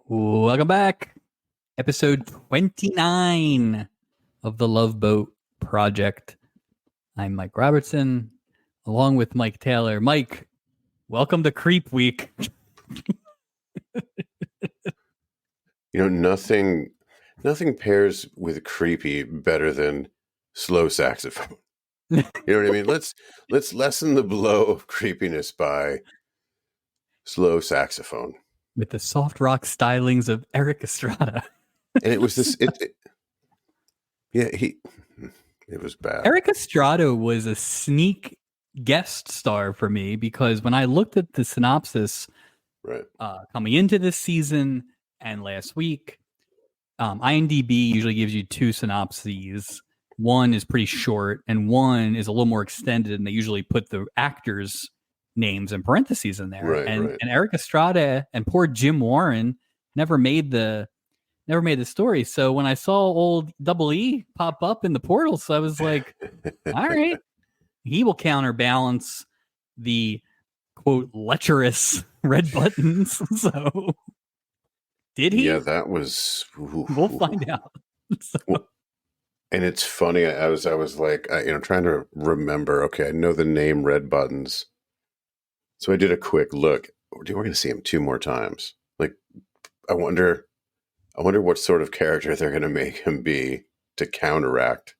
Welcome back. Episode 29 of the Love Boat Project. I'm Mike Robertson, along with Mike Taylor. Mike, welcome to Creep Week. Nothing pairs with creepy better than slow saxophone. You know what I mean? Let's lessen the blow of creepiness by slow saxophone. With the soft rock stylings of Eric Estrada. And it was this it was bad. Eric Estrada was a sneak guest star for me because when I looked at the synopsis Right. Coming into this season and last week, IMDb usually gives you two synopses. One is pretty short and one is a little more extended, and they usually put the actors' names in parentheses in there. Right, and right. and Eric Estrada and poor Jim Warren never made the story. So when I saw old Double E pop up in the portal, so I was like, all right, he will counterbalance the quote lecherous red buttons. So did he? Yeah, that was. We'll find out. So. And it's funny. I was like, trying to remember. Okay, I know the name Red Buttons, so I did a quick look. We're going to see him two more times. Like, I wonder what sort of character they're going to make him be to counteract,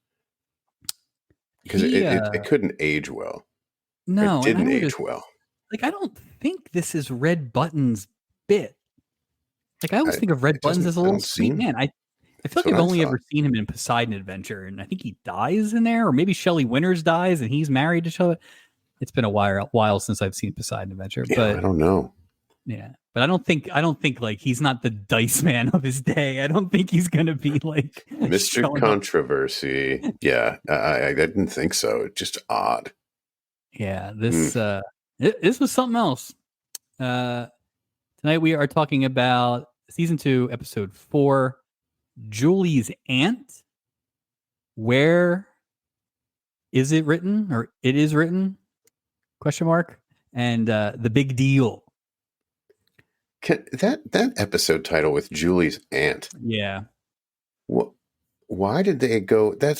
because it couldn't age well. No, it didn't age well. Like, I don't think this is Red Buttons' bit. Like, I always think of Red Buttons as a little sweet man. I feel like I've only ever seen him in Poseidon Adventure, and I think he dies in there, or maybe Shelley Winters dies and he's married to Shelley. It's been a while since I've seen Poseidon Adventure, but I don't know. Yeah, but I don't think like he's not the dice man of his day. I don't think he's going to be like Mr. Controversy. Yeah, I didn't think so. It's just odd. Yeah, this was something else. Tonight we are talking about season 2, episode 4, Julie's Aunt. Where is it written, or it is written? Question mark. And the big deal. That episode title with Julie's Aunt. Yeah. Why did they go? That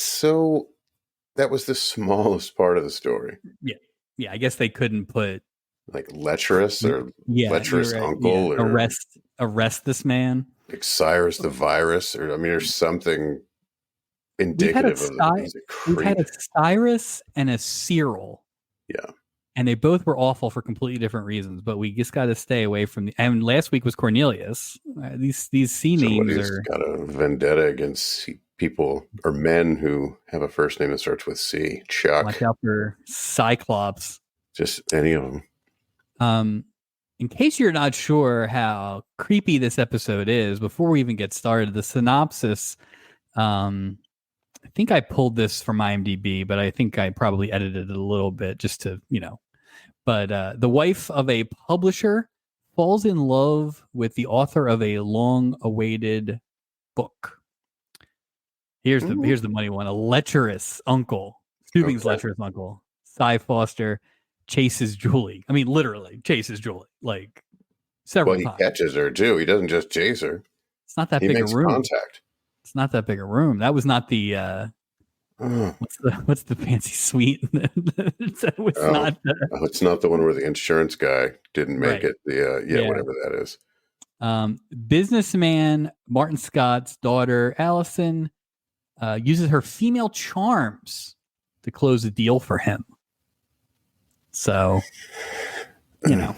was the smallest part of the story. Yeah. Yeah. I guess they couldn't put like lecherous or lecherous uncle or arrest this man. Like Cyrus the Virus, or there's something indicative of it. We've had a Cyrus and a Cyril. Yeah. And they both were awful for completely different reasons, but we just got to stay away from and last week was Cornelius. These C names are got a vendetta against people or men who have a first name that starts with C. Chuck. Watch out for Cyclops. Just any of them. In case you're not sure how creepy this episode is, before we even get started, the synopsis, I think I pulled this from IMDb, but I think I probably edited it a little bit just to, But the wife of a publisher falls in love with the author of a long-awaited book. Here's the money one: a lecherous uncle, Stubing's lecherous uncle, Cy Foster, chases Julie. I mean, literally chases Julie, like several times. Well, he catches her too. He doesn't just chase her. It's not that big a room. Contact. It's not that big a room. That was not the what's the fancy suite? It's not the one where the insurance guy didn't make it. Whatever that is. Businessman Martin Scott's daughter Allison uses her female charms to close a deal for him. So, Yeah.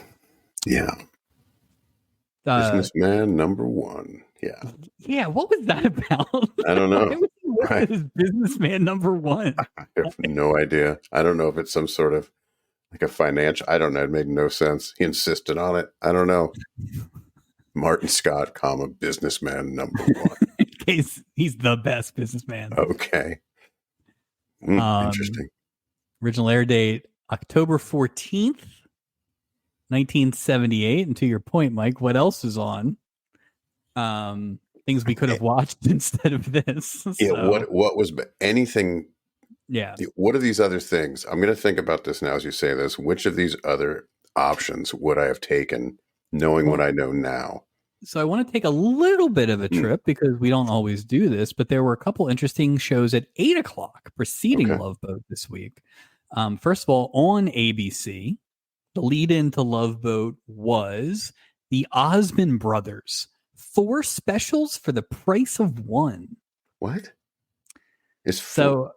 Businessman number 1. Yeah. Yeah. What was that about? I don't know. Right. Businessman number 1. I have no idea. I don't know if it's some sort of like a financial. I don't know. It made no sense. He insisted on it. I don't know. Martin Scott, businessman number 1. In case he's the best businessman. Okay. Interesting. Original air date October 14th, 1978. And to your point, Mike, what else is on? Things we could have watched instead of this. Yeah. So. What was anything? Yeah. What are these other things? I'm going to think about this now as you say this. Which of these other options would I have taken knowing what I know now? So I want to take a little bit of a Hmm. trip because we don't always do this, but there were a couple interesting shows at 8 o'clock preceding Okay. Love Boat this week. First of all, on ABC, the lead into Love Boat was the Osmond Brothers. 4 specials for the price of one. What? It's four.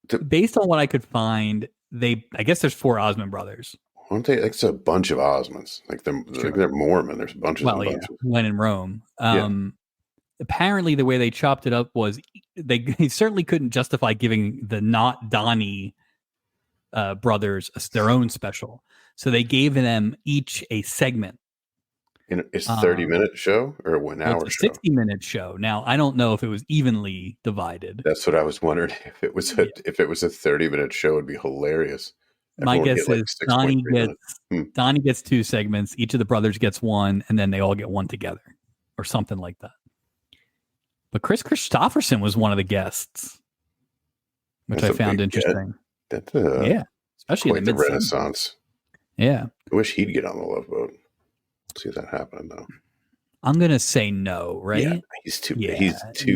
So based on what I could find, I guess there's 4 Osmond Brothers. Aren't they? It's a bunch of Osmonds. Sure. They're Mormon. There's bunches and bunches. When in Rome. Yeah. Apparently the way they chopped it up was they certainly couldn't justify giving the not Donnie brothers their own special. So they gave them each a segment. It's a 30-minute show or a 1 hour show? 60-minute show. Now, I don't know if it was evenly divided. That's what I was wondering. If it was a 30-minute show, it'd be hilarious. My guess is Donnie gets 2 segments. Each of the brothers gets 1, and then they all get 1 together or something like that. But Chris Christopherson was one of the guests, which I found interesting. Yeah, especially quite in the Renaissance. Yeah, I wish he'd get on the Love Boat. See that happening though. I'm gonna say no, right? Yeah, he's too.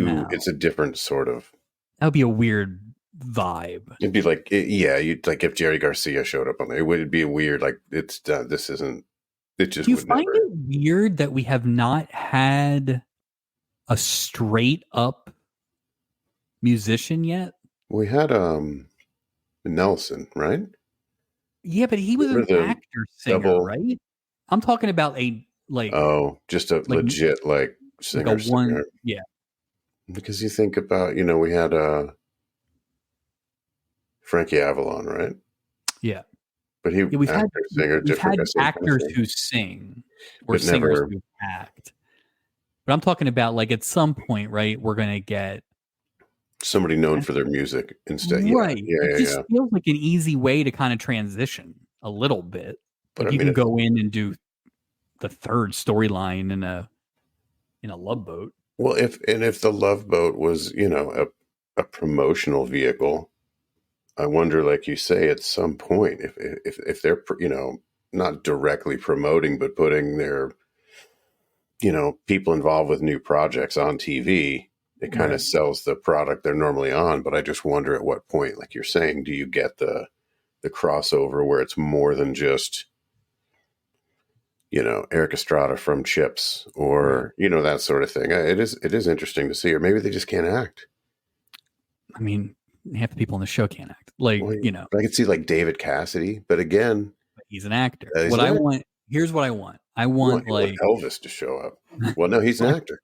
No. It's a different sort of. That would be a weird vibe. It'd be like, you'd like if Jerry Garcia showed up on there. It would be a weird. Like it's done. This isn't. It just. Do you find it weird that we have not had a straight up musician yet? We had Nelson, right? Yeah, but he was an actor singer, right? I'm talking about just a legit singer. Yeah. Because you think about, we had Frankie Avalon, right? Yeah. But we've had actors who sing or singers who act. But I'm talking about at some point, right? We're going to get somebody known for their music instead. Right. It just feels like an easy way to kind of transition a little bit. But you can go in and do the third storyline in a Love Boat. Well, if the Love Boat was, a promotional vehicle, I wonder, like you say, at some point, if they're, not directly promoting, but putting their, people involved with new projects on TV, it kind of sells the product they're normally on. But I just wonder at what point, like you're saying, do you get the crossover where it's more than just, Eric Estrada from Chips or, that sort of thing. It is interesting to see, or maybe they just can't act. I mean, half the people in the show can't act. I could see like David Cassidy, but again, he's an actor. Here's what I want. I want Elvis to show up. Well, no, he's an actor.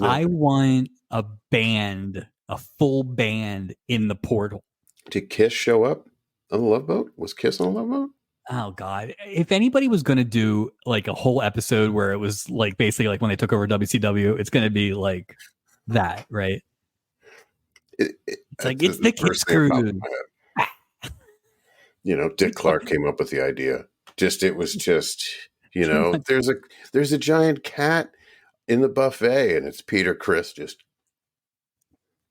I want a band, a full band in the portal. Did Kiss show up on the Love Boat? Was Kiss on the Love Boat? Oh God! If anybody was going to do a whole episode where it was basically when they took over WCW, it's going to be like that, right? It's the Kiss crew. Dick Clark came up with the idea. It was there's a giant cat in the buffet, and it's Peter Criss.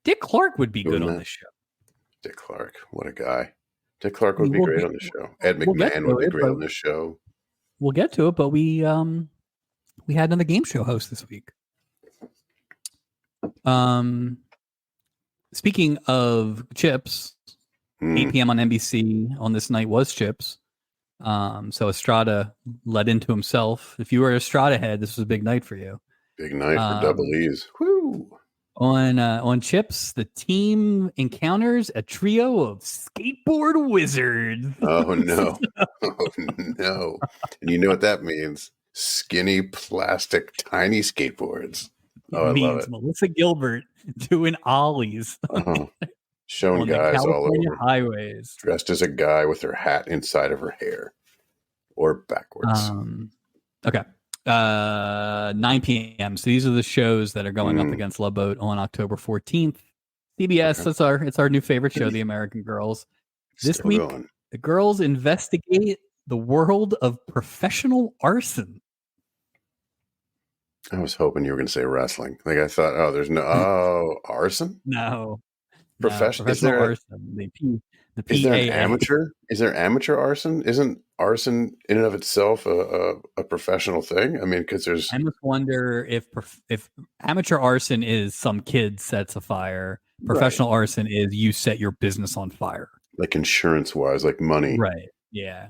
Dick Clark would be good on the show. Dick Clark, what a guy! Dick Clark would be great on the show. Ed McMahon would be great on the show. We'll get to it, but we had another game show host this week. Speaking of Chips, 8 p.m. on NBC on this night was Chips. So Estrada led into himself. If you were Estrada head, this was a big night for you. Big night for Double E's. Woo! On Chips, the team encounters a trio of skateboard wizards. Oh no! Oh no! And you know what that means? Skinny, plastic, tiny skateboards. It means Melissa Gilbert doing ollies, showing guys all over highways, dressed as a guy with her hat inside of her hair, or backwards. Okay. 9 p.m. So these are the shows that are going up against Love Boat on October 14th. CBS, it's our new favorite show, The American Girls. This week, the girls investigate the world of professional arson. I was hoping you were going to say wrestling. I thought, arson? No. Professional arson. The Is there an amateur? Is there amateur arson? Isn't arson in and of itself a professional thing? I mean, because there's I almost wonder if amateur arson is some kid sets a fire, right, professional arson is you set your business on fire. like insurance wise, like money. Right. Yeah.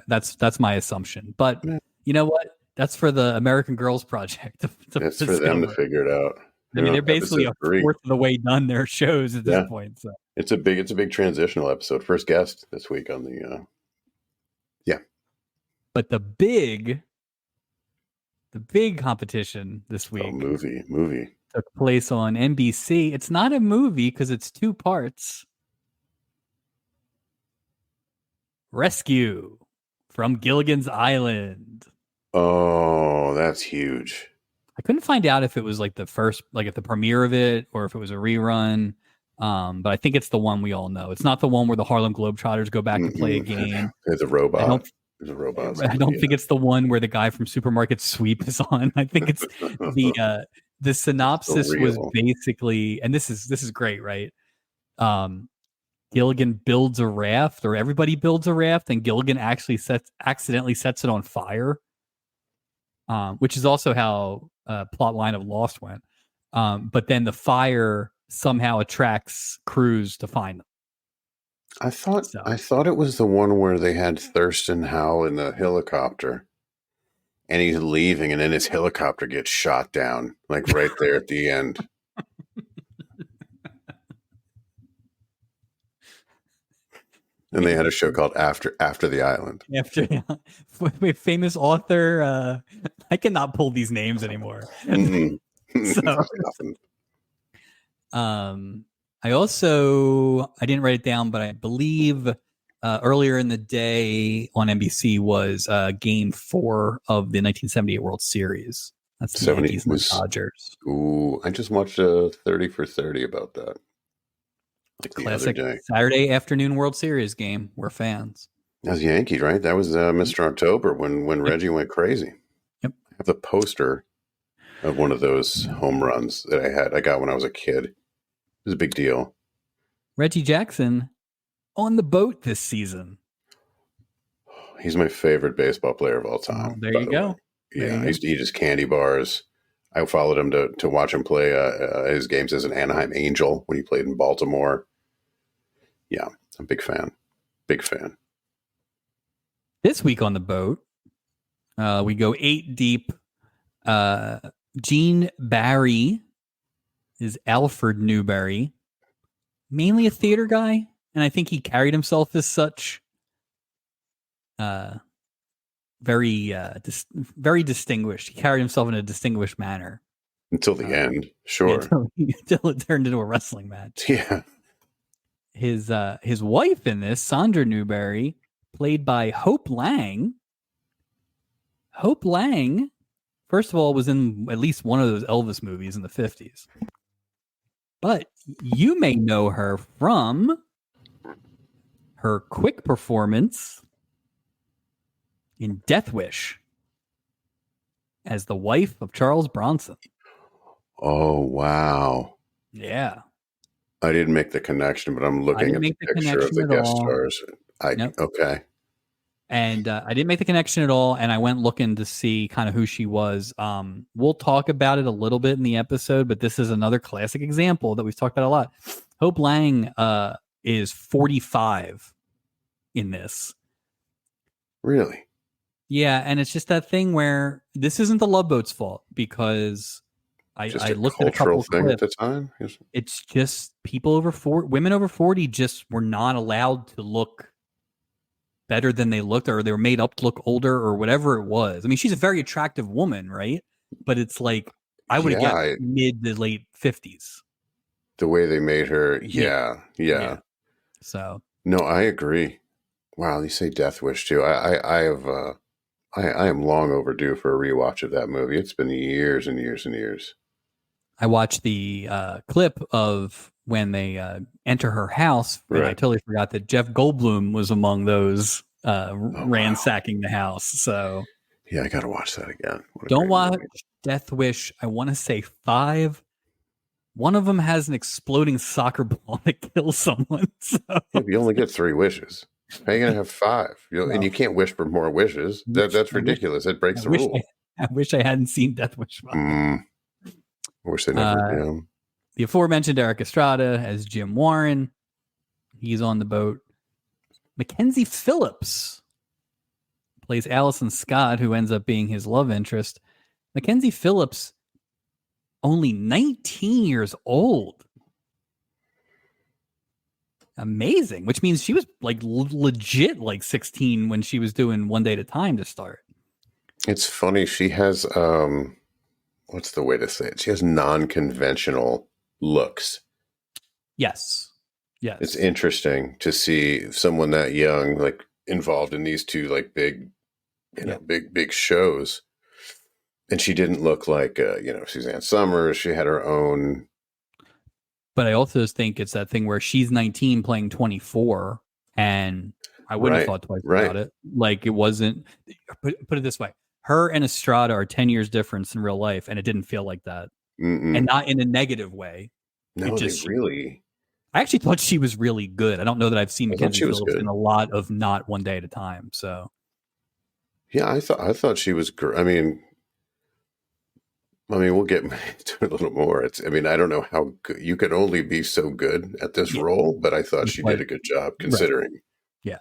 That's my assumption. But Eh, you know what? That's for the American Girls Project to It's for them to discover. figure it out. I mean, they're basically Episode a 3. fourth of the way done their shows at this Yeah, point. So, it's a big transitional episode. First guest this week on the yeah. but the big competition this Oh, week movie. took place on NBC. It's not a movie because it's 2 parts. Rescue from Gilligan's Island. Oh, that's huge. I couldn't find out if it was like the first, like at the premiere of it, or if it was a rerun. But I think it's the one we all know. It's not the one where the Harlem Globetrotters go back to play a game. There's a robot. There's a robot. I don't think it's the one where the guy from Supermarket Sweep is on. I think it's the synopsis was basically, and this is great, right? Gilligan builds a raft, or everybody builds a raft, and Gilligan actually accidentally sets it on fire, which is also how plot line of Lost went. But then the fire somehow attracts crews to find them. I thought it was the one where they had Thurston Howell in the helicopter, and he's leaving, and then his helicopter gets shot down, like right there at the end. And they had a show called After the Island. After famous author, I cannot pull these names anymore. So, I didn't write it down, but I believe earlier in the day on NBC was Game 4 of the 1978 World Series. That's the Yankees and the Dodgers. Ooh, I just watched a 30 for 30 about that. Like classic Saturday afternoon World Series game. We're fans. That was Yankees, right? That was Mr. October when Reggie went crazy. Yep. I have the poster of one of those home runs that I got when I was a kid. It was a big deal. Reggie Jackson on the boat this season. He's my favorite baseball player of all time. There you go. Yeah, he just candy bars. I followed him to watch him play his games as an Anaheim Angel when he played in Baltimore. Yeah, I'm a big fan. Big fan. This week on the boat, we go 8 deep. Gene Barry is Alfred Newberry, mainly a theater guy, and I think he carried himself as such. Very distinguished. He carried himself in a distinguished manner until the end. Sure, until it turned into a wrestling match. Yeah. His wife in this, Sandra Newberry, played by Hope Lang. Hope Lang, first of all, was in at least one of those Elvis movies in the 50s. But you may know her from her quick performance in Death Wish as the wife of Charles Bronson. Oh, wow. Yeah. I didn't make the connection, but I'm looking at the picture of the guest stars. Okay. And I didn't make the connection at all, and I went looking to see kind of who she was. We'll talk about it a little bit in the episode, but this is another classic example that we've talked about a lot. Hope Lang is 45 in this. Really? Yeah, and it's just that thing where this isn't the Love Boat's fault, because I looked at a couple of clips. At the time? Yes. It's just people over 40, women over 40 just were not allowed to look better than they looked, or they were made up to look older, or whatever it was. I mean, she's a very attractive woman, right? But it's like, I would have got mid to late 50s. The way they made her. Yeah. So. No, I agree. Wow, you say Death Wish too. I am long overdue for a rewatch of that movie. It's been years and years and years. I watched the clip of when they enter her house, and I totally forgot that Jeff Goldblum was among those ransacking the house. So yeah, I got to watch that again. Don't watch Death Wish. I want to say 5. One of them has an exploding soccer ball that kills someone. So. Yeah, you only get 3 wishes. How are you gonna have five? And Well, you can't wish for more wishes. That's I wish, ridiculous. It I breaks the wish, rule. I wish I hadn't seen Death Wish 5. I wish they never. Uh, the aforementioned Eric Estrada as Jim Warren. He's on the boat. Mackenzie Phillips plays Allison Scott, who ends up being his love interest. Mackenzie Phillips, only 19 years old. Amazing, which means she was like legit like 16 when she was doing One Day at a Time to start. It's funny. She has what's the way to say it? She has non-conventional looks. Yes. It's interesting to see someone that young like involved in these two like big, big shows. And she didn't look like Suzanne Summers. She had her own. But I also think it's that thing where she's 19 playing 24, and I wouldn't have thought twice about it. Like, it wasn't. Put it this way: her and Estrada are 10 years difference in real life, and it didn't feel like that, and not in a negative way. No, really. I actually thought she was really good. I don't know that I've seen Mackenzie Phillips in a lot of not One Day at a Time. So, yeah, I thought she was great. I mean, we'll get to it a little more. I don't know how good you could only be so good at this role, but I thought she did a good job considering. Right.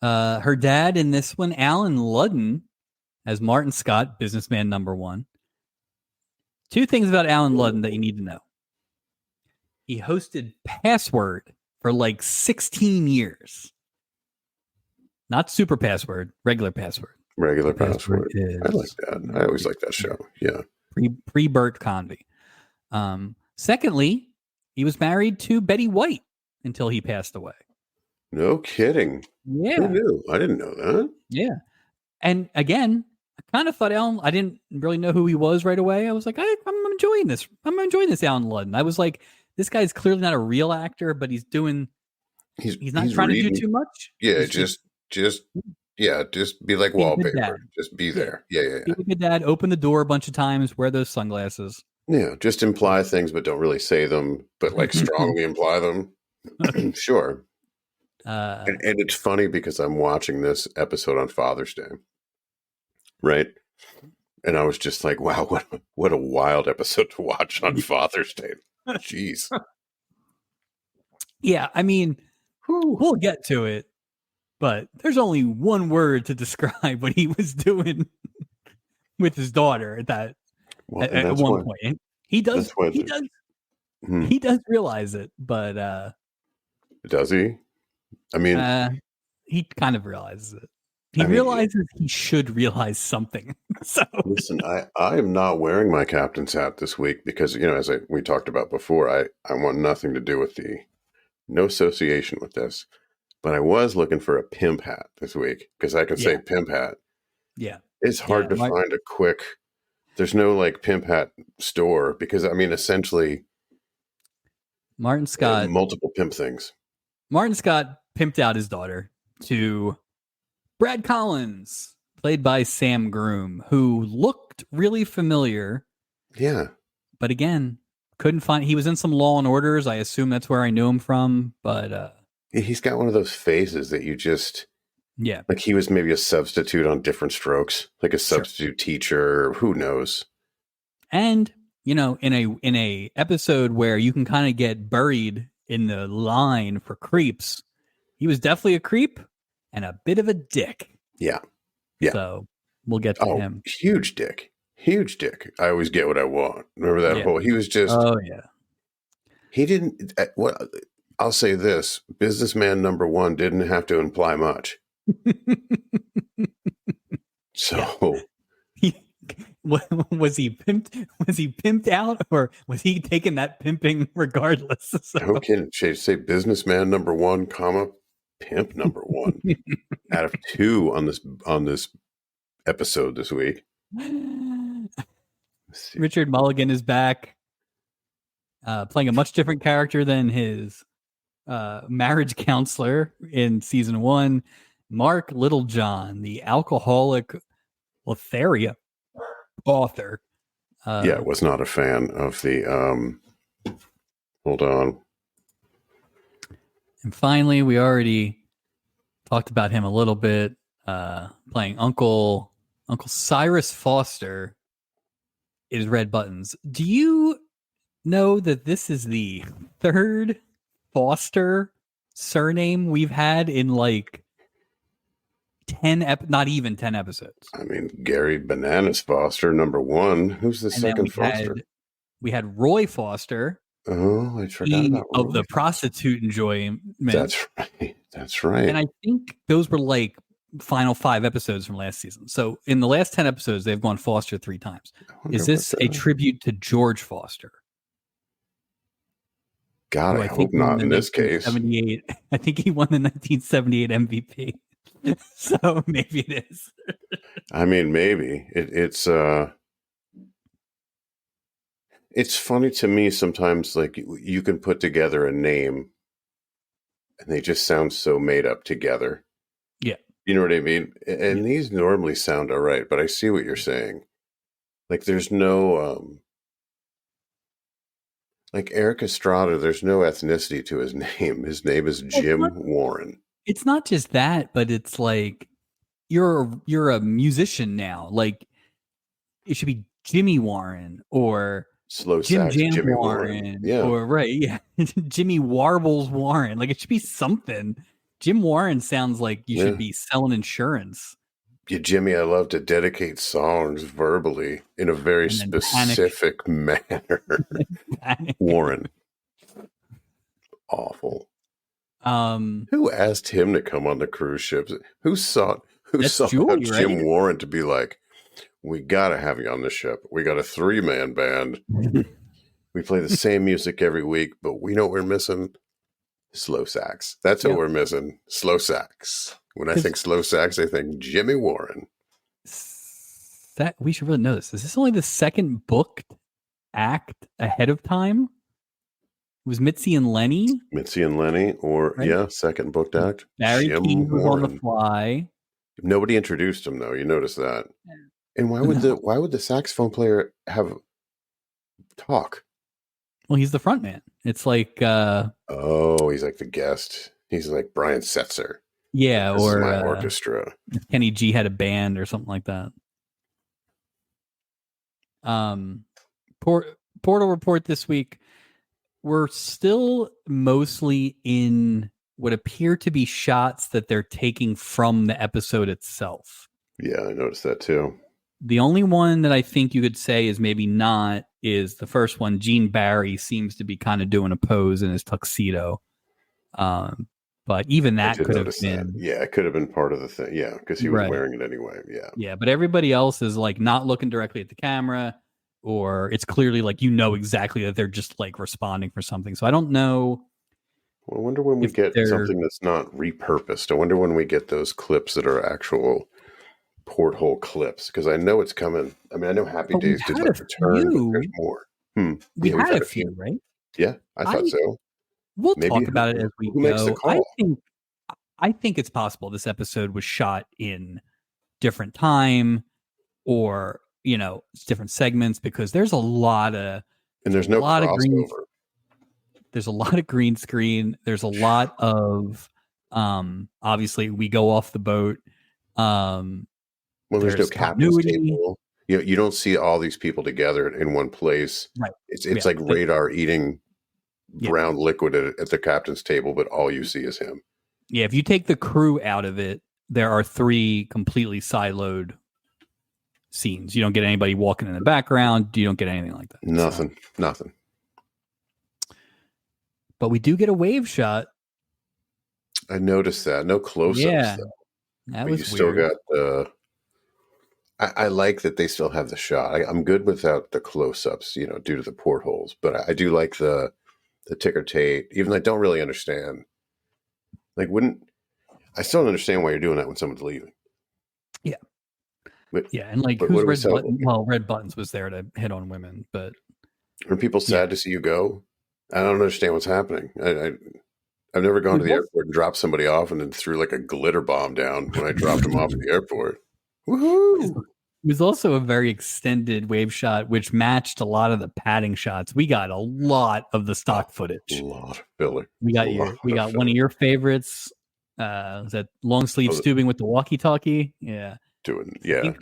Yeah. Her dad in this one, Alan Ludden, as Martin Scott, businessman number one. Two things about Alan Ludden that you need to know. He hosted Password for like 16 years. Not Super Password, regular Password. Regular Password. I like that. I always like that show. Yeah. Pre-Bert Convy. Secondly, he was married to Betty White until he passed away. No kidding. Yeah. Who knew? I didn't know that. Yeah. And again, I kind of thought Alan, I didn't really know who he was right away. I was like, I'm enjoying this. I'm enjoying this Alan Ludden. I was like, this guy's clearly not a real actor, but he's not trying to do too much. Yeah, just be like wallpaper. Just be there. Yeah. Be a good dad. Open the door a bunch of times. Wear those sunglasses. Yeah, just imply things, but don't really say them, but like strongly imply them. Sure. And it's funny because I'm watching this episode on Father's Day, right? And I was just like, wow, what a wild episode to watch on Father's Day. Jeez. Yeah, I mean, we'll get to it, but there's only one word to describe what he was doing with his daughter at one point. He does realize it, but does he? I mean, he kind of realizes it. He realizes he should realize something. So listen, I am not wearing my captain's hat this week because, as we talked about before, I want nothing to do with no association with this. But I was looking for a pimp hat this week because I can say pimp hat. Yeah. It's hard to find a quick, there's no like pimp hat store because essentially Martin Scott, multiple pimp things. Martin Scott pimped out his daughter to Brad Collins, played by Sam Groom, who looked really familiar. Yeah. But again, couldn't find, he was in some Law and Orders. I assume that's where I knew him from, but he's got one of those faces that you just, like he was maybe a substitute on Different Strokes, like a substitute teacher, who knows. And, in a episode where you can kind of get buried in the line for creeps, he was definitely a creep and a bit of a dick. Yeah. So we'll get to him. Huge dick. I always get what I want. Remember that whole, he was just, he didn't, I'll say this, businessman number one didn't have to imply much. So was he pimped out, or was he taking that pimping regardless? So. No kidding. Say businessman number one, pimp number one out of two on this episode this week. Richard Mulligan is back, playing a much different character than his marriage counselor in season 1, Mark Littlejohn, the alcoholic Lotharia author. Was not a fan of the hold on. And finally, we already Talked about him a little bit. Playing Uncle Cyrus Foster is Red Buttons. Do you know that this is the third Foster surname we've had in like 10 not even 10 episodes? I mean, Gary Bananas Foster, number one. Who's the And then second Foster? We had Roy Foster. Oh, I forgot about Roy. Of the prostitute enjoyment. That's right. That's right. And I think those were like final 5 episodes from last season. So in the last 10 episodes, they've gone Foster 3 times. Is this a tribute to George Foster? God, I hope not in this case. I think he won the 1978 MVP. So maybe it is. I mean, maybe. It's funny to me sometimes, like you can put together a name and they just sound so made up together. Yeah. You know what I mean? And these normally sound all right, but I see what you're saying. Like there's no, like Eric Estrada, there's no ethnicity to his name. His name is Jim Warren. It's not just that, but it's like you're a musician now. Like it should be Jimmy Warren or Slow Jim sax, Jam Jimmy Warren. Yeah. Or Jimmy Warbles Warren. Like it should be something. Jim Warren sounds like you should be selling insurance. Yeah, Jimmy, I love to dedicate songs verbally in a very specific manner. Warren. Awful. Who asked him to come on the cruise ships? Who sought out Jim Warren to be like, we got to have you on the ship. We got a 3-man band. We play the same music every week, but we know what we're missing. Slow sax. That's what we're missing. Slow sax. When I think slow sax, I think Jimmy Warren. That we should really know this. Is this only the second booked act ahead of time? It was Mitzi and Lenny? Second booked act. Barry King was on the fly. Nobody introduced him though. You notice that. And why would the saxophone player have talk? Well, he's the front man. It's like he's like the guest. He's like Brian Setzer. Yeah, this is my orchestra. Kenny G had a band or something like that. Portal report this week. We're still mostly in what appear to be shots that they're taking from the episode itself. Yeah, I noticed that too. The only one that I think you could say is maybe not is the first one. Gene Barry seems to be kind of doing a pose in his tuxedo. But even that could have been. Yeah, it could have been part of the thing. Yeah, because he was wearing it anyway. Yeah. Yeah, but everybody else is like not looking directly at the camera, or it's clearly like exactly that they're just like responding for something. So I don't know. Well, I wonder when we get something that's not repurposed. I wonder when we get those clips that are actual porthole clips, because I know it's coming. I mean, I know Happy Days did like return, but there's more. We had a few, right? Yeah, I thought so. We'll talk about it as we go. Makes the call? I think it's possible this episode was shot in different time, or different segments, because there's a lot of there's no crossover. There's a lot of green screen. There's a lot of obviously we go off the boat. Well, there's no captain's table. You don't see all these people together in one place. Right. It's like Radar eating brown liquid at the captain's table, but all you see is him. Yeah, if you take the crew out of it, there are 3 completely siloed scenes. You don't get anybody walking in the background. You don't get anything like that. Nothing. But we do get a wave shot. I noticed that. No close-ups. Yeah, that was weird. Still got I like that they still have the shot. I'm good without the close-ups, due to the portholes. But I do like the ticker tape, even though I don't really understand. Like, I still don't understand why you're doing that when someone's leaving. Yeah. And like, who's Red Buttons? Well, Red Buttons was there to hit on women, but are people sad to see you go? I don't understand what's happening. I've never gone to the airport and dropped somebody off and then threw like a glitter bomb down when I dropped them off at the airport. Woohoo! It was also a very extended wave shot, which matched a lot of the padding shots. We got a lot of the stock footage. A lot of filler. We got one of your favorites, Was that long sleeve Oh, Steubing with the walkie talkie? Yeah. I yeah.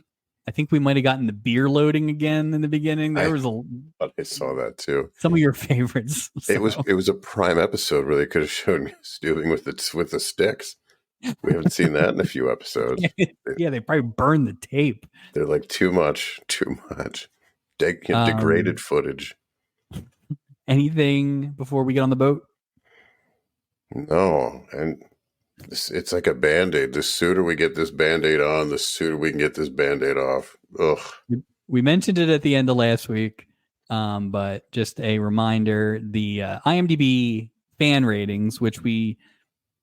think we might have gotten the beer loading again in the beginning. There I was thought I saw that too. some of your favorites. It was So a prime episode where they could have shown me stewing with the sticks. We haven't seen that in a few episodes. yeah, they probably burned the tape. They're like too much. Degraded footage. Anything before we get on the boat? No, and it's like a Band-Aid. The sooner we get this Band-Aid on, the sooner we can get this Band-Aid off. Ugh. We mentioned it at the end of last week, but just a reminder, the IMDb fan ratings, which we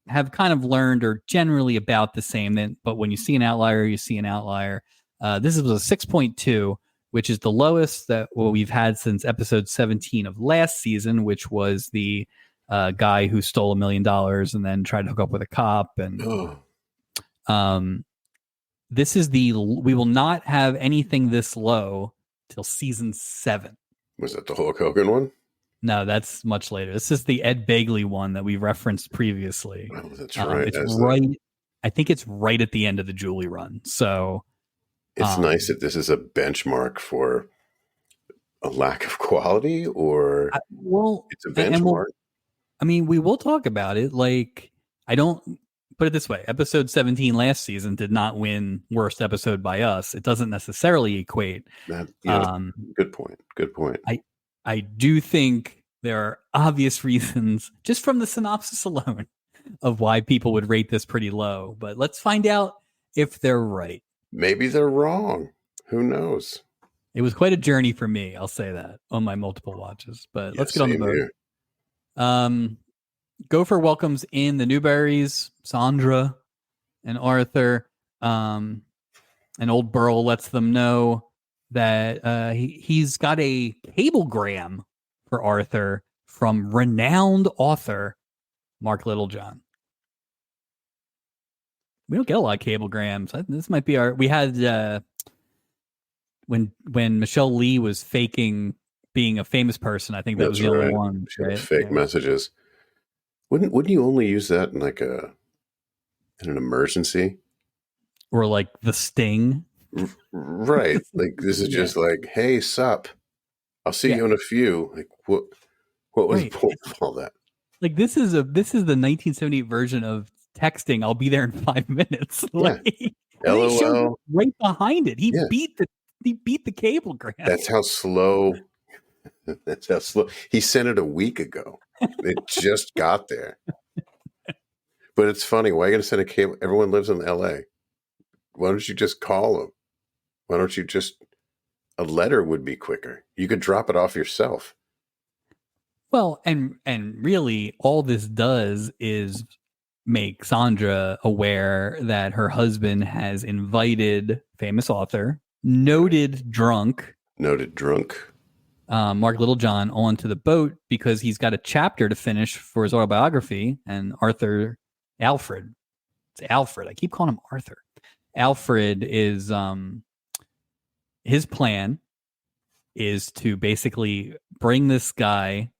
have kind of learned are generally about the same. But when you see an outlier, you see an outlier. This is a 6.2, which is the lowest that we've had since episode 17 of last season, which was the guy who stole $1 million and then tried to hook up with a cop. And this is we will not have anything this low till season 7. Was that the Hulk Hogan one? No, that's much later. This is the Ed Begley one that we referenced previously. Oh, that's right. It's right. I think it's right at the end of the Julie run. So it's nice that this is a benchmark for a lack of quality, or it's a benchmark. We will talk about it. Like, I don't put it this way. Episode 17 last season did not win worst episode by us. It doesn't necessarily equate. Good point. Good point. I do think there are obvious reasons, just from the synopsis alone, of why people would rate this pretty low. But let's find out if they're right. Maybe they're wrong. Who knows? It was quite a journey for me, I'll say that, on my multiple watches. But let's get on the boat. Gopher welcomes in the Newberries, Sandra and Arthur. And old Burl lets them know that he's got a cablegram for Arthur from renowned author Mark Littlejohn. We don't get a lot of cablegrams. This might be we had when Michelle Lee was faking being a famous person. I think that was the only one. Right? Fake messages. Wouldn't you only use that in in an emergency? Or like the Sting? Right. Like this is just like, hey, sup? I'll see you in a few. Like what was the point of all that? Like this is the 1978 version of texting. I'll be there in 5 minutes. Like, LOL. Right behind it. He beat the cablegram. That's how slow. That's how slow. He sent it a week ago. It just got there. But it's funny. Why are you going to send a cable? Everyone lives in LA. Why don't you just call them? Why don't you just? A letter would be quicker. You could drop it off yourself. Well, and really, all this does is make Sandra aware that her husband has invited famous author, noted drunk Mark Littlejohn onto the boat because he's got a chapter to finish for his autobiography, and Alfred. It's Alfred. I keep calling him Arthur. Alfred is his plan is to basically bring this guy,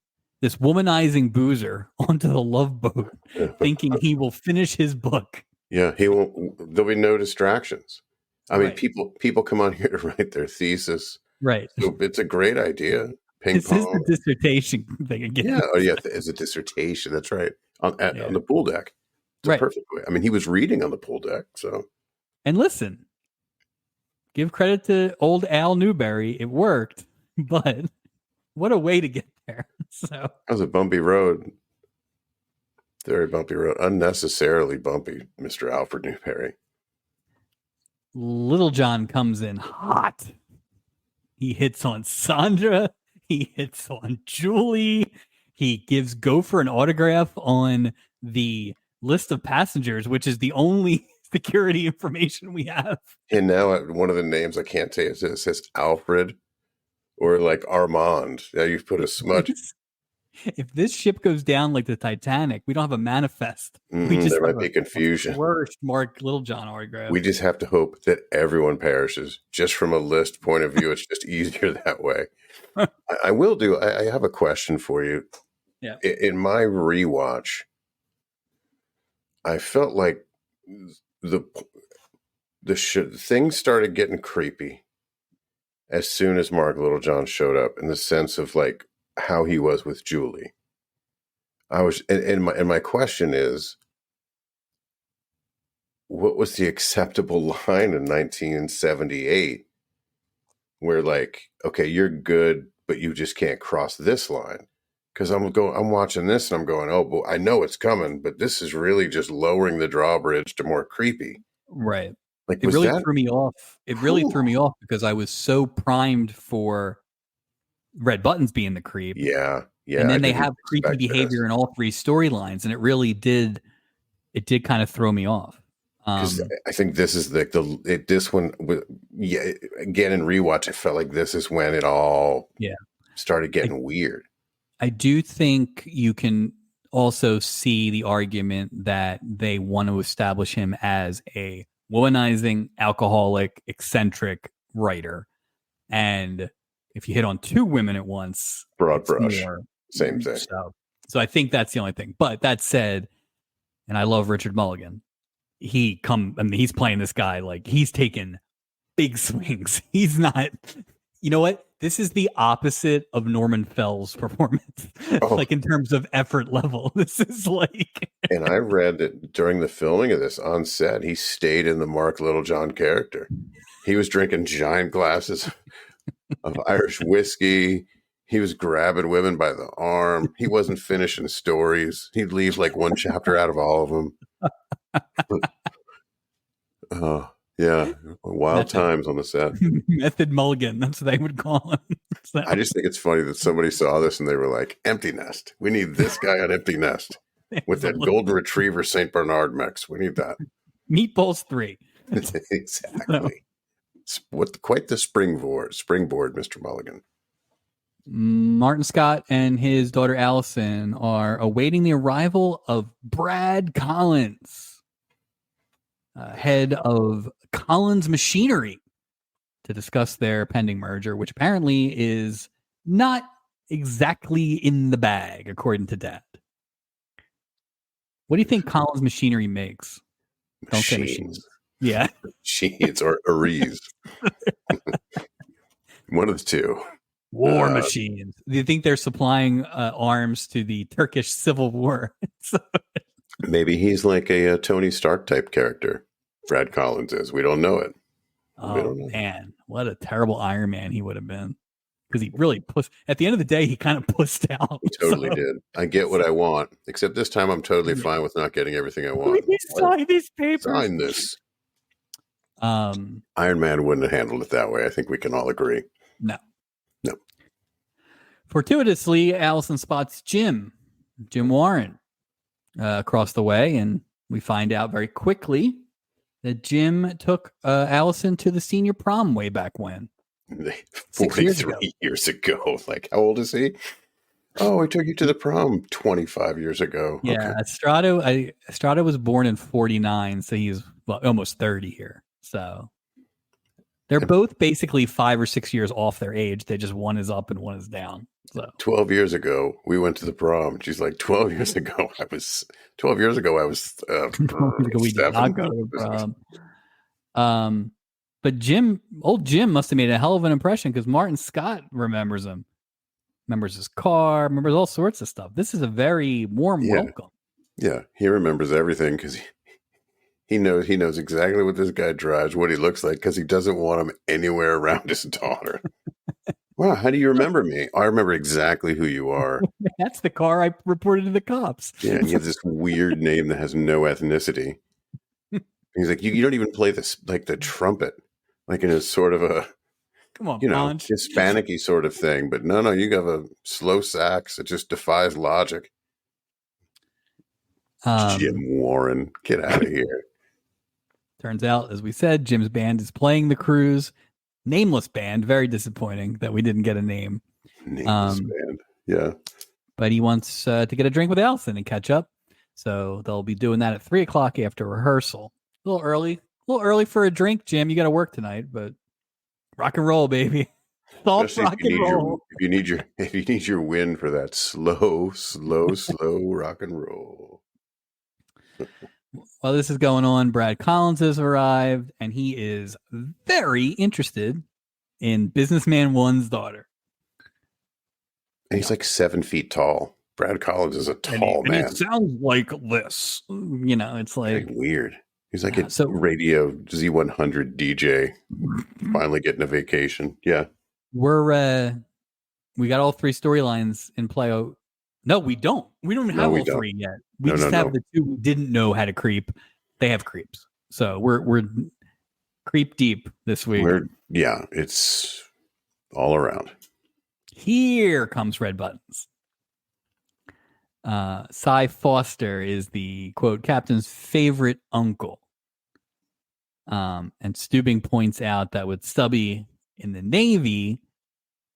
this womanizing boozer, onto the Love Boat, thinking he will finish his book. Yeah, he won't. There'll be no distractions. I mean, people come on here to write their thesis. Right. So it's a great idea. This is the dissertation thing again. Yeah. Oh, yeah. It's a dissertation. That's right. On the pool deck. It's a perfect way. I mean, he was reading on the pool deck. So. And listen, give credit to old Al Newberry. It worked, but what a way to get there. So that was a bumpy road. Very bumpy road. Unnecessarily bumpy, Mr. Alfred Newberry. Littlejohn comes in hot. He hits on Sandra. He hits on Julie. He gives Gopher an autograph on the list of passengers, which is the only security information we have. And now one of the names I can't say it says Alfred or like Armand. Now you've put a smudge. If this ship goes down like the Titanic, we don't have a manifest. There might be confusion. Worst Mark Littlejohn autograph. We just have to hope that everyone perishes. Just from a list point of view, it's just easier that way. I will do. I have a question for you. Yeah. In my rewatch, I felt like the things started getting creepy as soon as Mark Littlejohn showed up, in the sense of like how he was with Julie. I was, and my question is, what was the acceptable line in 1978 where like, okay, you're good, but you just can't cross this line? Because I'm watching this and I'm going, oh, but I know it's coming, but this is really just lowering the drawbridge to more creepy. Right. Like, It was really that? threw me off. It really Whew. threw me off because I was so primed for Red Buttons being the creep. Yeah, And I then they didn't have creepy expect this. behavior in all three storylines, and it did kind of throw me off. Because I think this is this one, yeah. Again, in rewatch, I felt like this is when it all started getting weird. I do think you can also see the argument that they want to establish him as a womanizing, alcoholic, eccentric writer. And if you hit on two women at once, Broad it's brush, more. same thing. So I think that's the only thing. But that said, and I love Richard Mulligan. He's playing this guy like he's taking big swings. He's not, you know what? This is the opposite of Norman Fell's performance. Oh. Like in terms of effort level. This is like And I read that during the filming of this on set, he stayed in the Mark Littlejohn character. He was drinking giant glasses of Irish whiskey. He was grabbing women by the arm. He wasn't finishing stories. He'd leave like one chapter out of all of them. Yeah, wild times on the set. Method Mulligan, that's what they would call him. So. I just think it's funny that somebody saw this and they were like, Empty Nest. We need this guy on Empty Nest with that golden retriever St. Bernard mix. We need that. Meatballs 3. Exactly. So. Quite the springboard, Mr. Mulligan. Martin Scott and his daughter Allison are awaiting the arrival of Brad Collins, head of Collins Machinery, to discuss their pending merger, which apparently is not exactly in the bag, according to Dad. What do you think Collins Machinery makes? Don't say machines. Yeah. Machines or Aries. One of the two. War machines. Do you think they're supplying arms to the Turkish Civil War? Maybe he's like a Tony Stark type character. Brad Collins is. We don't know it. Oh, man. What a terrible Iron Man he would have been. Because he really at the end of the day, he kind of pussed out. He totally did. I get what I want. Except this time I'm totally fine with not getting everything I want. Sign these papers. Sign this. Iron Man wouldn't have handled it that way. I think we can all agree. No. No. Fortuitously, Allison spots Jim Warren, across the way, and we find out very quickly that Jim took Allison to the senior prom way back when. 43 years ago. Like, how old is he? Oh, I took you to the prom 25 years ago. Yeah, okay. Estrada was born in 49, so he's almost 30 here. So they're both basically 5 or 6 years off their age. They just one is up and one is down. So 12 years ago, we went to the prom. She's like, 12 years ago, I was 12 years ago, I was we did not go to the prom. But old Jim must have made a hell of an impression because Martin Scott remembers him, remembers his car, remembers all sorts of stuff. This is a very warm welcome. Yeah, he remembers everything because he knows exactly what this guy drives, what he looks like, because he doesn't want him anywhere around his daughter. Wow, how do you remember me? I remember exactly who you are. That's the car I reported to the cops. Yeah, and you have this weird name that has no ethnicity. He's like, you don't even play this like the trumpet. Like in a sort of a, come on, Hispanic-y sort of thing. But no, you got a slow sax. It just defies logic. Jim Warren, get out of here. Turns out, as we said, Jim's band is playing the cruise. Nameless band. Very disappointing that we didn't get a name. Nameless band. Yeah. But he wants to get a drink with Allison and catch up. So they'll be doing that at 3:00 after rehearsal. A little early for a drink, Jim. You got to work tonight, but rock and roll, baby. Rock and roll. If you need your win for that slow rock and roll. While this is going on, Brad Collins has arrived, and he is very interested in Businessman One's daughter. And he's like 7 feet tall. Brad Collins is a tall And man. it sounds like this. It's like very weird. He's like a so radio Z100 DJ finally getting a vacation. Yeah. We got all three storylines in play. No, we don't. We don't even have all three yet. We just have the two we didn't know how to creep. They have creeps. So we're creep deep this week. It's all around. Here comes Red Buttons. Cy Foster is the, quote, captain's favorite uncle. And Steubing points out that with Stubby in the Navy,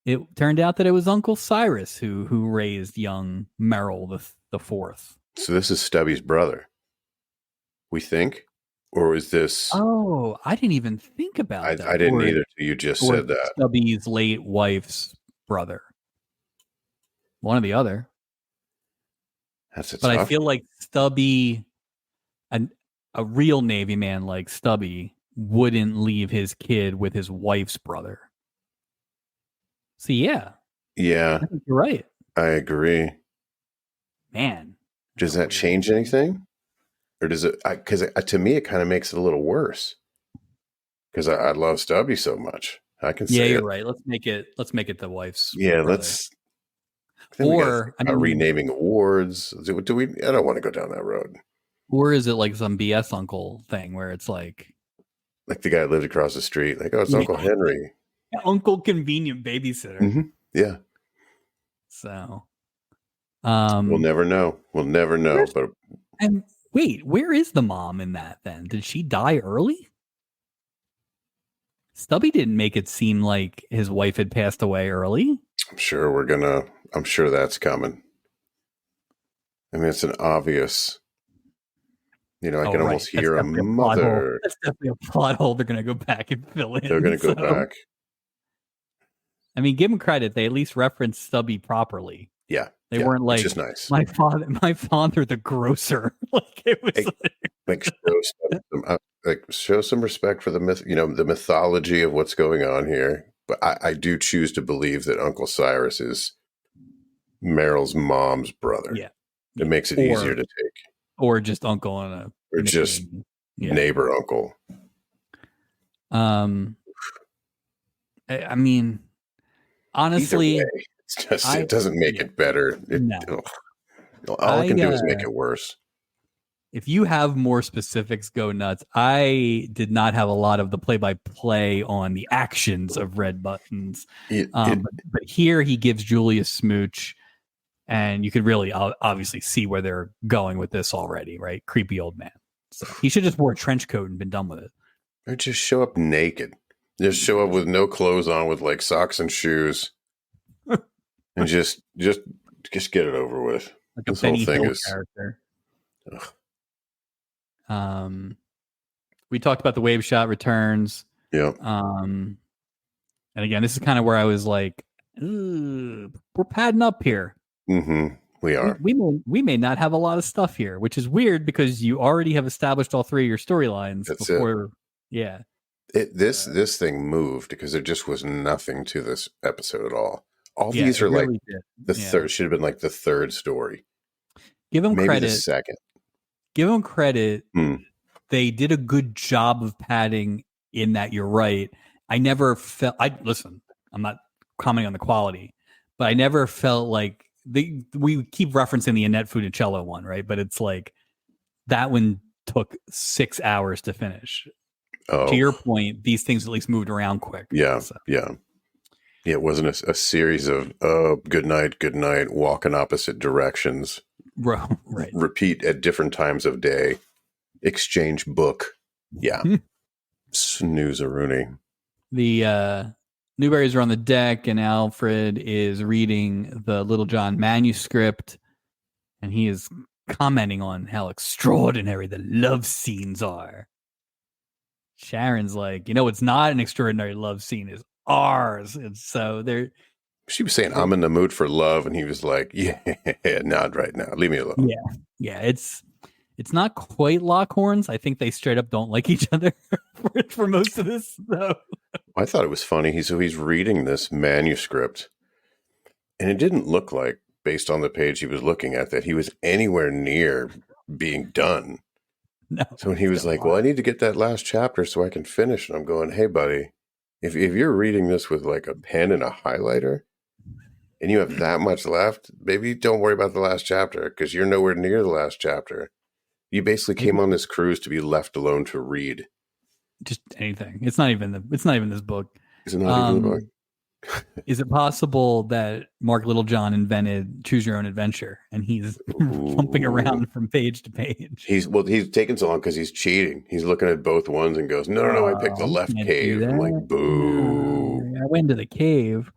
it turned out that it was Uncle Cyrus who raised young Merrill the fourth. So this is Stubby's brother, we think? Or is this... Oh, I didn't even think about that. I didn't either. You just said that. Stubby's late wife's brother. One or the other. But I feel like Stubby, a real Navy man like Stubby, wouldn't leave his kid with his wife's brother. So yeah, I think you're right. I agree. Man, does that change anything, or does it? Because to me, it kind of makes it a little worse. Because I love Stubby so much, I can say. Yeah, you're right. Let's make it the wife's. Yeah, brother. Or renaming awards. Do we? I don't want to go down that road. Or is it like some BS uncle thing where it's like the guy that lived across the street? Like, oh, it's Uncle Henry. Uncle Convenient Babysitter. Mm-hmm. Yeah. So, we'll never know. But and wait, where is the mom in that? Then did she die early? Stubby didn't make it seem like his wife had passed away early. I'm sure that's coming. I mean, it's an obvious. I can almost hear a mother. That's definitely a plot hole. They're going to go back and fill in. They're going to go back. I mean, give them credit. They at least referenced Stubby properly. Yeah. They weren't like, which is nice. My father, the grocer. Like it was show some respect for the myth, the mythology of what's going on here. But I do choose to believe that Uncle Cyrus is Merrill's mom's brother. Yeah. It makes it easier to take. Or just uncle or just neighbor uncle. I mean, honestly, it's just, it doesn't make it better. All I can do is make it worse. If you have more specifics, go nuts. I did not have a lot of the play-by-play on the actions of Red Buttons. But here he gives Julia smooch, and you could really obviously see where they're going with this already, right? Creepy old man. So he should just wore a trench coat and been done with it. Or just show up naked. Just show up with no clothes on, with like socks and shoes, and just get it over with. Like this whole thing is character. We talked about the wave shot returns. Yeah. And again, this is kind of where I was like, we're padding up here. Mm-hmm. We are. We may not have a lot of stuff here, which is weird because you already have established all three of your storylines before. Yeah. This thing moved because there just was nothing to this episode at all. All these are really like third should have been like the third story. Give them credit. The second. Give them credit. They did a good job of padding in that. You're right. I never felt. Listen. I'm not commenting on the quality, but I never felt like we keep referencing the Annette Funicello one, right? But it's like that one took 6 hours to finish. Oh. To your point, these things at least moved around quick. Yeah, so. Yeah. It wasn't a series of good night, walk in opposite directions. Right. Repeat at different times of day. Exchange book. Yeah. Snooze-a-rooney. The Newberries are on the deck, and Alfred is reading the Little John manuscript, and he is commenting on how extraordinary the love scenes are. Sharon's like, it's not an extraordinary love scene, it's ours. And so she was saying, I'm in the mood for love. And he was like, yeah, not right now. Leave me alone. Yeah. It's It's not quite lock horns. I think they straight up don't like each other for most of this. So. I thought it was funny. He's reading this manuscript, and it didn't look like, based on the page he was looking at, that he was anywhere near being done. No. So when he was like, well, I need to get that last chapter so I can finish. And I'm going, hey, buddy, if you're reading this with like a pen and a highlighter and you have that much left, maybe don't worry about the last chapter because you're nowhere near the last chapter. You basically came on this cruise to be left alone to read. Just anything. It's not even this book. Is it not even the book? Is it possible that Mark Littlejohn invented Choose Your Own Adventure and he's jumping around from page to page? He's taking so long because he's cheating. He's looking at both ones and goes, no, I picked the left cave. I'm like, boo. I went to the cave.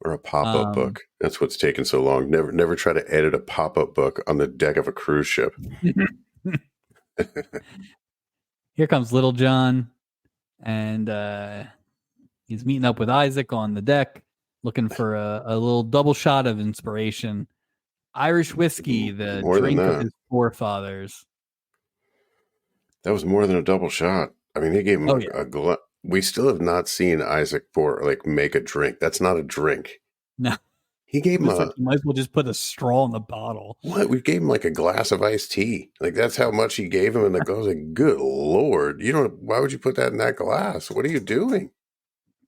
Or a pop-up book. That's what's taking so long. Never try to edit a pop-up book on the deck of a cruise ship. Here comes Little John, and he's meeting up with Isaac on the deck, looking for a little double shot of inspiration. Irish whiskey, the drink of his forefathers. That was more than a double shot. I mean, he gave him a glass. We still have not seen Isaac pour, like, make a drink. That's not a drink. No. He gave him you might as well just put a straw in the bottle. What? We gave him like a glass of iced tea. Like, that's how much he gave him. And the guy was like, good Lord. Why would you put that in that glass? What are you doing?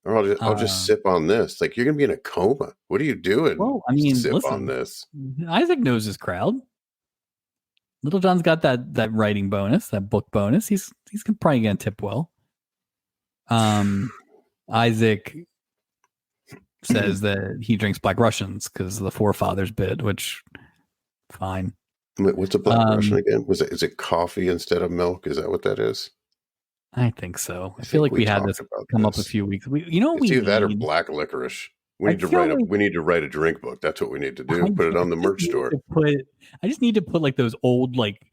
Or I'll just sip on this. Like, you're going to be in a coma. What are you doing? Well, I mean, sip listen, on this. Isaac knows his crowd. Little John's got that writing bonus, that book bonus. He's probably going to tip well. Isaac says that he drinks Black Russians because of the forefathers bit, which fine. What's a Black Russian again? Is it coffee instead of milk? Is that what that is? I think so. I feel like we had this come up a few weeks. It's either that or black licorice. We need to write a drink book. That's what we need to do. Put it on the merch store. I just need to put like those old, like,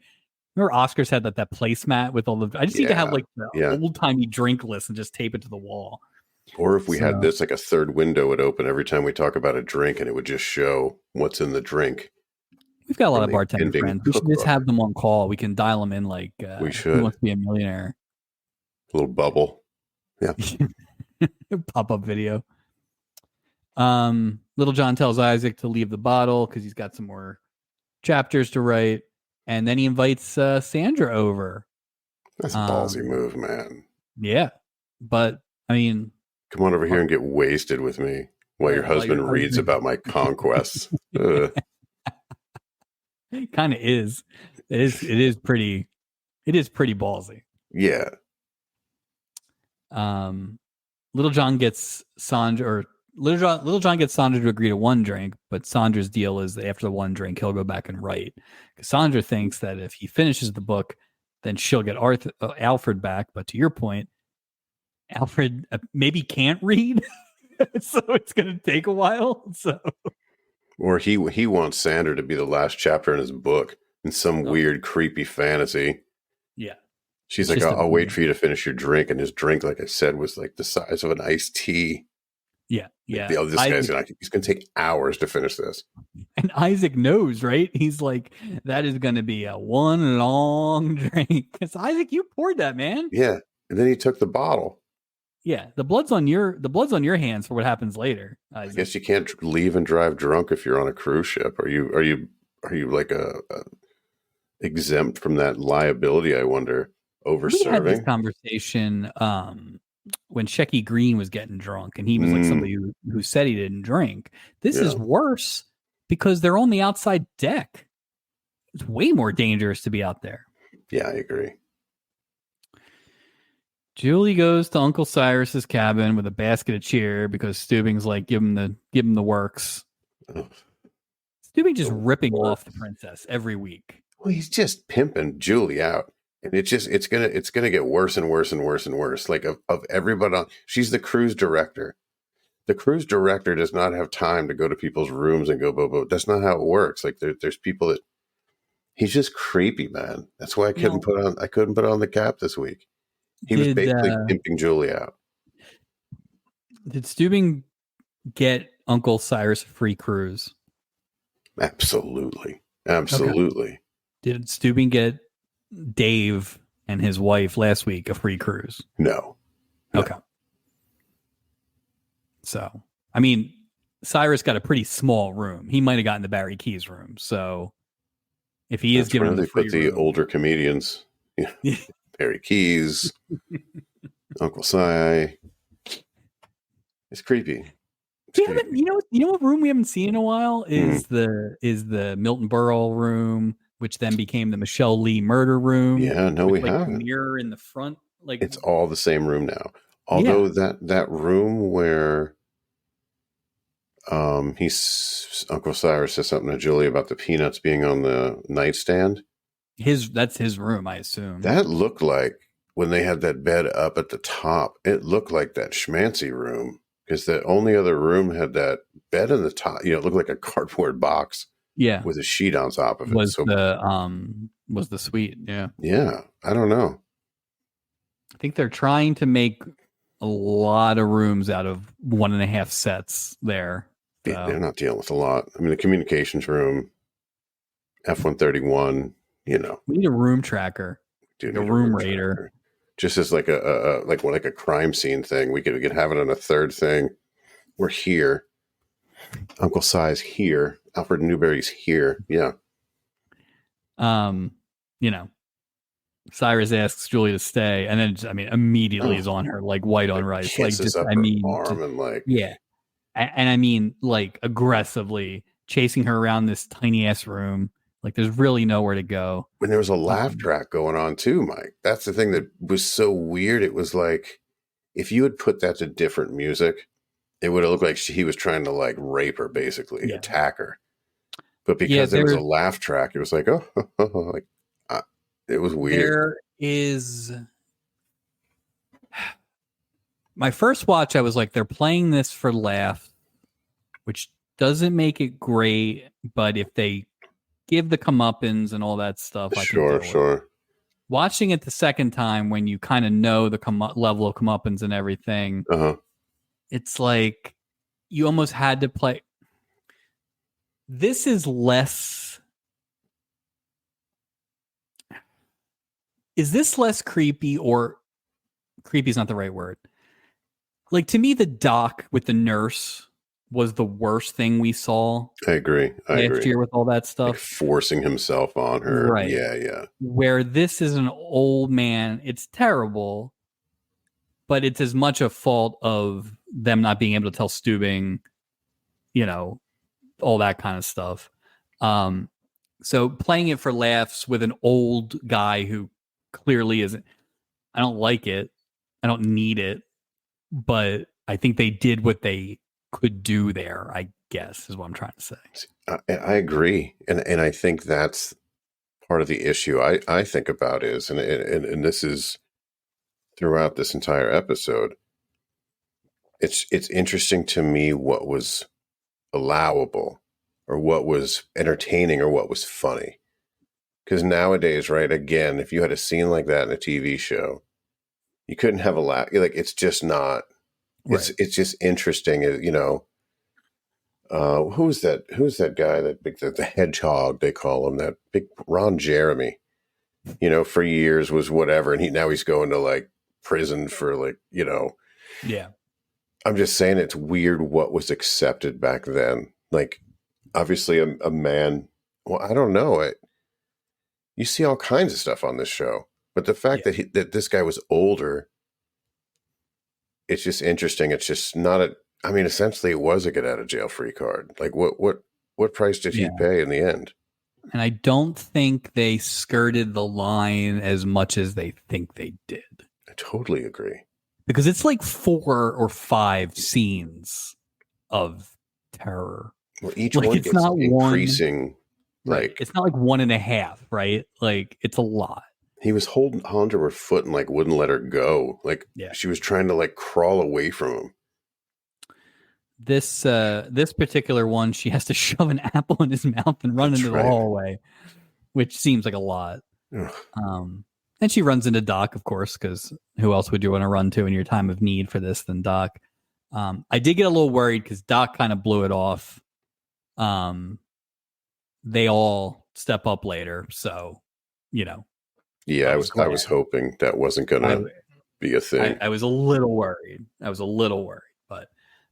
remember Oscars had that placemat with all the. I just need to have like the old timey drink list and just tape it to the wall. Or if we had this, like a third window would open every time we talk about a drink, and it would just show what's in the drink. We've got a lot of bartender friends. We should just have them on call. We can dial them in like we should. Who Wants to Be a Millionaire? A little bubble, yeah. Pop up video. Little John tells Isaac to leave the bottle because he's got some more chapters to write. And then he invites Sandra over. That's a ballsy move, man. Yeah. But, I mean... Come on over here and get wasted with me while your husband reads about my conquests. It kind of is. It is pretty ballsy. Yeah. Little John gets Sandra to agree to one drink, but Sandra's deal is that after the one drink, he'll go back and write. Because Sandra thinks that if he finishes the book, then she'll get Alfred back. But to your point, Alfred maybe can't read, so it's going to take a while. So, or he wants Sandra to be the last chapter in his book in some weird, creepy fantasy. Yeah. She's like, I'll wait for you to finish your drink. And his drink, like I said, was like the size of an iced tea. Yeah. Yeah. This guy's he's going to take hours to finish this. And Isaac knows, right? He's like, that is going to be a one long drink. Because Isaac, you poured that, man. Yeah. And then he took the bottle. Yeah. The blood's on your hands for what happens later, Isaac. I guess you can't leave and drive drunk if you're on a cruise ship. Are you like a exempt from that liability, I wonder? Over serving. We had this conversation when Shecky Green was getting drunk, and he was like somebody who said he didn't drink. This is worse because they're on the outside deck. It's way more dangerous to be out there. Yeah, I agree. Julie goes to Uncle Cyrus's cabin with a basket of cheer because Steubing's like, give him the works. Steubing just ripping off the princess every week. Well, he's just pimping Julie out. And it's gonna get worse and worse and worse and worse. Like of everybody on, she's the cruise director. The cruise director does not have time to go to people's rooms and go. That's not how it works. Like there's people that he's just creepy, man. That's why I couldn't put on the cap this week. He was basically pimping Julie out. Did Steubing get Uncle Cyrus a free cruise? Absolutely. Okay. Did Steubing get Dave and his wife last week a free cruise? No. Okay. So, I mean, Cyrus got a pretty small room. He might have gotten the Barry Keys room. So, if he is That's giving where him the they free put the room, older comedians. Yeah. Barry Keys, Uncle Si. It's creepy. we haven't. You know what room we haven't seen in a while is the Milton Berle room, which then became the Michelle Lee murder room. Yeah, no, with we like the haven't. mirror in the front. Like, It's all the same room now. yeah, Although that room where he's Uncle Cyrus says something to Julie about the peanuts being on the nightstand. that's his room, I assume. That looked like when they had that bed up at the top, it looked like that schmancy room because the only other room had that bed in the top. It looked like a cardboard box Yeah, with a sheet on top of it. So was the suite. Yeah, yeah, I don't know. I think they're trying to make a lot of rooms out of 1.5 sets there. They're So not dealing with a lot. I mean, the communications room, F-131. we need a room tracker, Do like a need a room room raider. tracker. Just as like a crime scene thing. We could have it on a third thing. We're here. Uncle Si's here. Alfred Newberry's here. Yeah. You know, Cyrus asks Julie to stay, and then immediately is on her like white on rice, like Kisses just up her arm and like yeah, and I mean like aggressively chasing her around this tiny ass room. Like there's really nowhere to go. when there was a laugh track going on too, Mike. That's the thing that was so weird. It was like if you had put that to different music, it would have looked like he was trying to like rape her, basically attack her. But because there was a laugh track, it was like, oh, like it was weird. There is my first watch. I was like, they're playing this for laugh, which doesn't make it great. But if they give the comeuppance and all that stuff, I can Sure. Watching it the second time when you kind of know the level of comeuppance and everything, it's like you almost had to play. This is less. Is this less creepy, or creepy is not the right word? Like, to me, the doc with the nurse was the worst thing we saw. I agree. Last year with all that stuff. Like forcing himself on her. Right. Yeah. Where this is an old man, it's terrible, but it's as much a fault of them not being able to tell Steubing, all that kind of stuff. So playing it for laughs with an old guy who clearly isn't, I don't like it. I don't need it, but I think they did what they could do there, I guess, is what I'm trying to say. I agree. And I think that's part of the issue I think about is, and this is throughout this entire episode, it's interesting to me what was allowable or what was entertaining or what was funny. Because nowadays, right, again, if you had a scene like that in a TV show, you couldn't have a laugh. Like, it's just not, it's just interesting, who's that guy, that big, the hedgehog, they call him, that big Ron Jeremy, for years was whatever. And now he's going to like prison for like, yeah. I'm just saying it's weird what was accepted back then. Like, obviously a man, well, I don't know. You see all kinds of stuff on this show, but the fact that this guy was older, it's just interesting. It's just not essentially it was a get out of jail free card. Like what price did he pay in the end? And I don't think they skirted the line as much as they think they did. I totally agree. Because it's like 4 or 5 scenes of terror. Well, each one gets increasing. Right. It's not like 1.5, right? Like, it's a lot. He was holding onto her foot and like wouldn't let her go. Like she was trying to like crawl away from him. This particular one, she has to shove an apple in his mouth and run into the hallway, which seems like a lot. And she runs into Doc, of course, because who else would you want to run to in your time of need for this than Doc? I did get a little worried because Doc kind of blew it off. They all step up later, so Yeah, I was I glad. was hoping that wasn't gonna be a thing. I was a little worried. But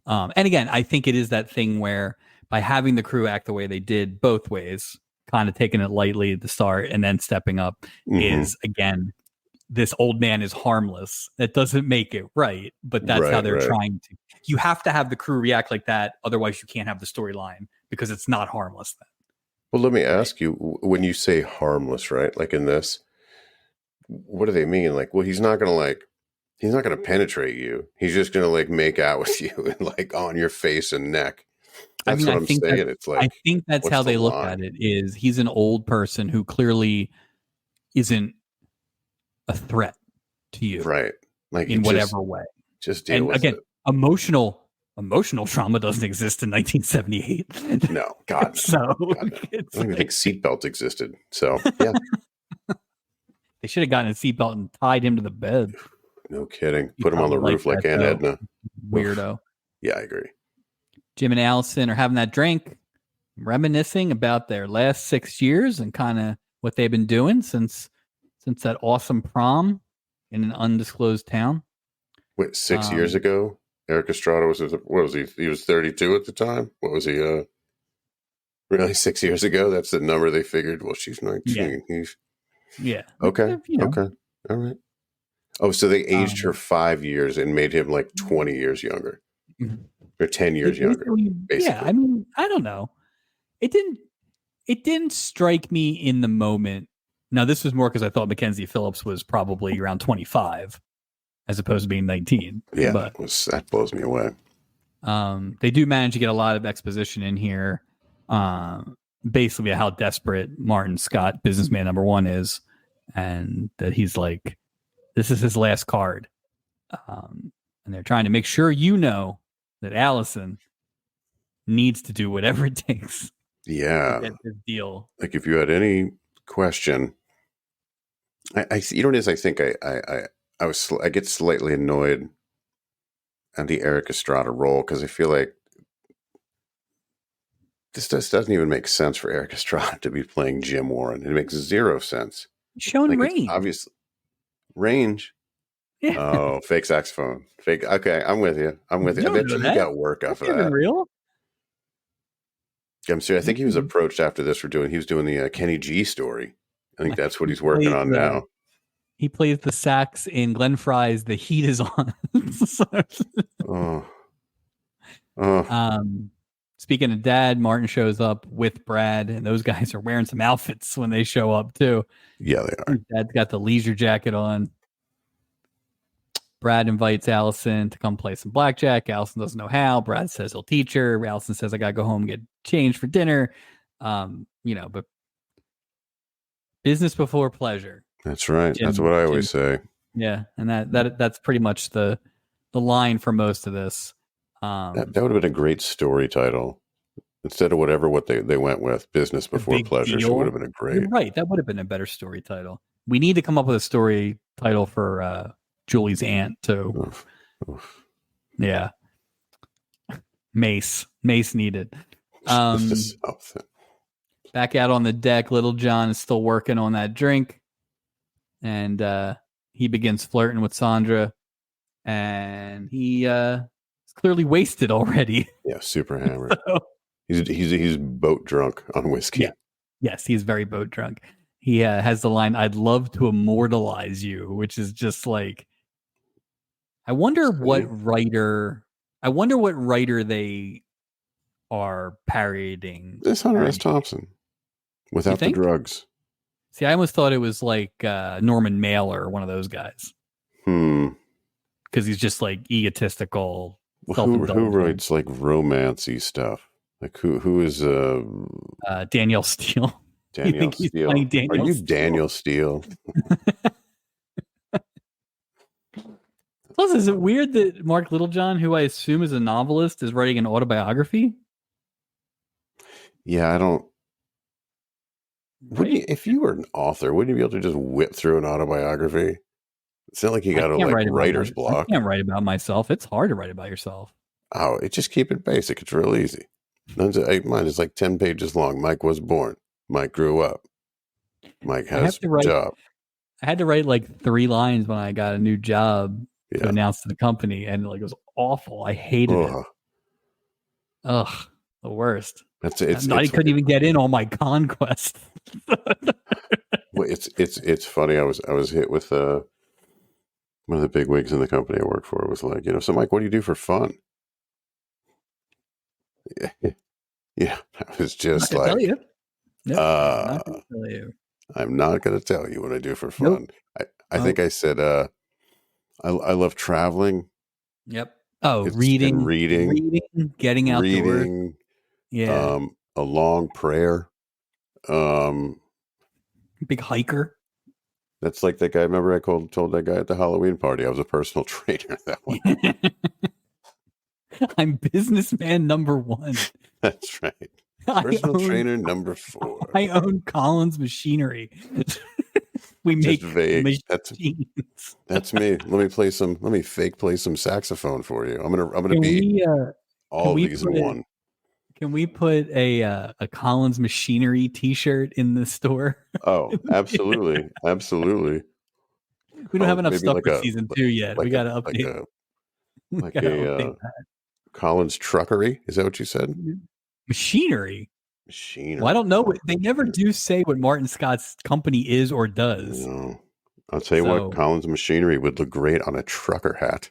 and again, I think it is that thing where by having the crew act the way they did both ways, kind of taking it lightly at the start and then stepping up, is again, this old man is harmless. That doesn't make it right, but that's how they're trying to. You have to have the crew react like that, otherwise you can't have the storyline because it's not harmless then. Well, let me ask you, when you say harmless, right? Like in this, what do they mean? Like, well, he's not gonna penetrate you. He's just gonna like make out with you and like on your face and neck. That's what I'm saying. It's like, I think that's how they look at it. Is he's an old person who clearly isn't a threat to you, right? Like in whatever way. Just deal with it. Emotional trauma doesn't exist in 1978. No, God. No. So God, no. I don't even think seatbelts existed. So yeah, they should have gotten a seatbelt and tied him to the bed. No kidding. Put him on the roof like Aunt Edna. Weirdo. Oof. Yeah, I agree. Jim and Allison are having that drink, reminiscing about their last 6 years and kind of what they've been doing since that awesome prom in an undisclosed town. Wait, 6 years ago, Erik Estrada was, what was he? He was 32 at the time. What was he? Really, 6 years ago? That's the number they figured. Well, she's 19. Yeah. Okay. Okay. All right. Oh, so they aged her 5 years and made him like 20 years younger, or 10 years younger. Basically. Yeah, I mean, I don't know. It didn't strike me in the moment. Now, this was more because I thought Mackenzie Phillips was probably around 25, as opposed to being 19. Yeah, but that blows me away. They do manage to get a lot of exposition in here, basically how desperate Martin Scott, businessman number one, is, and that he's like, this is his last card. And they're trying to make sure you know that Allison needs to do whatever it takes. Yeah. To get this deal. Like if you had any question, you know what it is? I think I get slightly annoyed at the Erik Estrada role because I feel like this doesn't even make sense for Erik Estrada to be playing Jim Warren. It makes zero sense. Showing range. Obviously, range. Yeah. Oh, fake saxophone. Fake. Okay, I'm with you. I bet you got work off of that. Real? I'm serious. I think he was approached after this for he was doing the Kenny G story. I think that's what he's working on now. He plays the sax in Glenn Frey's "The Heat Is On." Speaking of Dad, Martin shows up with Brad, and those guys are wearing some outfits when they show up too. Yeah, they are. Dad's got the leisure jacket on. Brad invites Allison to come play some blackjack. Allison doesn't know how. Brad says he'll teach her. Allison says, I got to go home and get changed for dinner. But business before pleasure. That's right. That's what I always say. Yeah. And that's pretty much the line for most of this. That would have been a great story title. Instead of what they went with, business before pleasure. It would have been a great. You're right. That would have been a better story title. We need to come up with a story title for Julie's aunt too. Oof. Yeah. Mace needed. Back out on the deck, Little John is still working on that drink, and he begins flirting with Sandra, and he is clearly wasted already. Yeah, super hammered. He's boat drunk on whiskey. Yeah. Yes, he's very boat drunk. He has the line, "I'd love to immortalize you," which is just like, I wonder what writer they are parodying. This Hunter S. Thompson, without the drugs. See, I almost thought it was like Norman Mailer or one of those guys. Because he's just like egotistical. Who writes like romancy stuff? Like who is Danielle Steele. Danielle Steele. Are you Daniel Steele? Plus, is it weird that Mark Littlejohn, who I assume is a novelist, is writing an autobiography? Yeah, I don't. Right? If you were an author, wouldn't you be able to just whip through an autobiography? It's not like you got writer's block. I can't write about myself. It's hard to write about yourself. Oh, just keep it basic. It's real easy. Mine is like 10 pages long. Mike was born. Mike grew up. Mike has a job. I had to write like 3 lines when I got a new job to Yeah. announce to the company, and like it was awful. I hated it. Oh, Ugh, the worst. I it's couldn't even get in on my conquest. well, it's funny. I was hit with one of the big wigs in the company I work for was like, so Mike, what do you do for fun? Yeah, I was I'm not just gonna tell like, you. Nope, I'm uh, not gonna tell you. I'm not going to tell you what I do for Nope. fun. I think Oh, I said, I love traveling. yep. Oh, It's and reading, getting outdoors. reading, Yeah, a long prayer. Um, big hiker. that's like that guy. Remember, told that guy at the Halloween party I was a personal trainer. That one. I'm businessman number one. That's right. I Personal own trainer number 4. I own Collins Machinery. We Just make vague. machines. That's me. Let me fake play some saxophone for you. I'm gonna Can be we can all of we these in put one. can we put a Collins Machinery T-shirt in the store? Oh, absolutely. Absolutely. We don't have Oh, enough maybe stuff for season 2 yet. We like a got to like update. a We like got to a update that. Collins truckery. Is that what you said? Machinery. Well, I Machinery. don't know. They never do say what Martin Scott's company is or does. No. I'll tell you what, So Collins Machinery would look great on a trucker hat.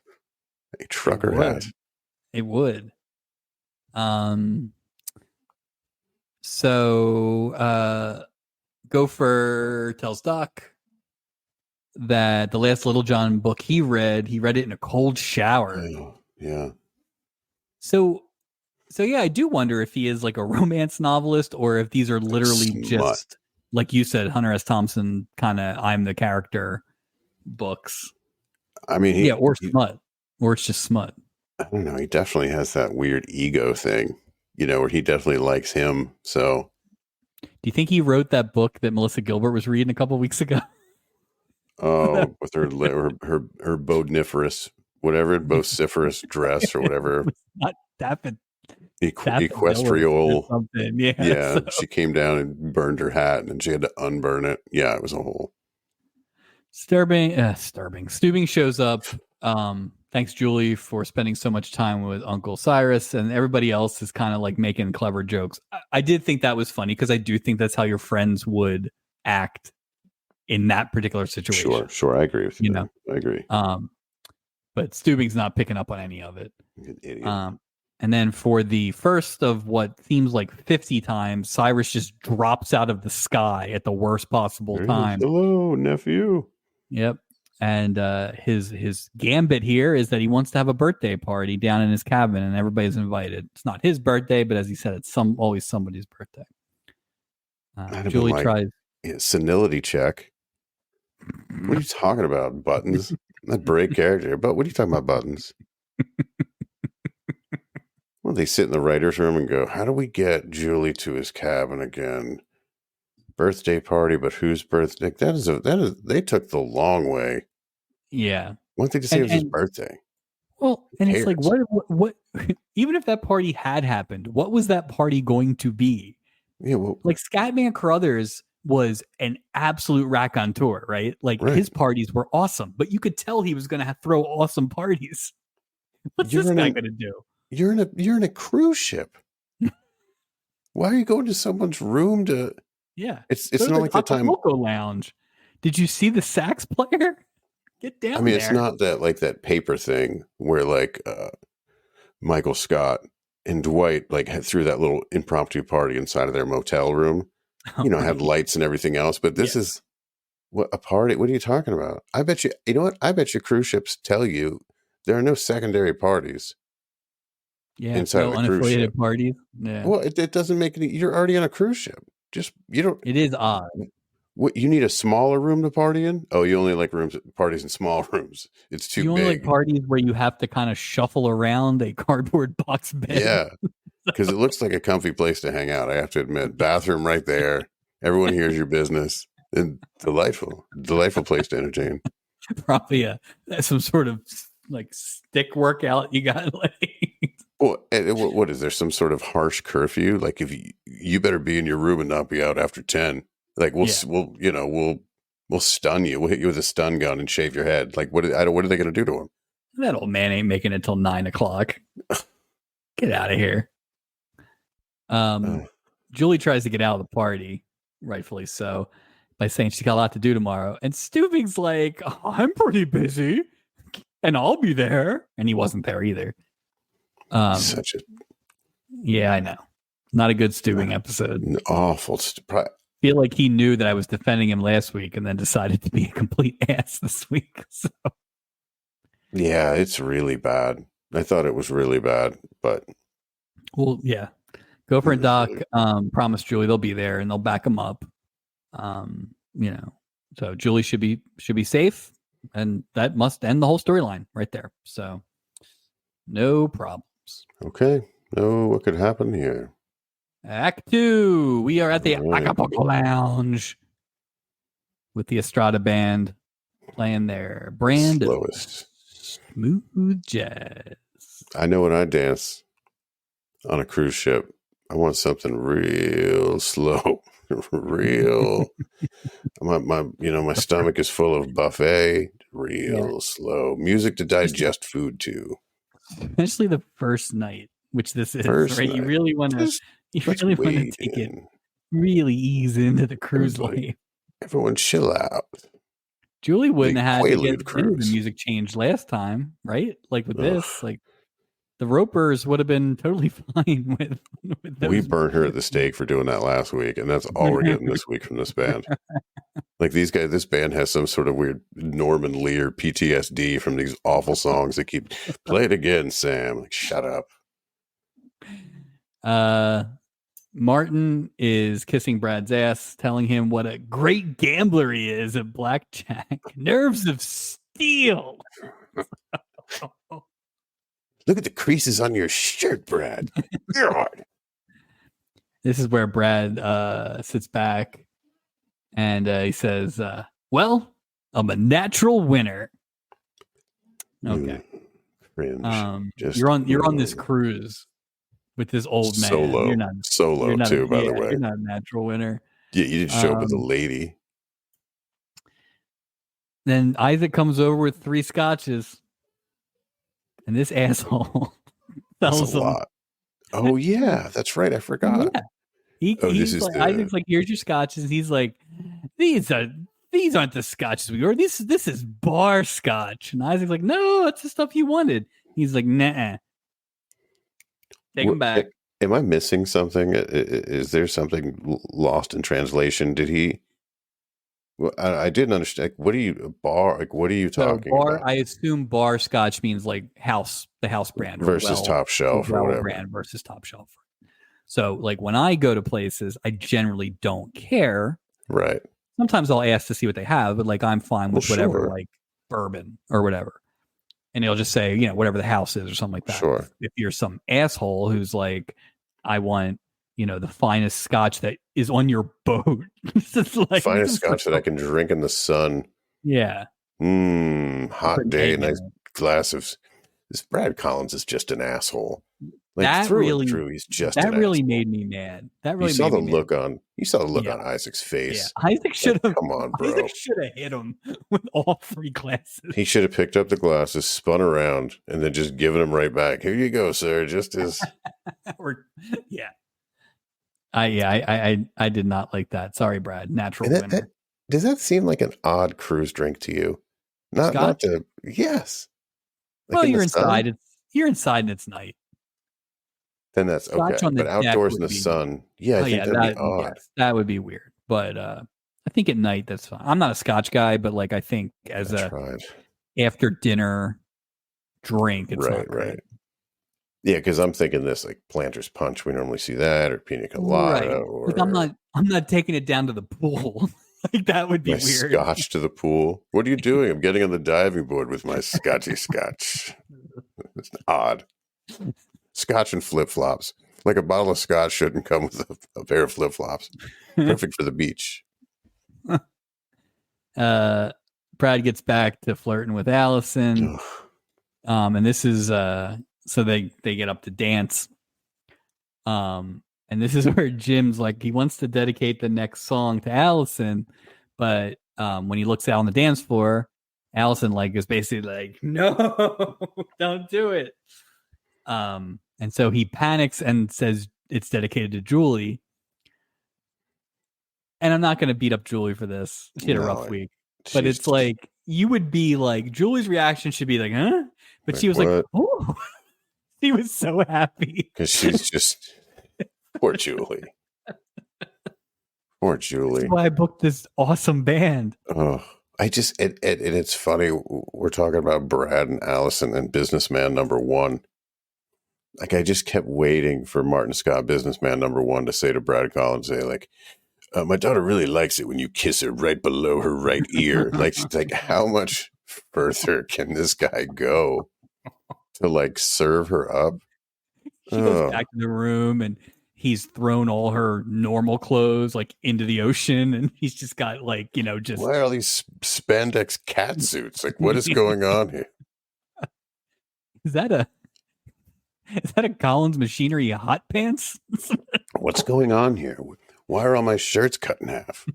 A it trucker hat. would. It would. Um. So Gopher tells Doc that the last Little John book he read it in a cold shower. Oh, yeah. So yeah, I do wonder if he is like a romance novelist or if these are Like literally smut. just like you said, Hunter S. Thompson kind of I'm the character books. I mean, Yeah, or smut. Or it's just smut. I don't know. He definitely has that weird ego thing, where he definitely likes him. So, Do you think he wrote that book that Melissa Gilbert was reading a couple weeks ago? oh, with her boniferous, whatever, vociferous dress or whatever, Not daffodilus or equestrial. something. Yeah. Yeah, So. she came down and burned her hat, and then she had to unburn it. Yeah, it was a whole. Stubing shows up. Thanks, Julie, for spending so much time with Uncle Cyrus, and everybody else is kind of like making clever jokes. I did think that was funny because I do think that's how your friends would act in that particular situation. Sure, I agree with you. I agree. But Stubing's not picking up on any of it. An idiot. And then for the first of what seems like 50 times, Cyrus just drops out of the sky at the worst possible time. Hello, nephew. Yep. And his gambit here is that he wants to have a birthday party down in his cabin, and everybody's invited. It's not his birthday, but as he said, it's always somebody's birthday. Julie tries senility check. What are you talking about? Buttons? Not break character, but what are you talking about? Buttons? Well, they sit in the writer's room and go, how do we get Julie to his cabin again? Birthday party, but whose birthday? They took the long way. Yeah. Why don't they just say it was his birthday? Well, and it's like, what, even if that party had happened, what was that party going to be? Yeah, well, like Scatman Carruthers was an absolute raconteur, right? Like his parties were awesome, but you could tell he was going to throw awesome parties. What's this guy going to do? You're in a cruise ship. Why are you going to someone's room to? Yeah, it's not like that time. Lounge. Did you see the sax player? Get down. I mean, it's not that like that paper thing where like Michael Scott and Dwight like threw that little impromptu party inside of their motel room. Had lights and everything else. But this is what a party. What are you talking about? I bet you. You know what? I bet you cruise ships tell you there are no secondary parties. Yeah, inside no of the cruise ship. parties. Yeah. Well, it doesn't make any. You're already on a cruise ship. You don't. It is odd. What, you need a smaller room to party in? Oh, you only like parties in small rooms. It's too big. You only like parties where you have to kind of shuffle around a cardboard box bed. Yeah, because it looks like a comfy place to hang out. I have to admit, bathroom right there. Everyone hears your business. And delightful place to entertain. Probably some sort of like stick workout you got. Well, what is there? Some sort of harsh curfew? Like if you better be in your room and not be out after 10. Like we'll We'll stun you. We'll hit you with a stun gun and shave your head. Like, what are they going to do to him? That old man ain't making it till 9:00. Get out of here. Julie tries to get out of the party, rightfully so, by saying she's got a lot to do tomorrow. And Stubing's like, I'm pretty busy and I'll be there. And he wasn't there either. Yeah, I know. Not a good Stubing episode. An awful. Feel like he knew that I was defending him last week and then decided to be a complete ass this week. So. Yeah, it's really bad. I thought it was really bad, but. Well, yeah. Gopher and Doc promise Julie they'll be there and they'll back him up. So Julie should be safe, and that must end the whole storyline right there. So no problems. Okay. No, what could happen here? Act 2. We are at the Acapulco Lounge with the Estrada band playing their brand of smooth jazz. I know when I dance on a cruise ship, I want something real slow, real. My stomach is full of buffet, real slow music to digest food to. Especially the first night, which this is, right? You really want to take it, really ease into the cruise life. Everyone chill out. Julie wouldn't have had to get the music changed last time, right? Like with this, like the Ropers would have been totally fine with those. We burned her at the stake for doing that last week, and that's all we're getting this week from this band. Like these guys, this band has some sort of weird Norman Lear PTSD from these awful songs that keep play it again, Sam. Like, shut up. Martin is kissing Brad's ass, telling him what a great gambler he is at blackjack. Nerves of steel. Look at the creases on your shirt, Brad. God. This is where Brad sits back and he says, well, I'm a natural winner. Okay. Cringe. You're on this cruise with this old man. Solo. You're not solo too, by the way. You're not a natural winner. Yeah, you didn't show up with a lady. Then Isaac comes over with 3 scotches. And this asshole tells him. Lot. Oh, yeah. That's right. I forgot. Yeah. Isaac's like, here's your scotches. He's like, these aren't the scotches we ordered. This is bar scotch. And Isaac's like, no, that's the stuff you wanted. He's like, nah. Take him back. Am I missing something? Is there something lost in translation? Did he? Well, I didn't understand. What are you bar? Like, what are you talking about? I assume bar scotch means like the house brand versus top shelf or whatever. Brand versus top shelf. So, like when I go to places, I generally don't care. Right. Sometimes I'll ask to see what they have, but like I'm fine with whatever, like bourbon or whatever. And he'll just say, whatever the house is or something like that. Sure. If you're some asshole who's like, I want, the finest scotch that is on your boat. Like, finest scotch that I can drink in the sun. Yeah. Hot day, nice glass of. This Brad Collins is just an asshole. Like that through really, and through, he's just. That really made me mad. That really. You saw the look on Isaac's face. Yeah. Isaac should have. Come on, bro. Isaac should have hit him with all 3 glasses. He should have picked up the glasses, spun around, and then just given them right back. Here you go, sir. Just as. Yeah. I did not like that. Sorry, Brad. Natural winner. Does that seem like an odd cruise drink to you? Not to. Yes. Like well, you're inside. You're inside and it's night. Then that's okay. But outdoors in the sun, I think that'd be odd. Yes, that would be weird. But I think at night that's fine. I'm not a scotch guy, but like I think as after dinner drink, it's not great. Right. Yeah, because I'm thinking this like Planter's Punch. We normally see that, or Pina Colada. Right. Or I'm not taking it down to the pool. Like that would be weird. Scotch to the pool. What are you doing? I'm getting on the diving board with my scotchy scotch. It's odd. Scotch and flip-flops. Like a bottle of scotch shouldn't come with a pair of flip-flops. Perfect for the beach. Brad gets back to flirting with Allison. And this is so they get up to dance. And this is where Jim's like he wants to dedicate the next song to Allison, but when he looks out on the dance floor, Allison like is basically like, no, don't do it. And so he panics and says it's dedicated to Julie. And I'm not going to beat up Julie for this. She had a rough week, but it's like, you would be like, Julie's reaction should be like, huh? But she was what? like, oh, she was so happy. Because she's just, poor Julie. Poor Julie. That's why I booked this awesome band. Oh, and it's funny. We're talking about Brad and Allison and Businessman Number One. Like, I just kept waiting for Martin Scott, Businessman Number One, to say to Brad Collins, say like, my daughter really likes it when you kiss her right below her right ear. Like, she's like, how much further can this guy go to like serve her up? She goes back to the room and he's thrown all her normal clothes like into the ocean, and he's just got like, just why are all these spandex cat suits? Like, what is going on here? Is that a Collins Machinery hot pants? What's going on here? Why are all my shirts cut in half?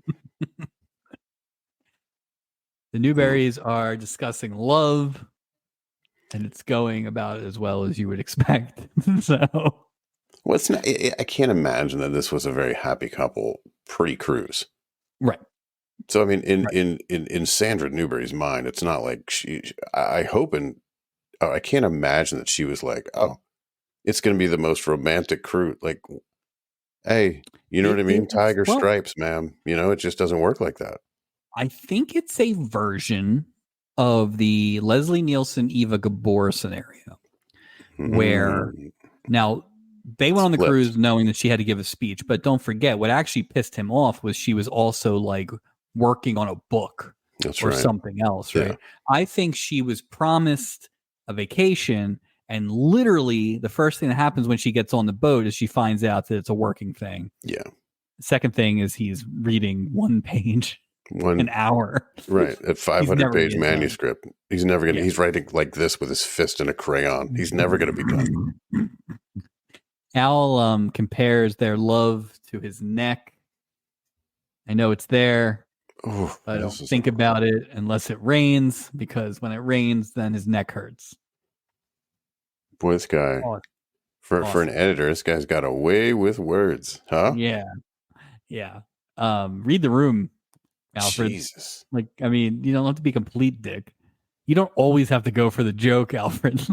The Newberries are discussing love, and it's going about as well as you would expect. So, I can't imagine that this was a very happy couple pre-cruise. Right. So, I mean, in Sandra Newberry's mind, it's not like I hope I can't imagine that she was like, oh, it's going to be the most romantic cruise. Like, hey, you know what I mean? Tiger stripes, ma'am. It just doesn't work like that. I think it's a version of the Leslie Nielsen, Eva Gabor scenario, where now they went on the cruise knowing that she had to give a speech, but don't forget, what actually pissed him off was she was also like working on a book something else, right? Yeah. I think she was promised a vacation, and literally the first thing that happens when she gets on the boat is she finds out that it's a working thing. Yeah. The second thing is he's reading one page. An hour. Right. A 500-page manuscript. Done. He's never going to, he's writing like this with his fist in a crayon. He's never going to be done. Al compares their love to his neck. I know it's there. Oh, I don't think about it unless it rains, because when it rains, then his neck hurts. Boy, this guy, for an editor, this guy's got a way with words, huh? Yeah. Yeah. Read the room, Alfred. Jesus. Like, I mean, you don't have to be complete dick. You don't always have to go for the joke, Alfred.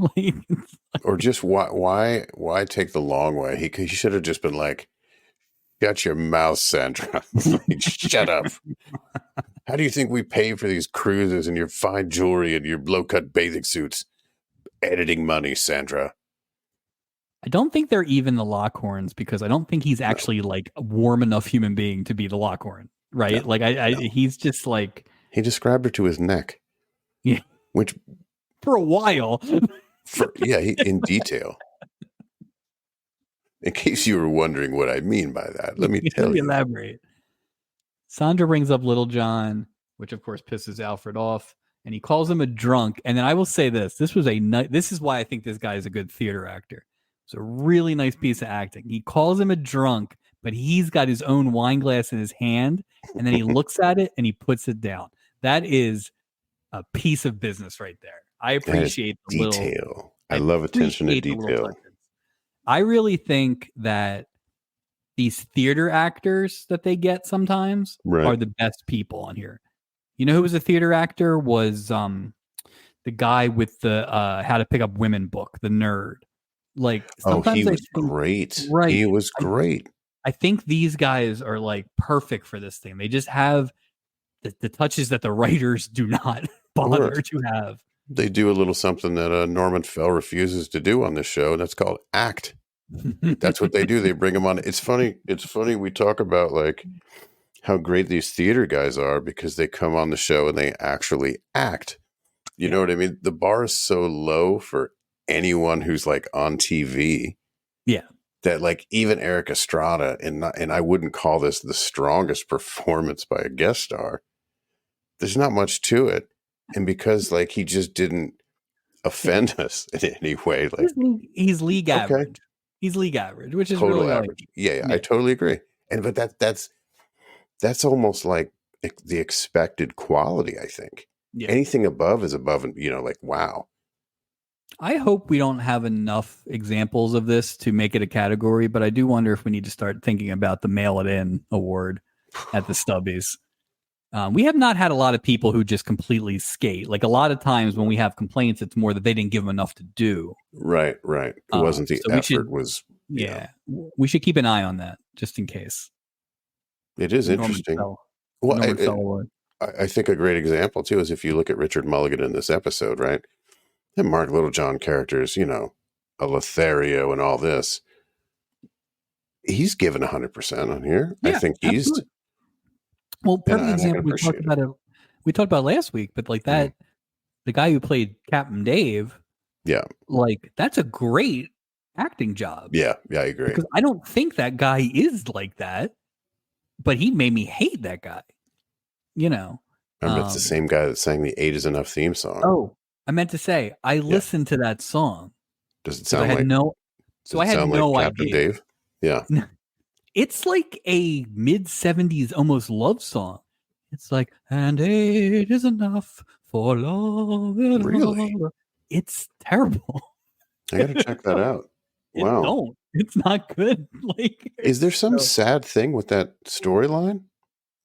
Or just why take the long way? He should have just been like, "Shut your mouth, Sandra." Like, shut up. How do you think we pay for these cruises and your fine jewelry and your low-cut bathing suits? Editing money, Sandra. I don't think they're even the Lockhorns, because I don't think he's actually like a warm enough human being to be the Lockhorn. Right? No, like he's just like, he described her to his neck. Yeah. Which for a while. In detail. In case you were wondering what I mean by that, let me tell you. Elaborate. Sandra brings up Little John, which of course pisses Alfred off, and he calls him a drunk. And then I will say this: this is why I think this guy is a good theater actor. It's a really nice piece of acting. He calls him a drunk, but he's got his own wine glass in his hand, and then he looks at it and he puts it down. That is a piece of business right there. I appreciate the detail. I love attention to detail. I really think that these theater actors that they get sometimes are the best people on here. You know who was a theater actor? Was the guy with the How to Pick Up Women book, the nerd. Like, sometimes he was great. Right. He was great. I think these guys are like perfect for this thing. They just have the touches that the writers do not bother to have. They do a little something that Norman Fell refuses to do on this show, and that's called act. That's what they do. They bring them on. It's funny. We talk about like how great these theater guys are because they come on the show and they actually act. You know what I mean? The bar is so low for anyone who's like on TV. Yeah. That like even Eric Estrada, and I wouldn't call this the strongest performance by a guest star. There's not much to it. And because like he just didn't offend us in any way. Like he's league average. He's league average, which is total really average. Yeah, I totally agree. And but that's almost like the expected quality. I think Yeah. anything above is above, and like wow. I hope we don't have enough examples of this to make it a category, but I do wonder if we need to start thinking about the Mail It In award at the Stubbies. We have not had a lot of people who just completely skate. Like a lot of times when we have complaints, it's more that they didn't give them enough to do. Right. It wasn't the So we effort. should, Was we should keep an eye on that just in case. It is interesting. Norman Fell Award. I think a great example too is if you look at Richard Mulligan in this episode, right? And Mark Littlejohn characters, a Lothario and all this. He's given 100% on here. Yeah, I think he's absolutely. Well, perfect example we talked about last week, but like that, the guy who played Captain Dave, like that's a great acting job. Yeah, I agree. Because I don't think that guy is like that, but he made me hate that guy. Remember, it's the same guy that sang the 8 is Enough theme song. Oh, I meant to say, I listened to that song. Does it sound like Captain Dave? Yeah. It's like a mid-70s almost love song. It's like, and 8 is enough for love. Really? It's terrible. I got to check that out. Wow. It's not good. Like, is there some sad thing with that storyline?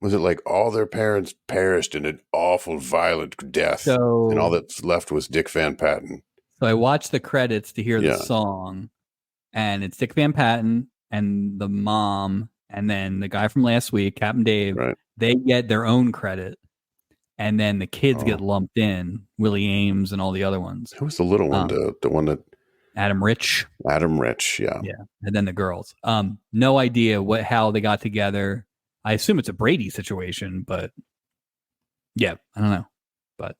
Was it like all their parents perished in an awful, violent death, and all that's left was Dick Van Patten? So I watched the credits to hear the song, and it's Dick Van Patten and the mom, and then the guy from last week, Captain Dave. Right. They get their own credit, and then the kids get lumped in, Willie Ames and all the other ones. Who was the little one? The one that Adam Rich. Yeah. And then the girls. No idea how they got together. I assume it's a Brady situation, but yeah, I don't know. But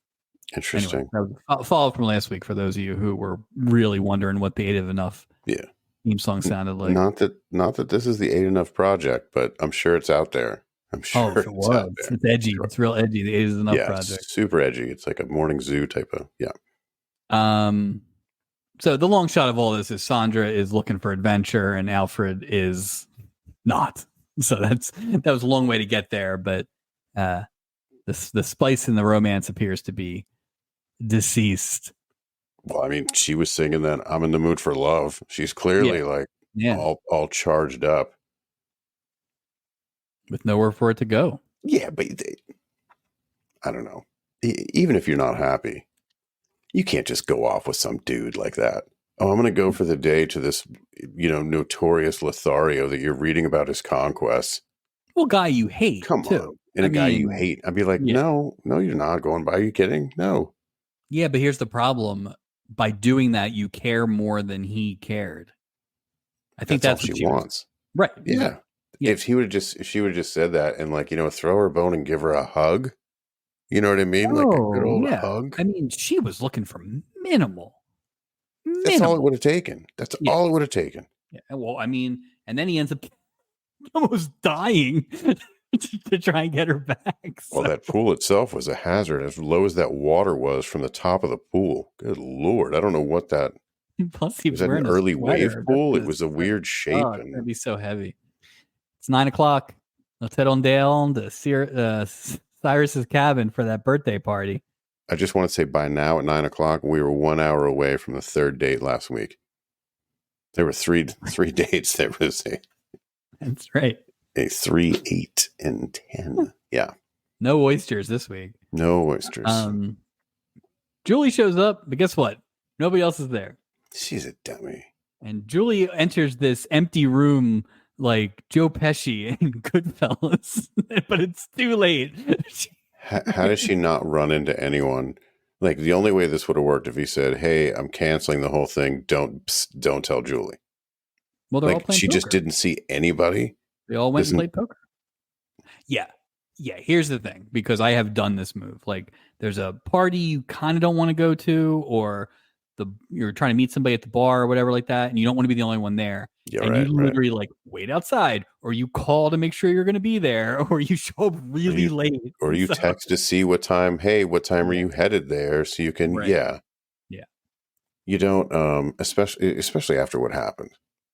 interesting. Anyway, that was a follow-up from last week for those of you who were really wondering what the 8 of Enough theme song sounded like. Not that this is the 8 Enough project, but I'm sure it's out there. I'm sure it was. It's edgy. It's real edgy. The 8 is Enough project. It's super edgy. It's like a morning zoo type of So the long shot of all this is Sandra is looking for adventure and Alfred is not. So that was a long way to get there, but the spice in the romance appears to be deceased. Well, I mean, she was singing that "I'm in the mood for love." She's clearly all charged up, with nowhere for it to go. Yeah, but I don't know. Even if you're not happy, you can't just go off with some dude like that. Oh, I'm going to go for the day to this, notorious Lothario that you're reading about his conquests. Well, guy you hate. Come on. And guy you hate. I'd be like, no, you're not going by. Are you kidding? No. Yeah, but here's the problem. By doing that, you care more than he cared. I think that's what she wants. Right. Yeah. If she would have just said that and throw her a bone and give her a hug. You know what I mean? Like a good old hug. I mean, she was looking for minimal. That's all it would have taken. That's all it would have taken. Yeah. Well, I mean, and then he ends up almost dying to try and get her back. So. Well, that pool itself was a hazard, as low as that water was from the top of the pool. Good Lord. I don't know what that... Plus, he was an early wave pool? It was a weird shape. It's going to be so heavy. It's 9:00. Let's head on down to Cyrus's cabin for that birthday party. I just want to say by now at 9:00, we were 1 hour away from the third date last week. There were three dates. There was That's right. A 3, 8, and 10. Yeah. No oysters this week. No oysters. Julie shows up, but guess what? Nobody else is there. She's a dummy. And Julie enters this empty room like Joe Pesci in Goodfellas, but it's too late. How does she not run into anyone? Like, the only way this would have worked if he said, "Hey, I'm canceling the whole thing. Don't tell Julie." Well, they're all playing she poker. Just didn't see anybody. They all went and played poker. Yeah. Here's the thing, because I have done this move. Like, there's a party you kind of don't want to go to, or you're trying to meet somebody at the bar or whatever like that, and you don't want to be the only one there. Yeah, and you literally wait outside, or you call to make sure you're going to be there, or you show up really late, or you text to see what time. Hey, what time are you headed there? So you can, yeah. You don't, especially after what happened.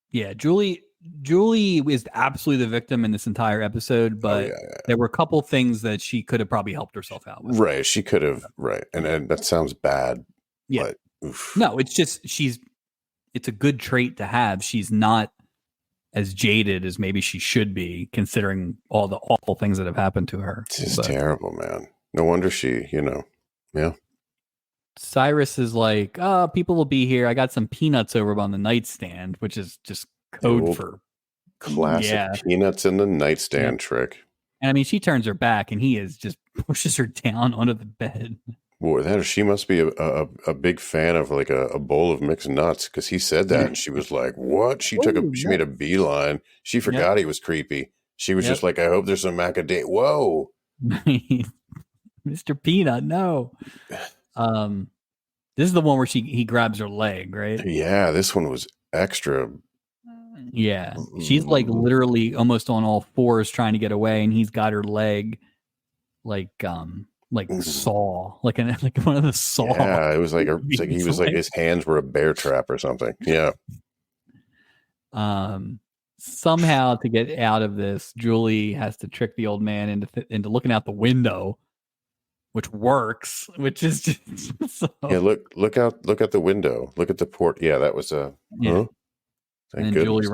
Yeah, Julie Julie is absolutely the victim in this entire episode, Oh but yeah, there were a couple things that she could have probably helped herself out with. right. She could have, right, and that sounds bad, Yeah. but oof. No, it's just it's a good trait to have. She's not as jaded as maybe she should be, considering all the awful things that have happened to her. This is terrible, man. No wonder she, yeah. Cyrus is like, oh, people will be here. I got some peanuts over on the nightstand, which is just code for classic peanuts in the nightstand trick. And I mean, she turns her back and he is just pushes her down onto the bed. Boy, she must be a big fan of like a bowl of mixed nuts, because he said that and she was like, what? She made a beeline. She forgot he was creepy. She was just like, I hope there's some macadamia. Whoa. Mr. Peanut, no. This is the one where he grabs her leg, right? Yeah, this one was extra. Yeah. She's like literally almost on all fours trying to get away, and he's got her leg like saw, like one of the saw. Yeah, it was like he was like his hands were a bear trap or something. Yeah. Somehow to get out of this, Julie has to trick the old man into looking out the window, which works. Which is just so... Yeah. Look out the window. Look at the port. Yeah, that was a. Yeah. And then Julie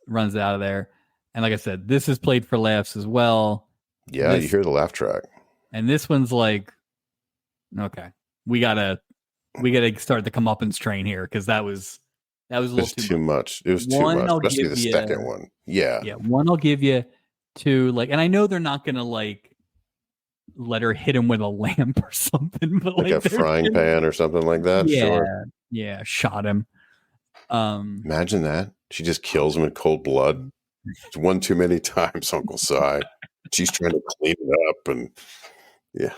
runs out of there, and like I said, this is played for laughs as well. Yeah, you hear the laugh track. And this one's like, okay, we gotta start the comeuppance train here, because that was a little too much. It was too much, especially the second one. Yeah, one I'll give you. Two, like, and I know they're not gonna like let her hit him with a lamp or something, but like a frying pan or something like that. Yeah, sure. Yeah, shot him. Imagine that. She just kills him in cold blood. It's one too many times, Uncle Si. She's trying to clean it up, and yeah.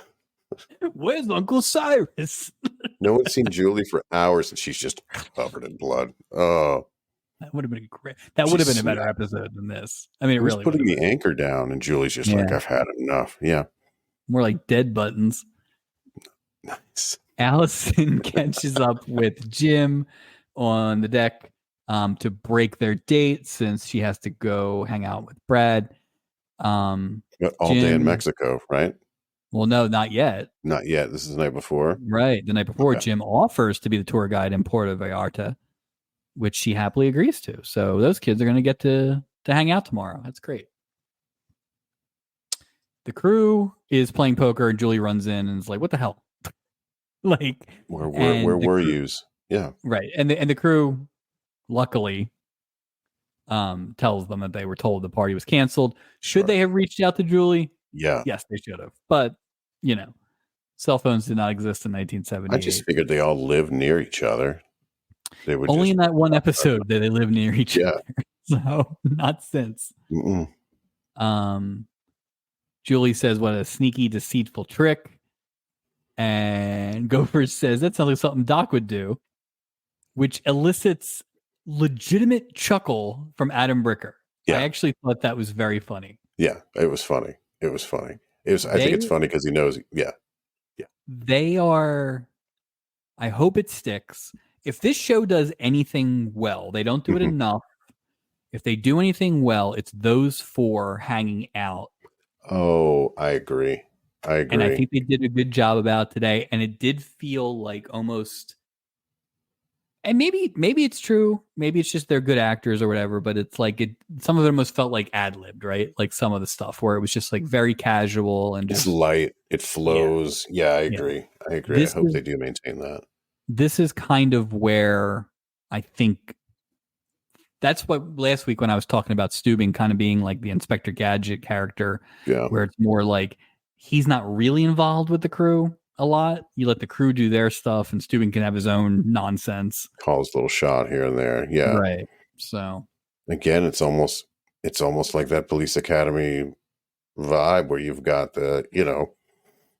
Where's Uncle Cyrus? No one's seen Julie for hours, and she's just covered in blood. Oh, that would have been great. That would have been a better episode than this. I mean, it really putting the anchor down, and Julie's just like, I've had enough. Yeah, more like dead buttons. Nice. Allison catches up with Jim on the deck to break their date, since she has to go hang out with Brad. All day in Mexico, right? Well, no, not yet. Not yet. This is the night before. Right. The night before, Jim offers to be the tour guide in Puerto Vallarta, which she happily agrees to. So those kids are going to get to hang out tomorrow. That's great. The crew is playing poker, and Julie runs in and is like, what the hell? Like, where were yous? Yeah. Right. And the crew, luckily, tells them that they were told the party was canceled. Should they have reached out to Julie? Yeah. Yes, they should have. But, cell phones did not exist in 1978. I just figured they all lived near each other. They would only in that one episode that they live near each other. So not since. Julie says, what a sneaky, deceitful trick. And Gopher says, that sounds like something Doc would do, which elicits legitimate chuckle from Adam Bricker. Yeah. I actually thought that was very funny. Yeah, it was funny. I think it's funny because he knows. Yeah. They are. I hope it sticks. If this show does anything well, they don't do it enough. If they do anything well, it's those four hanging out. Oh, I agree. And I think they did a good job about it today. And it did feel like almost. And maybe it's true. Maybe it's just they're good actors or whatever. But it's like some of it almost felt like ad-libbed, right? Like some of the stuff where it was just like very casual and just it's light. It flows. Yeah, I agree. I hope they do maintain that. This is kind of where I think that's what last week when I was talking about Steubing kind of being like the Inspector Gadget character, where it's more like he's not really involved with the crew a lot. You let the crew do their stuff, and Steubing can have his own nonsense. Calls a little shot here and there. Yeah. Right. So again, it's almost like that Police Academy vibe where you've got the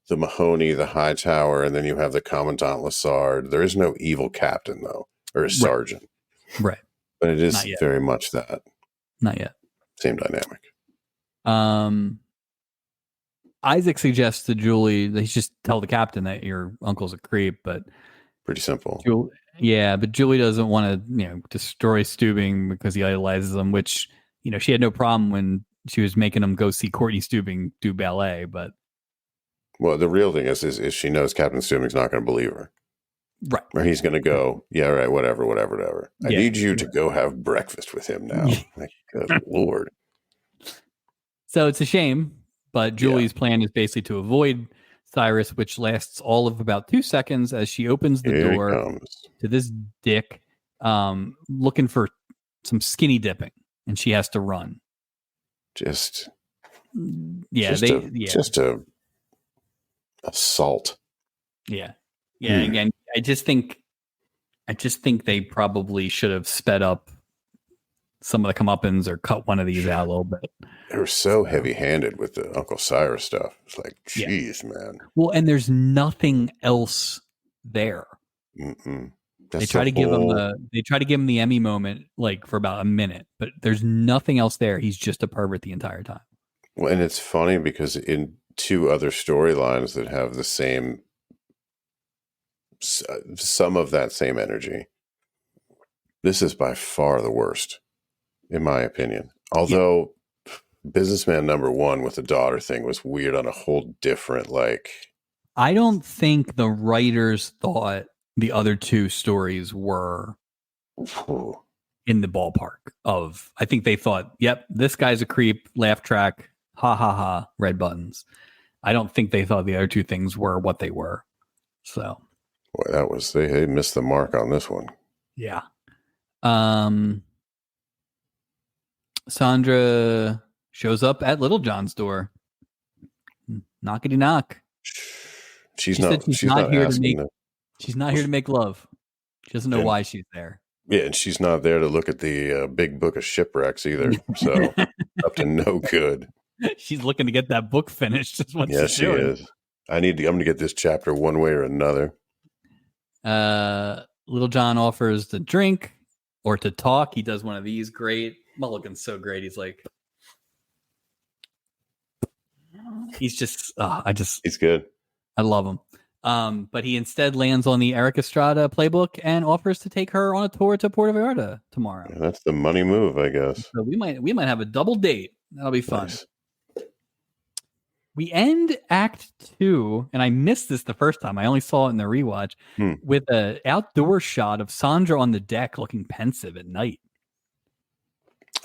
Mahoney, the Hightower, and then you have the Commandant Lassard. There is no evil captain though, or a sergeant. Right. But it is very much that. Not yet. Same dynamic. Isaac suggests to Julie that he just tell the captain that your uncle's a creep, but pretty simple. But Julie doesn't want to, destroy Steubing because he idolizes him, which she had no problem when she was making him go see Courtney Stubing do ballet, but Well, the real thing is she knows Captain Stubing's not going to believe her. right. Or he's going to go, yeah, right, whatever. I Yeah. need you to go have breakfast with him now. Like, good Lord. So it's a shame, but Julie's plan is basically to avoid Cyrus, which lasts all of about 2 seconds as she opens the Here door he comes. to this dick looking for some skinny dipping, and she has to run. Just a assault. Yeah. Again, I just think they probably should have sped up some of the comeuppance or cut one of these out a little bit. They were so heavy-handed with the Uncle Cyrus stuff. It's like, geez, man. Well, and there's nothing else there. They try to give him the Emmy moment like for about a minute, but there's nothing else there. He's just a pervert the entire time. Well, and it's funny because in 2 other storylines that have the same, some of that same energy, this is by far the worst, in my opinion. Although businessman number 1 with the daughter thing was weird on a whole different, like. I don't think the writers thought the other 2 stories were in the ballpark of, I think they thought, yep, this guy's a creep, laugh track, ha ha ha, red buttons. I don't think they thought the other 2 things were what they were. So. Boy, they missed the mark on this one. Yeah. Sandra shows up at Little John's door. Knockety knock. She's not here to make love. She doesn't know why she's there. Yeah, and she's not there to look at the big book of shipwrecks either. So up to no good. She's looking to get that book finished. Is what she's she doing. is. I'm going to get this chapter one way or another. Little John offers to drink or to talk. He does one of these great. Mulligan's so great. He's like, he's just, he's good. I love him. But he instead lands on the Eric Estrada playbook and offers to take her on a tour to Puerto Vallarta tomorrow. Yeah, that's the money move, I guess. So we might have a double date. That'll be fun. Nice. We end Act 2, and I missed this the first time. I only saw it in the rewatch with an outdoor shot of Sandra on the deck looking pensive at night.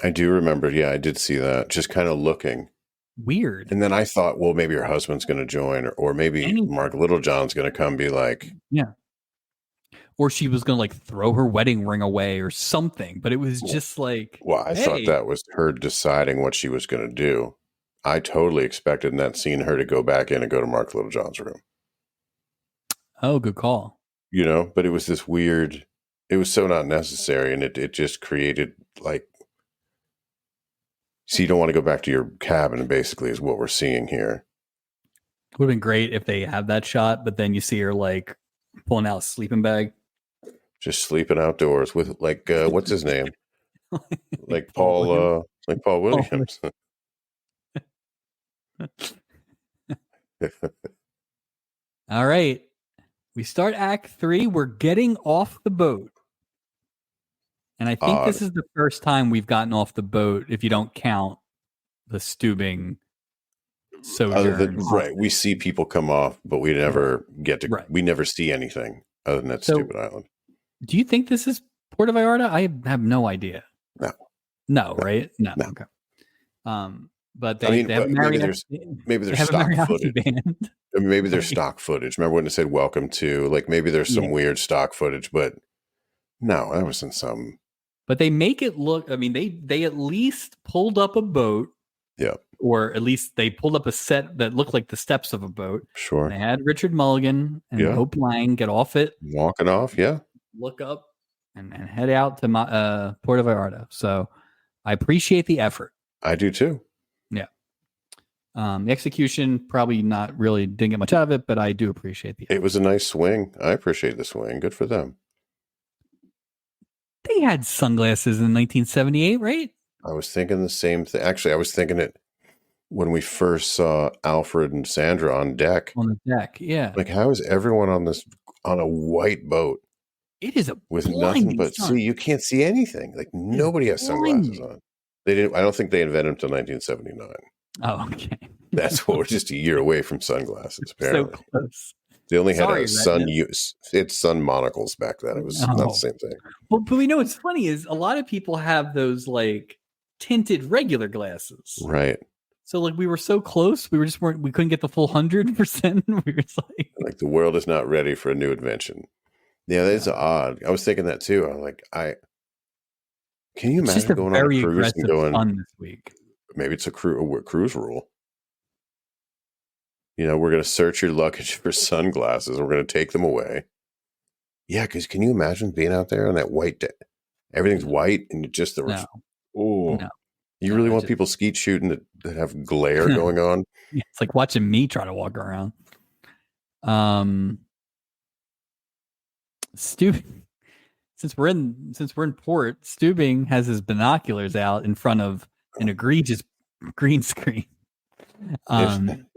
I do remember. Yeah, I did see that. Just kind of looking. Weird. And then I thought, well, maybe her husband's going to join, or maybe Mark Littlejohn's going to come be like. Yeah. Or she was going to like throw her wedding ring away or something. But it was just like. Well, I thought that was her deciding what she was going to do. I totally expected in that scene her to go back in and go to Mark Littlejohn's room. Oh, good call. You know, but it was this weird, it was so not necessary. And it just created like, so you don't want to go back to your cabin, basically, is what we're seeing here. It would have been great if they have that shot, but then you see her like pulling out a sleeping bag. Just sleeping outdoors with like, what's his name? like Paul Williams. All right. We start Act 3. We're getting off the boat. And I think this is the first time we've gotten off the boat, if you don't count the Stubing sojourn. Right. We see people come off, but we never get to, we never see anything other than that stupid island. Do you think this is Puerto Vallarta? I have no idea. No, right? No. Okay. But they have maybe there's stock footage. Maybe there's stock footage. Remember when it said welcome to, like maybe there's some weird stock footage, but no, that wasn't some. But they make it look, I mean, they at least pulled up a boat. Yeah. Or at least they pulled up a set that looked like the steps of a boat. Sure. They had Richard Mulligan and Hope Lang get off it. Walking off, look up and head out to Puerto Vallarta. So I appreciate the effort. I do too. Yeah. The execution probably didn't get much out of it, but I do appreciate the effort. It was a nice swing. I appreciate the swing. Good for them. They had sunglasses in 1978, right? I was thinking the same thing. Actually, I was thinking it when we first saw Alfred and Sandra on deck. On the deck, yeah. Like, how is everyone on a white boat? It is with nothing but sea. You can't see anything. Like nobody has sunglasses on. They didn't. I don't think they invented them until 1979. Oh, okay. That's what we're just a year away from sunglasses. So Apparently, close. they only had Sorry, a sun Retina. use. It's sun monocles back then. It was not the No. same thing. Well, but we know what's funny is a lot of people have those like tinted regular glasses. Right. So like we were so close, we couldn't get the full 100%. We were just like the world is not ready for a new invention. Yeah, that's odd. I was thinking that too. I'm like, can you it's just imagine a going on a very cruise and aggressive going? sun this week. Maybe it's a cruise rule. You know, we're going to search your luggage for sunglasses. We're going to take them away. Yeah, because can you imagine being out there on that white day? Everything's white and just the No. You really want people skeet shooting that have glare going on? Yeah, it's like watching me try to walk around. Steubing, since we're in port, Steubing has his binoculars out in front of an egregious green screen.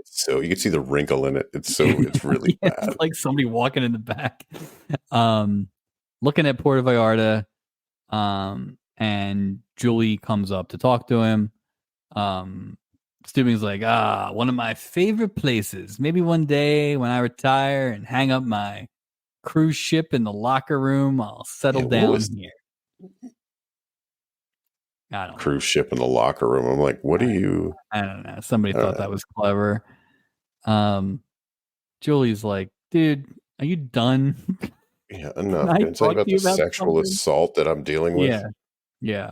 So you can see the wrinkle in it. It's really bad. It's like somebody walking in the back. Looking at Puerto Vallarta, and Julie comes up to talk to him. Steubing's like, one of my favorite places. Maybe one day when I retire and hang up my cruise ship in the locker room, I'll settle down here. I don't know. Cruise ship in the locker room. I'm like, what are you? I don't know. Somebody thought that was clever. Julie's like, dude, are you done? Yeah, enough. Can I tell you about the sexual assault that I'm dealing with? Yeah.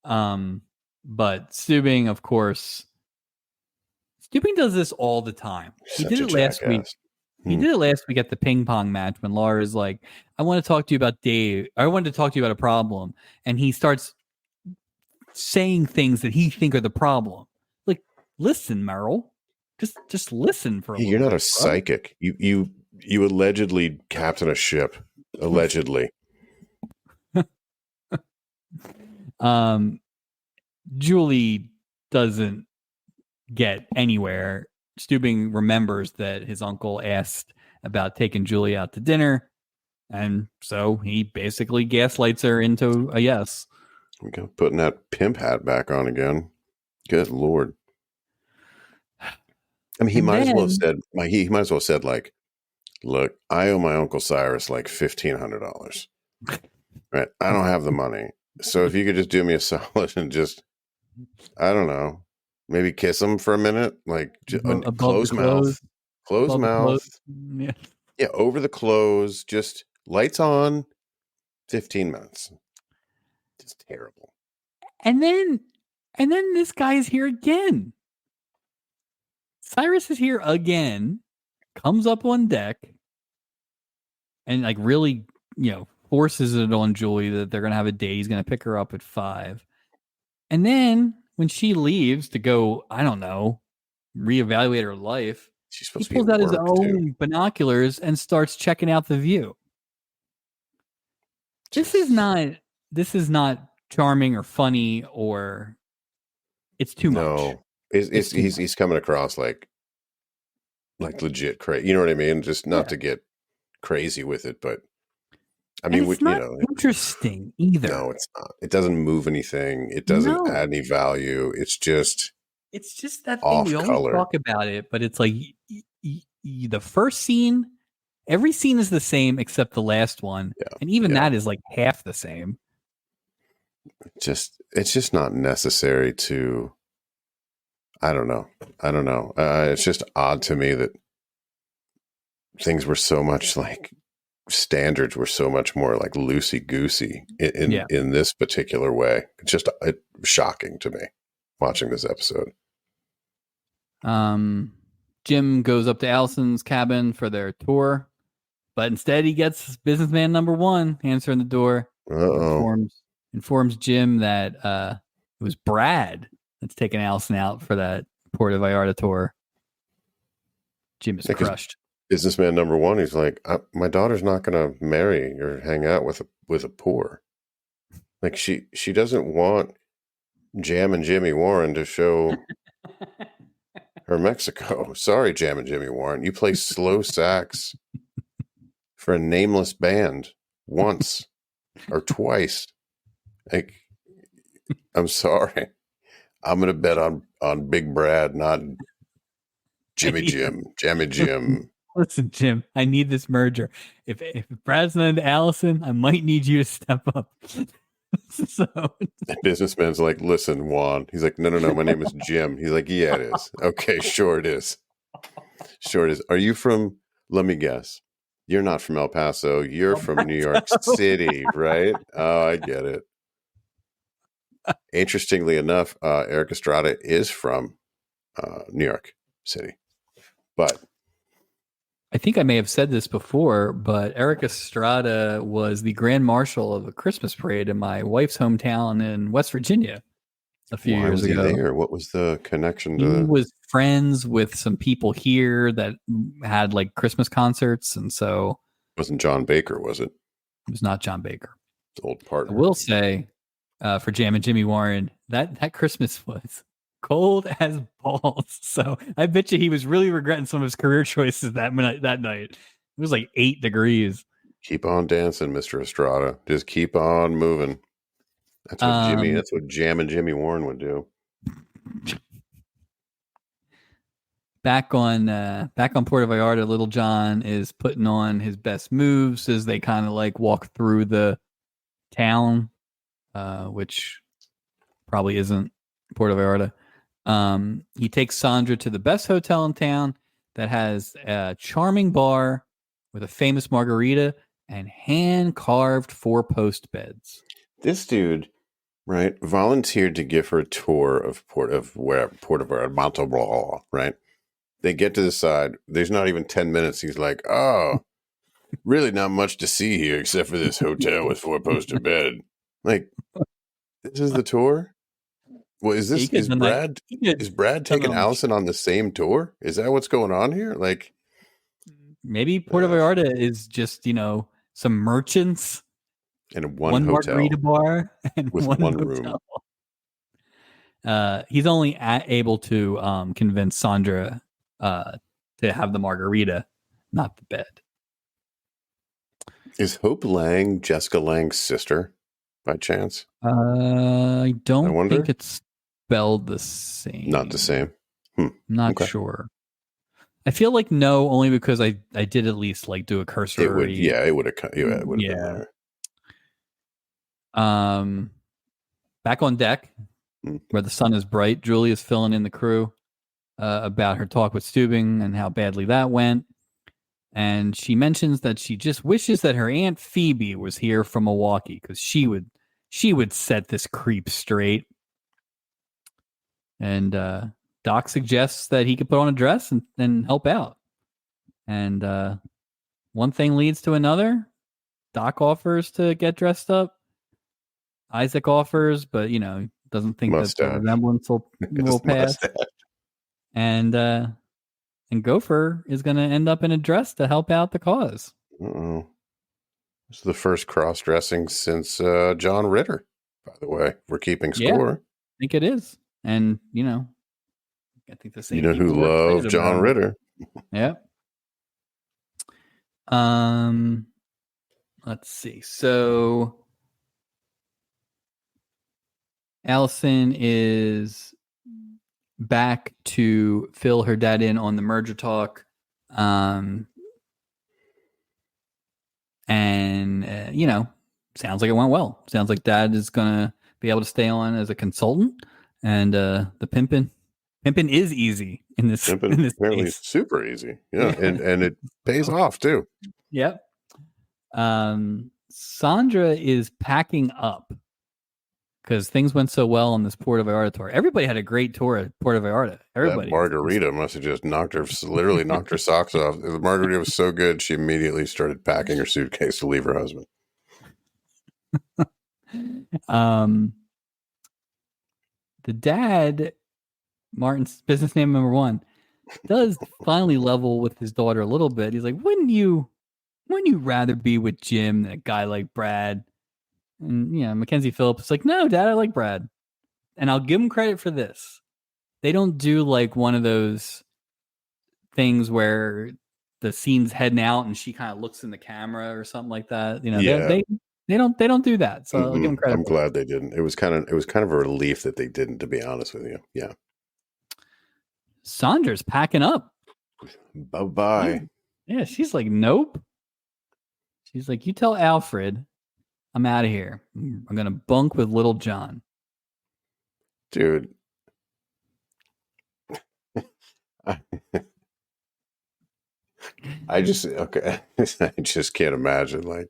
But Steubing, of course, does this all the time. He did it last week. He did it last week at the ping pong match when Laura's like, I want to talk to you about Dave. I wanted to talk to you about a problem. And he starts saying things that he think are the problem. Like, listen, Merrill. Just listen for a minute. You're not a psychic. You allegedly captain a ship. Allegedly. Julie doesn't get anywhere. Steubing remembers that his uncle asked about taking Julie out to dinner, and so he basically gaslights her into a yes. We got putting that pimp hat back on again. Good Lord. I mean, he might as well have said like, look, I owe my Uncle Cyrus like $1,500. Right? I don't have the money. So if you could just do me a solid and just, I don't know, maybe kiss him for a minute, like close mouth. Yeah, over the clothes, just lights on, 15 minutes. Just terrible. And then this guy is here again. Cyrus is here again, comes up on deck, and like really, forces it on Julie that they're going to have a date. He's going to pick her up at 5. And then when she leaves to go, I don't know, reevaluate her life, he pulls out his own binoculars and starts checking out the view. This is not charming or funny, or it's too much. No, he's coming across like legit crazy. You know what I mean? Just not to get crazy with it, but I mean, it's not interesting either. No, it's not. It doesn't move anything. It doesn't add any value. It's just that thing we always talk about it, but it's like the first scene, every scene is the same except the last one, and even that is like half the same. It's just not necessary to. I don't know. It's just odd to me that things were so much like standards were so much more like loosey goosey in this particular way. It's just shocking to me watching this episode. Jim goes up to Allison's cabin for their tour, but instead he gets businessman number 1 answering the door. Informs Jim that it was Brad that's taking Allison out for that Puerto Vallarta tour. Jim is crushed. Businessman number 1, he's like, my daughter's not going to marry or hang out with a poor. Like she doesn't want Jam and Jimmy Warren to show her Mexico. Sorry, Jam and Jimmy Warren, you play slow sax for a nameless band once or twice. Like, I'm sorry. I'm gonna bet on Big Brad, not Jimmy Jim, Jammy Jim. Listen, Jim, I need this merger. If Brad's not into Allison, I might need you to step up. So Businessman's like, listen, Juan. He's like, no, my name is Jim. He's like, yeah, it is. Okay, sure it is. Sure it is. Are you from? Let me guess. You're not from El Paso. You're from New York City, right? Oh, I get it. Interestingly enough, Eric Estrada is from New York City, but I think I may have said this before, but Eric Estrada was the grand marshal of a Christmas parade in my wife's hometown in West Virginia a few why years was he ago. there? What was the connection He to? was friends with some people here that had like Christmas concerts, and so Wasn't John Baker? Was it? it was not John Baker. Old I partner. will say, for Jam and Jimmy Warren, that Christmas was cold as balls. So I bet you he was really regretting some of his career choices that night. It was like 8 degrees. Keep on dancing, Mr. Estrada. Just keep on moving. That's what That's what Jam and Jimmy Warren would do. Back on Puerto Vallarta, Little John is putting on his best moves as they kind of like walk through the town, which probably isn't Puerto Vallarta. He takes Sandra to the best hotel in town that has a charming bar with a famous margarita and hand-carved 4-post beds. This dude, right, volunteered to give her a tour of Puerto Vallarta, Monteblanc, right? They get to the side. There's not even 10 minutes. He's like, oh, really not much to see here except for this hotel with 4-poster bed. Like, this is the tour? Well, is Brad taking Allison on the same tour? Is that what's going on here? Like, maybe Puerto Vallarta is just, some merchants and one hotel margarita bar and with one room. He's only able to convince Sandra to have the margarita, not the bed. Is Hope Lang Jessica Lang's sister by chance? I don't think it's spelled the same. Not the same. Not sure. I feel like no, only because I did at least like do a cursory. It would have been there. Back on deck, where the sun is bright, Julie is filling in the crew about her talk with Steubing and how badly that went. And she mentions that she just wishes that her Aunt Phoebe was here from Milwaukee because she would set this creep straight. And Doc suggests that he could put on a dress and help out. And one thing leads to another. Doc offers to get dressed up. Isaac offers, but doesn't think that the resemblance will pass. And Gopher is going to end up in a dress to help out the cause. Uh-oh. This is the first cross-dressing since John Ritter, by the way. We're keeping score. Yeah, I think it is. And, I think the same. You know who loves John Ritter. Yep. Let's see. So Allison is back to fill her dad in on the merger talk. And, sounds like it went well. Sounds like dad is going to be able to stay on as a consultant. And the pimpin' is easy in this. Pimpin' apparently is super easy. Yeah. and it pays off too. Yep. Sandra is packing up because things went so well on this Puerto Vallarta tour. Everybody had a great tour at Puerto Vallarta. Everybody. That margarita must have just knocked her socks off. The margarita was so good, she immediately started packing her suitcase to leave her husband. The dad, Martin's business name number 1, does finally level with his daughter a little bit. He's like, wouldn't you rather be with Jim than a guy like Brad? And Mackenzie Phillips is like, no, Dad, I like Brad. And I'll give him credit for this. They don't do like one of those things where the scene's heading out and she kind of looks in the camera or something like that. They don't do that. So I'll give them credit I'm for that. glad they didn't. It was kind of a relief that they didn't, to be honest with you. Yeah. Sandra's packing up. Bye bye. Yeah, she's like, nope. She's like, you tell Alfred I'm out of here. I'm gonna bunk with Little John. Dude. I just can't imagine, like,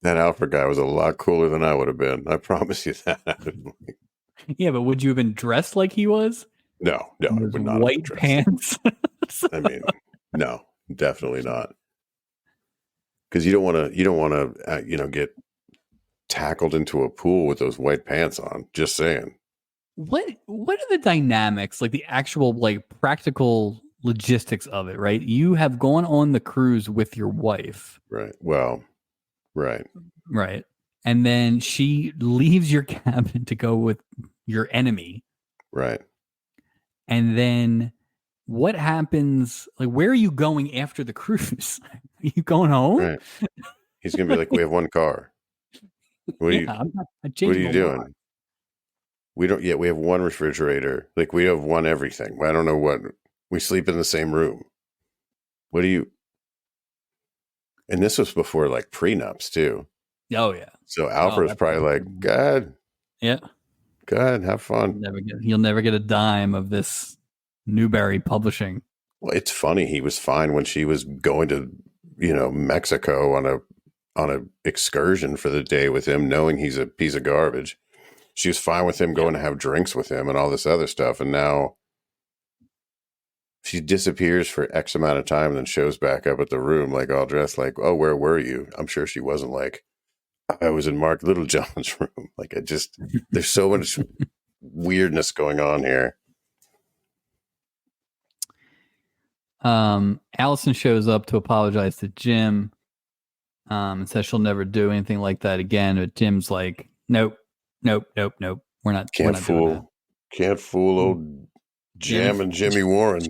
that Alfred guy was a lot cooler than I would have been. I promise you that. Yeah, but would you have been dressed like he was? No, I Those would not have been white dressed. pants. I mean, no, definitely not. Because you don't want to, get tackled into a pool with those white pants on. Just saying. What are the dynamics, like the actual like practical logistics of it, right? You have gone on the cruise with your wife. Right. Well, right. Right. And then she leaves your cabin to go with your enemy. Right. And then what happens? Like, where are you going after the cruise? Are you going home? Right. He's gonna be like, we have one car. What are you doing? We don't yet. We have one refrigerator. Like, we have one everything. I don't know what. We sleep in the same room. What do you? And this was before like prenups too. Oh yeah. So Alfred's probably like, go ahead. Yeah. Go ahead, have fun. You'll never get a dime of this Newberry Publishing. Well, it's funny. He was fine when she was going to, Mexico on a excursion for the day with him, knowing he's a piece of garbage. She was fine with him going to have drinks with him and all this other stuff. And now she disappears for X amount of time and then shows back up at the room, like all dressed like, oh, where were you? I'm sure she wasn't like, I was in Mark Littlejohn's room. Like, there's so much weirdness going on here. Allison shows up to apologize to Jim, and says she'll never do anything like that again. But Jim's like, nope. We're not. Can't fool old Jam and Jimmy Warren.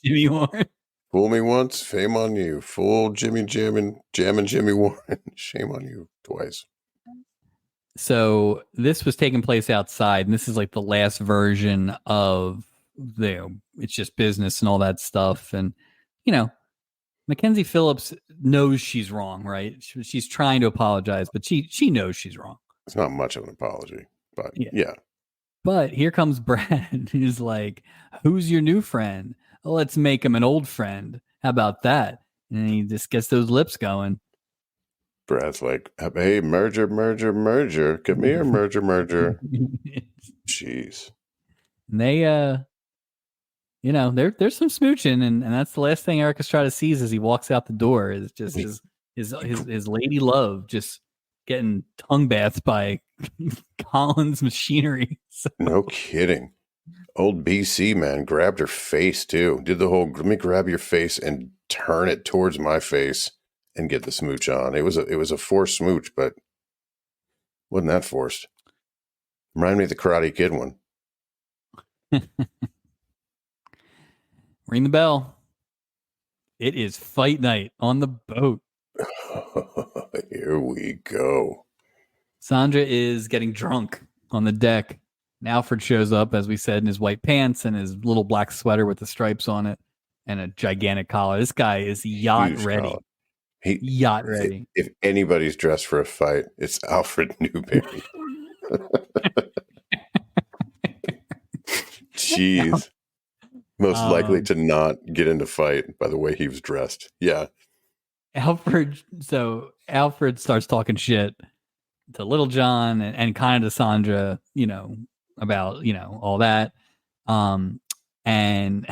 Jimmy Warren. Fool me once, fame on you. Fool Jam and Jimmy Warren. Shame on you twice. So this was taking place outside, and this is like the last version of it's just business and all that stuff. And Mackenzie Phillips knows she's wrong, right? She's trying to apologize, but she knows she's wrong. It's not much of an apology, but yeah. But here comes Brad, who's like, who's your new friend? Let's make him an old friend. How about that? And he just gets those lips going. Brad's like, hey, merger. Come here, merger. Jeez. And they, there's some smooching, and that's the last thing Eric Estrada sees as he walks out the door is just his lady love just getting tongue bathed by Colin's machinery. So. No kidding. Old BC man grabbed her face too. Did the whole let me grab your face and turn it towards my face and get the smooch on. It was a forced smooch, but wasn't that forced? Remind me of the Karate Kid one. Ring the bell. It is fight night on the boat. Here we go. Sandra is getting drunk on the deck. And Alfred shows up, as we said, in his white pants and his little black sweater with the stripes on it and a gigantic collar. This guy is yacht Huge ready. collar. Yacht ready. If anybody's dressed for a fight, it's Alfred Newberry. Jeez. Most likely to not get into fight by the way he was dressed. Yeah. Alfred starts talking shit to Little John and kind of to Sandra, about, all that. And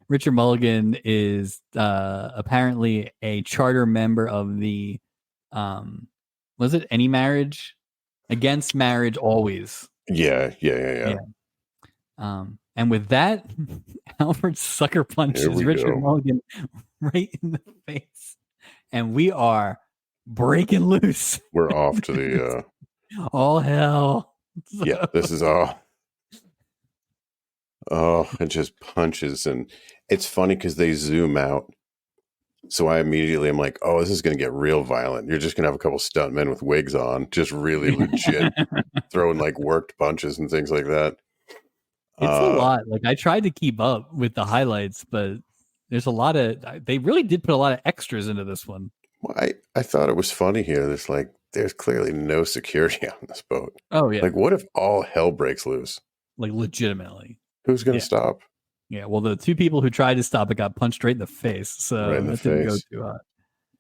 Richard Mulligan is apparently a charter member of the, was it Any Marriage? Against Marriage Always. Yeah. And with that, Alfred sucker punches Richard Mulligan right in the face. And we are breaking loose. We're off to the... all hell. Yeah, this is all... Oh, it just punches. And it's funny because they zoom out So I immediately am like, oh, this is going to get real violent. You're just going to have a couple stuntmen with wigs on, just really legit throwing like worked punches and things like that. It's a lot. Like I tried to keep up with the highlights, but there's a lot of. They really did put a lot of extras into this one. Well, I thought it was funny here. There's clearly no security on this boat. Oh yeah, Like, what if all hell breaks loose? like legitimately. Who's going to Yeah. stop? Yeah, well, the two people who tried to stop it got punched right in the face, so Right in the that didn't go face. too hot.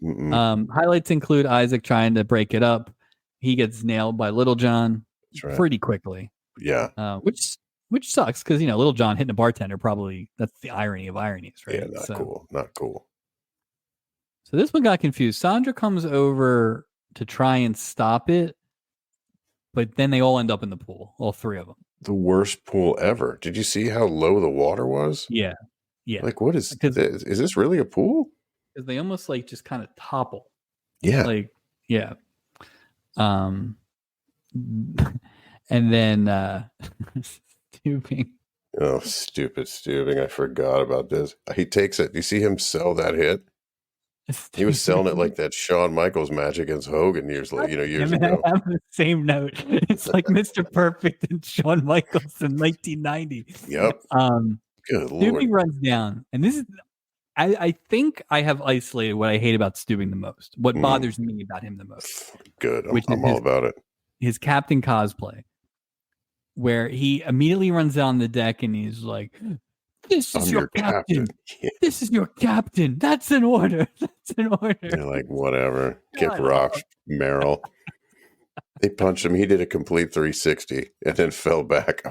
Mm-mm. Highlights include Isaac trying to break it up. He gets nailed by Little John That's right. pretty quickly. Yeah. Which sucks because Little John hitting a bartender probably that's the irony of ironies, right? Yeah, not cool. Not cool. So this one got confused. Sandra comes over to try and stop it, but then they all end up in the pool, all three of them. The worst pool ever. Did you see how low the water was? Yeah. Yeah. Like, what is because this? Is this really a pool? Because they almost like just kind of topple. Yeah. Like, yeah. And then Stooping. Oh, stupid Stooping. I forgot about this. He takes it. You see him sell that hit? He was selling it like that Shawn Michaels match against Hogan years ago. I have the same note. It's like Mr. Perfect and Shawn Michaels in 1990. Yep. Good Stooping Lord. runs down, and this is. I think I have isolated what I hate about Stooping the most. What bothers me about him the most. Good. I'm all about it. His captain cosplay, where he immediately runs down the deck and he's like, "This is your captain. Yeah. This is your captain. That's an order. That's an order." They're like, whatever. Kick rocks, Merrill. They punched him. He did a complete 360 and then fell back.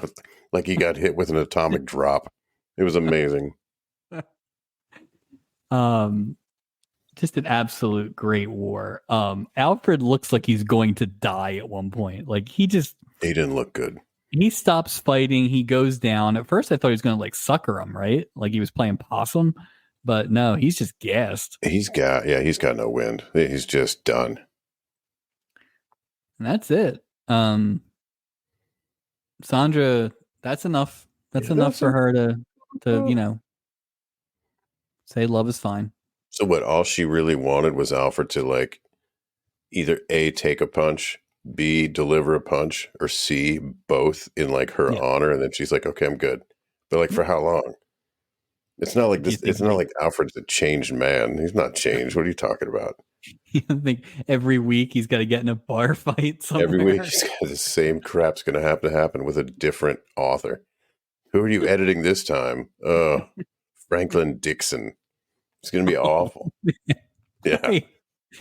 Like he got hit with an atomic drop. It was amazing. Just an absolute great war. Alfred looks like he's going to die at one point. Like he didn't look good. He stops fighting. He goes down. At first I thought he was going to like sucker him, right? Like he was playing possum, but no, he's just gassed. He's got no wind. He's just done. And that's it. Sandra, that's enough. That's enough for her to say love is fine. So what, all she really wanted was Alfred to like either A, take a punch, B, deliver a punch, or C, both in like her honor. And then she's like, okay, I'm good. But like for how long? It's not like this. It's not like Alfred's a changed man. He's not changed. What are you talking about? You think every week he's got to get in a bar fight somewhere? Every week he's got the same crap's going to happen with a different author. Who are you editing this time? Franklin Dixon. It's going to be awful. Yeah. Wait,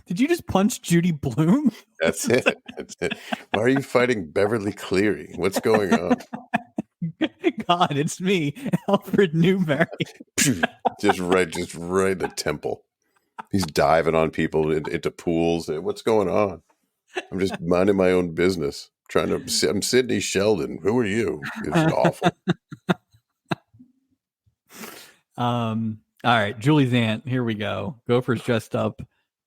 did you just punch Judy Blume? That's it. That's it. Why are you fighting Beverly Cleary? What's going on? God, it's me, Alfred Newberry. just right in the temple. He's diving on people into pools. What's going on? I'm just minding my own business. I'm Sidney Sheldon. Who are you? It's awful. All right, Julie's aunt. Here we go. Gopher's dressed up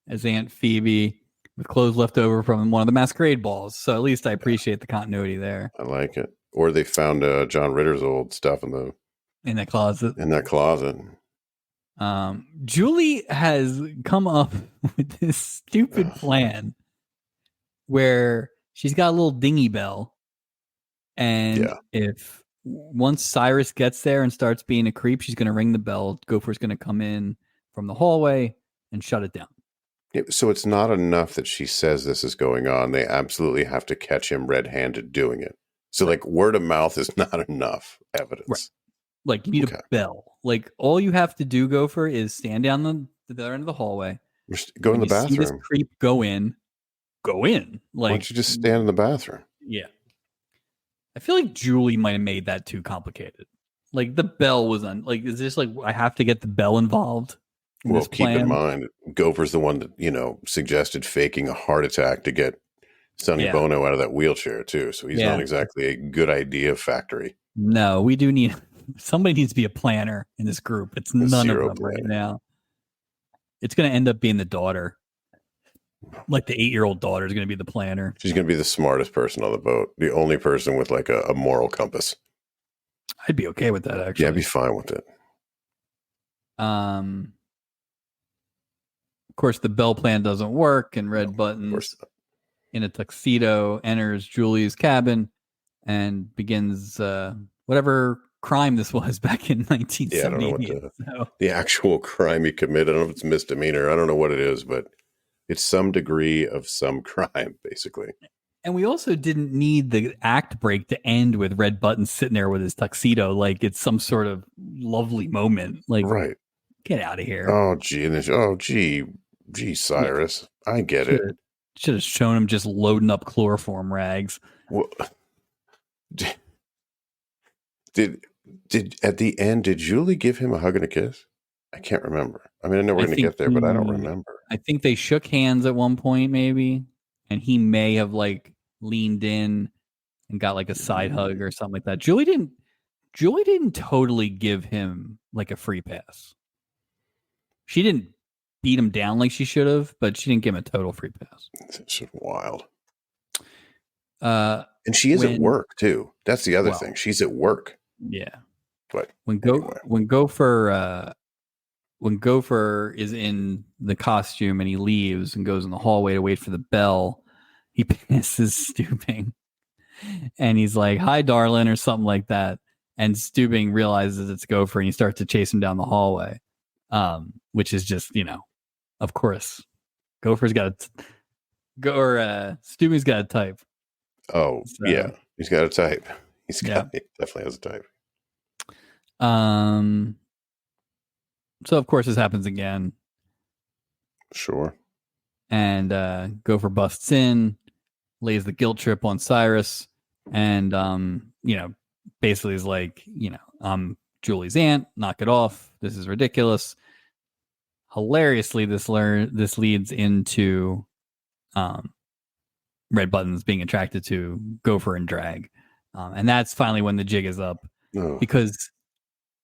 as Aunt Phoebe with clothes left over from one of the masquerade balls. So at least I appreciate the continuity there. I like it. Or they found John Ritter's old stuff in that closet. In that closet. Julie has come up with this stupid plan where she's got a little dingy bell, and if once Cyrus gets there and starts being a creep, she's going to ring the bell. Gopher's going to come in from the hallway and shut it down. So it's not enough that she says this is going on. They absolutely have to catch him red-handed doing it. So like word of mouth is not enough evidence. Right. Like you need a bell. Like all you have to do, Gopher, is stand down the other end of the hallway. Go in the bathroom. See this creep go in. Like, why don't you just stand in the bathroom? Yeah. I feel like Julie might have made that too complicated. Like the bell was is this like I have to get the bell involved? Well, keep in mind, Gopher's the one that, suggested faking a heart attack to get Sonny Bono out of that wheelchair too. So he's not exactly a good idea factory. No, we do need somebody needs to be a planner in this group. It's none of them right now. It's going to end up being the daughter. Like the 8-year-old daughter is going to be the planner. She's going to be the smartest person on the boat. The only person with like a moral compass. I'd be okay with that, actually. Yeah, I'd be fine with it. course, the Bell plan doesn't work, and No, Red of course Buttons in a tuxedo enters Julie's cabin and begins whatever crime this was back in Yeah, I don't know what 1978. So, the actual crime he committed. I don't know if it's misdemeanor. I don't know what it is, but it's some degree of some crime, basically. and we also didn't need the act break to end with Red Button sitting there with his tuxedo like it's some sort of lovely moment. Like, Right. get out of here. Oh, gee. And then, gee, Cyrus. I get it. Should have shown him just loading up chloroform rags. Well, did at the end, did Julie give him a hug and a kiss? I can't remember. I mean, I know we're going to get there, but I don't remember. I think they shook hands at one point, maybe, and he may have like leaned in and got like a side hug or something like that. Julie didn't totally give him like a free pass. She didn't beat him down like she should have, but she didn't give him a total free pass. It's just wild. And she is at work too. That's the other thing. She's at work. Yeah. But when Gopher is in the costume and he leaves and goes in the hallway to wait for the bell, he passes Stubing. And he's like, "Hi, darling," or something like that. And Stubing realizes it's Gopher and he starts to chase him down the hallway. Which is just, of course, Gopher's got Stubing's got a type. Oh, so, yeah. He's got a type. He definitely has a type. So of course this happens again. Sure. And Gopher busts in, lays the guilt trip on Cyrus, and basically is like, I'm Julie's aunt, knock it off. This is ridiculous. Hilariously, this leads into Red Buttons being attracted to Gopher and drag. And that's finally when the jig is up. Because,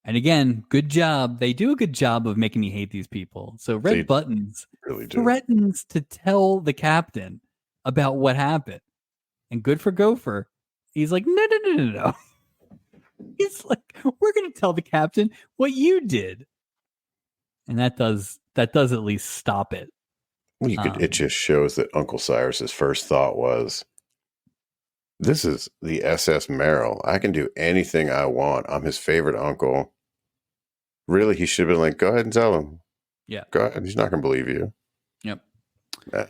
and again, good job. They do a good job of making me hate these people. So Red Buttons really threatens to tell the captain about what happened. And good for Gopher. He's like, no. He's like, we're going to tell the captain what you did. And that does at least stop it. Well, it just shows that Uncle Cyrus's first thought was, this is the SS Merrill. I can do anything I want. I'm his favorite uncle. Really, he should have been like, go ahead and tell him. Yeah. Go ahead. He's not going to believe you. Yep. Yeah.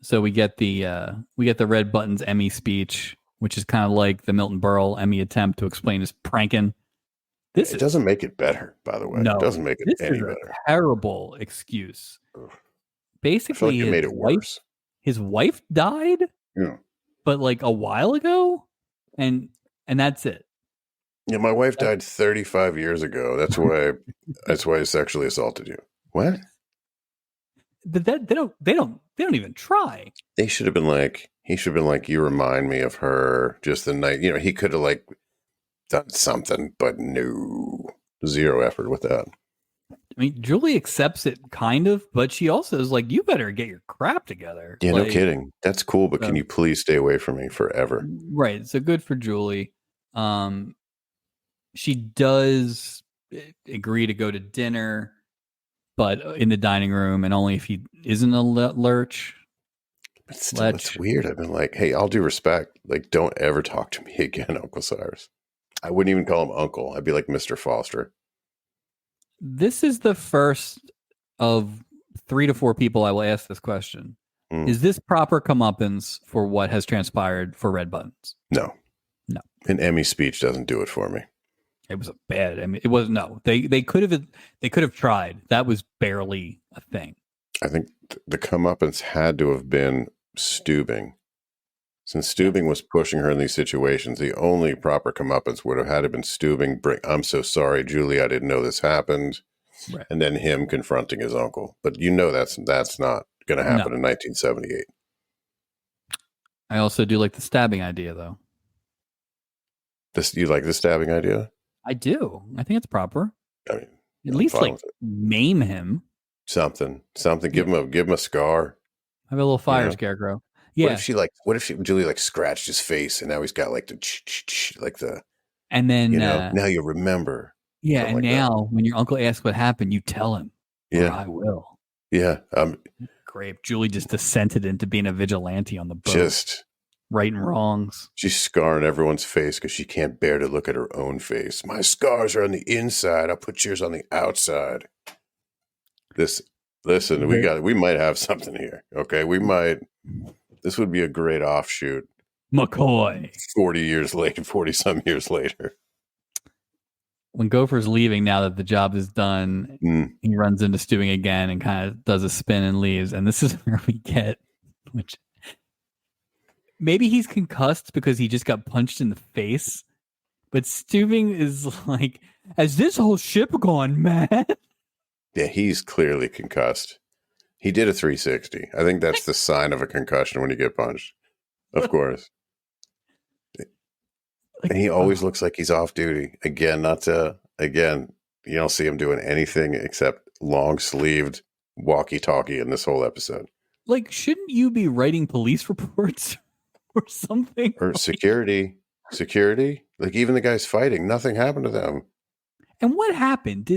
So we get the Red Buttons Emmy speech, which is kind of like the Milton Berle Emmy attempt to explain his pranking. It doesn't make it better, by the way. No, it doesn't make it any better. A terrible excuse. Basically, it made it worse. His wife died, but like a while ago, and that's it. Yeah, my wife died 35 years ago. That's why I sexually assaulted you. What? But they don't even try. He should have been like, you remind me of her just the night. He could have like done something, but no, zero effort with that. I mean, Julie accepts it kind of, but she also is like, you better get your crap together. Yeah, no kidding. That's cool, but can you please stay away from me forever? Right. So good for Julie. She does agree to go to dinner, but in the dining room, and only if he isn't a lurch. But still, it's weird. I've been like, hey, all due respect, like, don't ever talk to me again, Uncle Cyrus. I wouldn't even call him Uncle. I'd be like Mr. Foster. This is the first of 3 to 4 people I will ask this question. Is this proper comeuppance for what has transpired for Red Buttons? No. An Emmy speech doesn't do it for me. It was a bad. I mean, it was no. They could have tried. That was barely a thing. I think the comeuppance had to have been Stubing. Since Stubing was pushing her in these situations, the only proper comeuppance would have had to been Stubing. I'm so sorry, Julie. I didn't know this happened. Right. And then him confronting his uncle. But that's not going to happen in 1978. I also do like the stabbing idea, though. You like the stabbing idea? I do. I think it's proper. I mean, at least like maim him. Something. Give him a scar. Have a little fire scarecrow. Yeah. What if Julie like scratched his face and now he's got like and then now you remember. Yeah, and like now when your uncle asks what happened, you tell him. Yeah, I will. Yeah. Great. Julie just descended into being a vigilante on the boat, Just righting wrongs. she's scarring everyone's face because she can't bear to look at her own face. My scars are on the inside. I'll put yours on the outside. Listen, we might have something here. Okay, we might. This would be a great offshoot. McCoy. 40 some years later. When Gopher's leaving now that the job is done, he runs into Stewing again and kind of does a spin and leaves. And this is where we get, which maybe he's concussed because he just got punched in the face. But Stewing is like, has this whole ship gone mad? Yeah, he's clearly concussed. He did a 360. I think that's the sign of a concussion when you get punched. Of course. And he always looks like he's off duty. Again, you don't see him doing anything except long-sleeved walkie-talkie in this whole episode. Like, shouldn't you be writing police reports or something? Or security. Like, even the guys fighting, nothing happened to them. And what happened?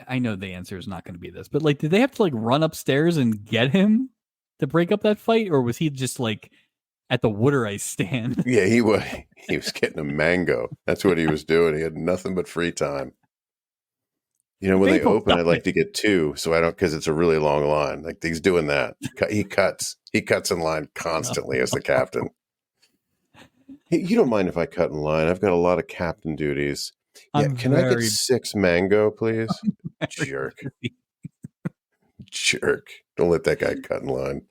I know the answer is not going to be this, but did they have to run upstairs and get him to break up that fight? Or was he just at the water ice stand? Yeah, he was getting a mango. That's what he was doing. He had nothing but free time. When they open, I'd like to get two, so I don't, because it's a really long line. Like, he's doing that. He cuts in line constantly as the captain. Hey, you don't mind if I cut in line? I've got a lot of captain duties. Yeah, can I get 6 mango, please? Jerk. Jerk. Don't let that guy cut in line.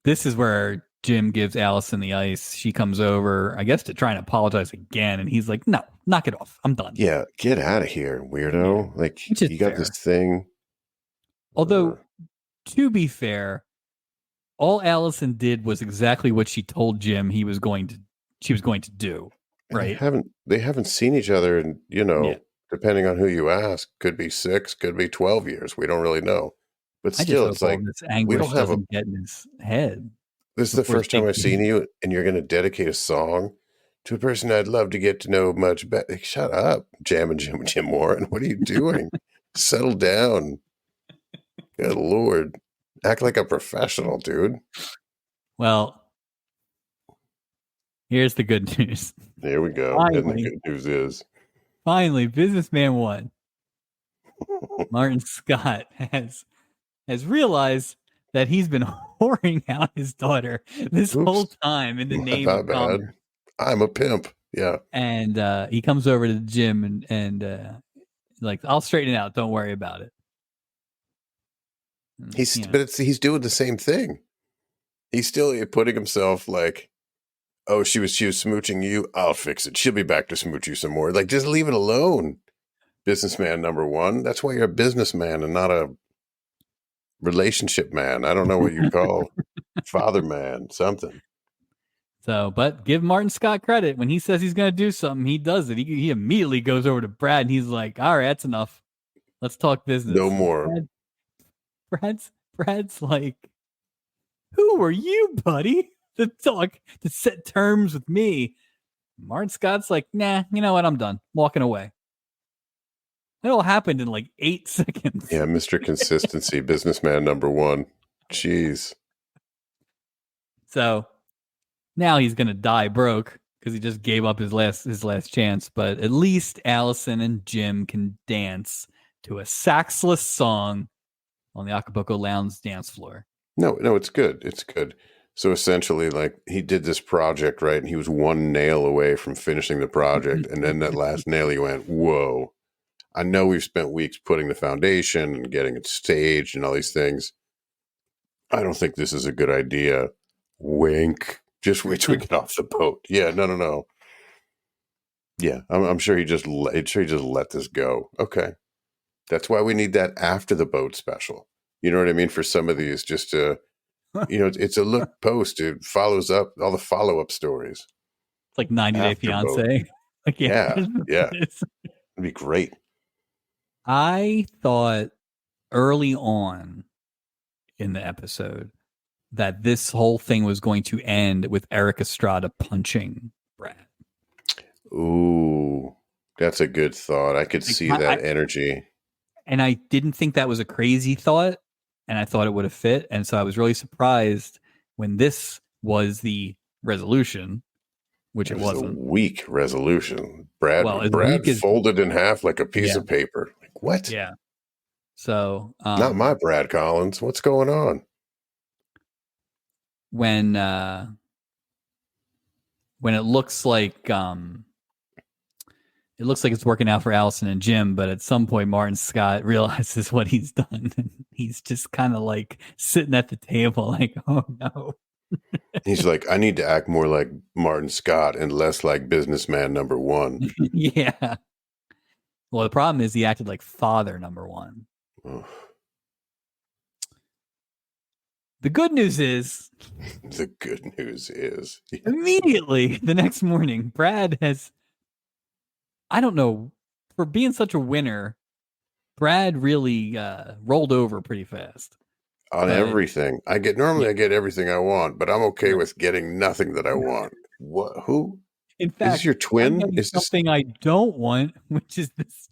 This is where Jim gives Allison the ice. She comes over, I guess, to try and apologize again. And he's like, no, knock it off. I'm done. Yeah, get out of here, weirdo. Yeah. You got this thing. Although, to be fair, all Allison did was exactly what she told Jim she was going to do. Right. They haven't seen each other, and depending on who you ask, could be 6, could be 12 years. We don't really know. But still, it's like this anguish we don't have get in his head. This is the first time I've seen you, and you're going to dedicate a song to a person I'd love to get to know much better. Shut up, Jim Warren. What are you doing? Settle down. Good Lord. Act like a professional, dude. Well, here's the good news. Here we go. Finally, and the good news is, finally, Businessman 1, Martin Scott has realized that he's been whoring out his daughter this whole time in the name of commerce. I'm a pimp. Yeah. And he comes over to the gym and I'll straighten it out. Don't worry about it. He's doing the same thing. He's still putting himself like, oh, she was smooching you. I'll fix it. She'll be back to smooch you some more. Just leave it alone. Businessman number 1. That's why you're a businessman and not a relationship man. I don't know what you call father man, something. So, but give Martin Scott credit. When he says he's going to do something, he does it. He immediately goes over to Brad and he's like, all right, that's enough. Let's talk business. No more. Brad's like, who are you, buddy, to set terms with me? Martin Scott's like, nah, you know what? I'm done. Walking away. It all happened in 8 seconds. Yeah, Mr. Consistency, businessman number 1. Jeez. So now he's gonna die broke because he just gave up his last chance. But at least Allison and Jim can dance to a saxless song on the Acapulco Lounge dance floor. No, it's good. It's good. So essentially, he did this project, right? And he was 1 nail away from finishing the project. And then that last nail, he went, whoa. I know we've spent weeks putting the foundation and getting it staged and all these things. I don't think this is a good idea. Wink. Just wait till we get off the boat. Yeah, no. Yeah, I'm sure he just let this go. Okay. That's why we need that after the boat special. You know what I mean? For some of these, just to, it's a look post. It follows up all the follow-up stories. It's like 90 Day Fiance. Yeah. It'd be great. I thought early on in the episode that this whole thing was going to end with Eric Estrada punching Brad. Ooh, that's a good thought. I could see that energy. And I didn't think that was a crazy thought, and I thought it would have fit. And so I was really surprised when this was the resolution, which It it was a wasn't. weak resolution. Well, as Brad weak as folded in half like a piece yeah, of paper. Like, what? yeah. So Not my Brad Collins. What's going on? when it looks like it's working out for Allison and Jim, but at some point Martin Scott realizes what he's done, and he's just kind of like sitting at the table, like, "Oh no." He's like, I need to act more like Martin Scott and less like businessman number one. Yeah. Well, the problem is he acted like father number one. Oh. The good news is, The good news is, immediately the next morning, Brad has, I don't know, for being such a winner, Brad really rolled over pretty fast. on everything. I get everything I want, but I'm okay Right. with getting nothing that I want. What? Who? In Is this fact, your I'm twin? getting Is this something I don't want, which is this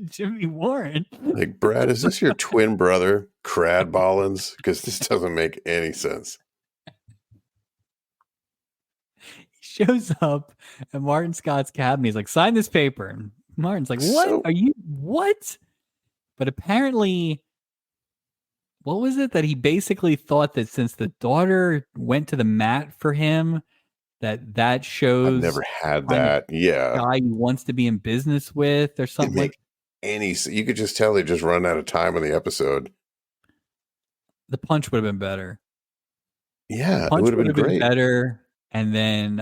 Jimmy Warren. like Brad? Is this your twin brother, Crad Bollins? Because this doesn't make any sense. He shows up at Martin Scott's cabin. He's like, "Sign this paper." And Martin's like, "What? So- Are you what?" But apparently, what was it that he basically thought that since the daughter went to the mat for him, that shows I've never had kind of that. Yeah, guy he wants to be in business with or didn't something like. make you could just tell they just run out of time on the episode. The punch would have been better. Yeah, it Punch would have would been have been great. better, and then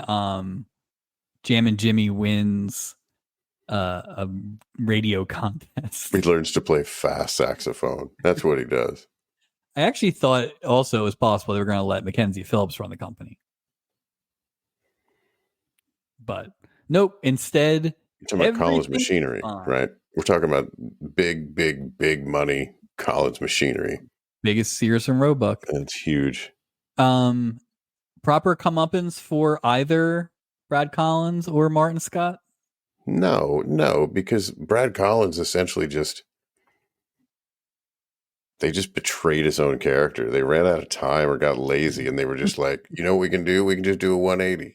Jam and Jimmy wins a radio contest. He learns to play fast saxophone. That's what he does. I actually thought also it was possible they were going to let Mackenzie Phillips run the company, but nope. Instead, You're talking about Collins everything's Machinery, fine. right? We're talking about big money Collins Machinery. Biggest Sears and Roebuck. That's huge. Proper comeuppance for either Brad Collins or Martin Scott? No, because Brad Collins essentially they just betrayed his own character. They ran out of time or got lazy, and they were just like, you know what we can do? We can just do a 180.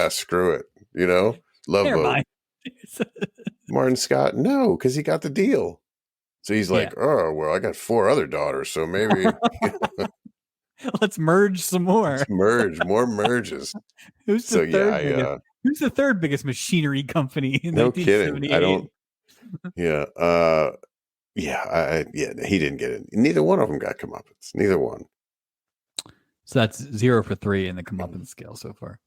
Screw it. You know? Love Never boat. mind. Martin Scott, no, because he got the deal. So he's like, oh, well, I got 4 other daughters, so maybe Let's merge some more. let's merge, more merges. Who's the So third yeah, biggest? Who's the third biggest machinery company in no kidding. 1978? I don't. Yeah, yeah, he didn't get it. Neither one of them got comeuppance. Neither one. So that's 0 for 3 in the comeuppance scale so far.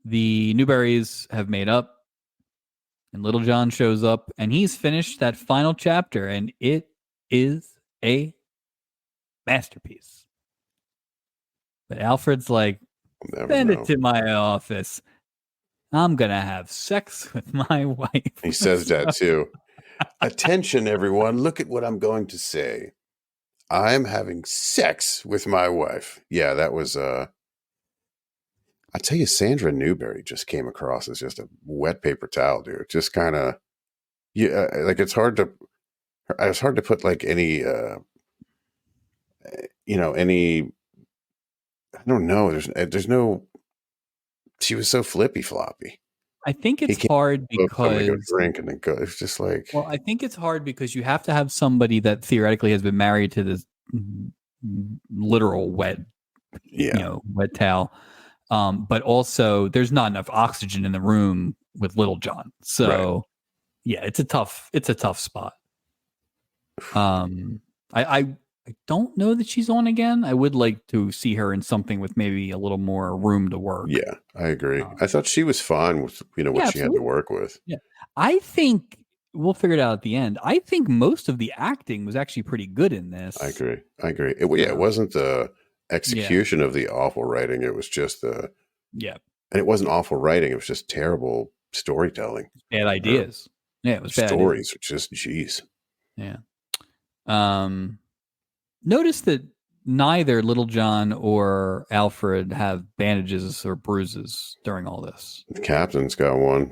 The Newberries have made up, and Little John shows up, and he's finished that final chapter, and it is a masterpiece. But Alfred's like, send it to my office. I'm going to have sex with my wife. He says that too. Attention, everyone. Look at what I'm going to say. I'm having sex with my wife. Yeah, that was, I tell you, Sandra Newberry just came across as just a wet paper towel, dude. Just kind of, yeah, like it's hard to put like any, any, I don't know. There's no, she was so flippy floppy. I think it's hard because go drink and then go. It's just like, well, I think it's hard because you have to have somebody that theoretically has been married to this literal wet, wet towel. But also there's not enough oxygen in the room with Little John. So yeah, it's a tough spot. I don't know that she's on again. I would like to see her in something with maybe a little more room to work. Yeah, I agree. I thought she was fine with, what she had to work with. Yeah. I think we'll figure it out at the end. I think most of the acting was actually pretty good in this. I agree. It wasn't the execution of the awful writing. It was just and it wasn't awful writing. It was just terrible storytelling. Bad ideas. It was bad stories. Just geez. Yeah. Notice that neither Little John or Alfred have bandages or bruises during all this. The captain's got one.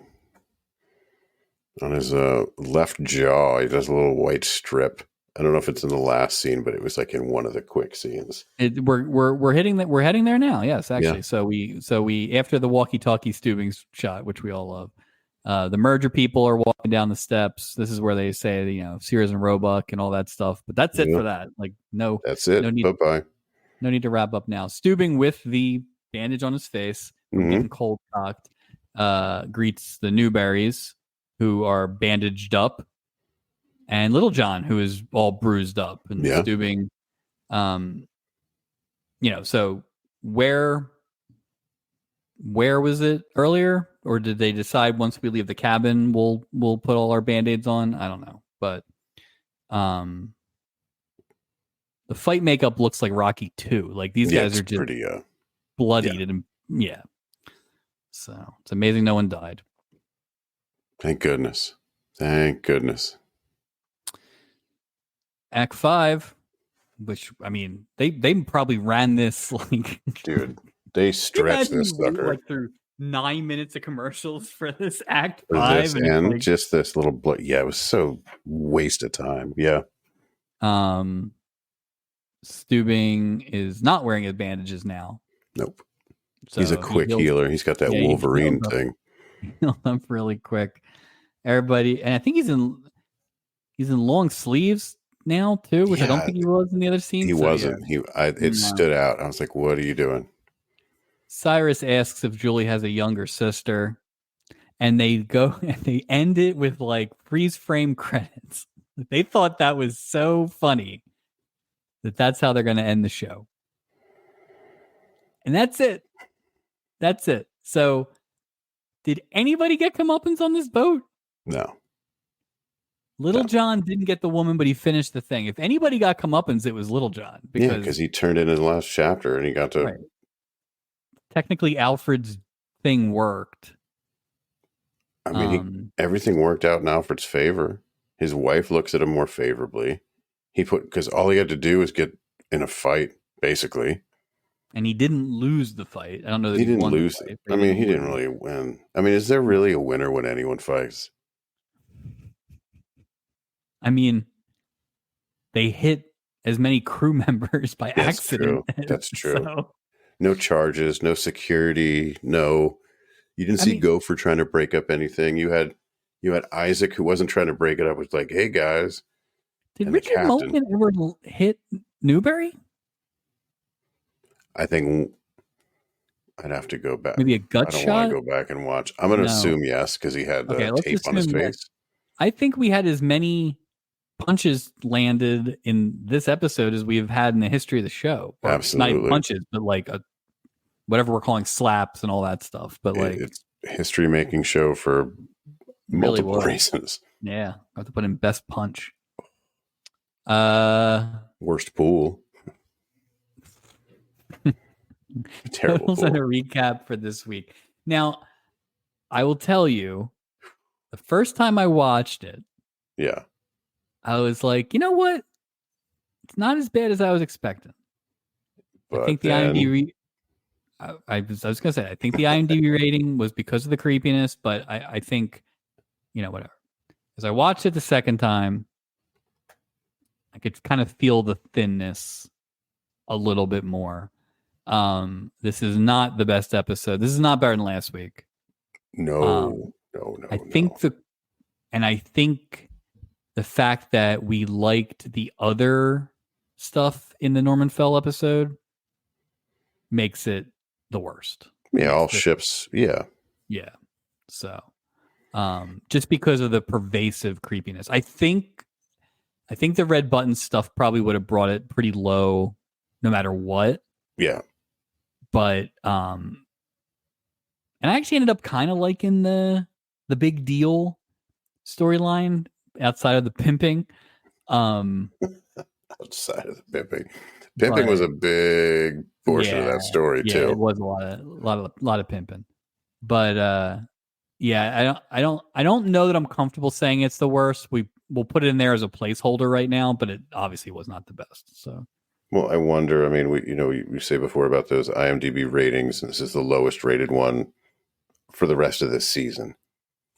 On his left jaw, he does a little white strip. I don't know if it's in the last scene, but it was like in one of the quick scenes. We're hitting that. We're heading there now. Yes, Yeah. actually. So we after the walkie-talkie Steubing shot, which we all love. The merger people are walking down the steps. This is where they say, Sears and Roebuck and all that stuff. But that's it Yeah. for that. Like, no That's it. need Bye-bye. no need to wrap up now. Steubing with the bandage on his face from Mm-hmm. getting cold cocked, greets the Newberries, who are bandaged up, and Little John, who is all bruised up, and Yeah. Steubing, so where was it earlier, or did they decide once we leave the cabin we'll put all our band-aids on? I don't know, but the fight makeup looks like Rocky 2. Like, these guys are just pretty bloodied, and so it's amazing no one died. Thank goodness. Thank goodness. Act 5, which, I mean, they probably ran this like, dude, they stretched this sucker like through 9 minutes of commercials for this Act for 5, this, and and just this little yeah, it was so waste of time. Yeah. Steubing is not wearing his bandages now. Nope. So he's a quick healer. He's got that Wolverine thing. Healed up really quick. Everybody, and I think he's in long sleeves now too, which I don't think he was in the other scene. He wasn't. It stood out. I was like, "What are you doing?" Cyrus asks if Julie has a younger sister, and they go and they end it with like freeze frame credits. They thought that was so funny that's how they're going to end the show. And that's it. That's it. So, did anybody get comeuppance on this boat? No. Little John didn't get the woman, but he finished the thing. If anybody got comeuppance, it was Little John. Because he turned in his last chapter and he got to... Right. Technically, Alfred's thing worked. I mean, everything worked out in Alfred's favor. His wife looks at him more favorably. Because all he had to do was get in a fight, basically. And he didn't lose the fight. I don't know that he didn't won lose the fight, it. I mean, he didn't really win. I mean, is there really a winner when anyone fights? I mean, they hit as many crew members by accident. That's true. So, no charges, no security, no. You didn't see Gopher trying to break up anything. You had Isaac, who wasn't trying to break it up, was like, "Hey guys." Did Richard Mulkin ever hit Newberry? I think I'd have to go back. Maybe a gut shot. I don't want to go back and watch. I'm going to assume yes, because he had the tape on his face. I think we had as many punches landed in this episode as we've had in the history of the show. Absolutely. Not even punches, but like whatever we're calling slaps and all that stuff. But like, it's a history making show for multiple reasons. Yeah. I have to put in best punch. Worst pool. Terrible pool. And a recap for this week. Now, I will tell you, the first time I watched it, I was like, you know what? It's not as bad as I was expecting. But I think the IMDb. I was gonna say, I think the IMDb rating was because of the creepiness, but I think, whatever. As I watched it the second time, I could kind of feel the thinness a little bit more. This is not the best episode. This is not better than last week. No. I think the fact that we liked the other stuff in the Norman Fell episode makes it the worst. Yeah, all ships. Yeah. Yeah. So, just because of the pervasive creepiness, I think the red button stuff probably would have brought it pretty low, no matter what. Yeah. But, and I actually ended up kind of liking the big deal storyline outside of the pimping. Outside of the pimping. Pimping was a big portion of that story too. It was a lot of pimping. But I don't know that I'm comfortable saying it's the worst. We'll put it in there as a placeholder right now, but it obviously was not the best. So, well, I wonder. I mean, we say before about those IMDb ratings, and this is the lowest rated one for the rest of this season.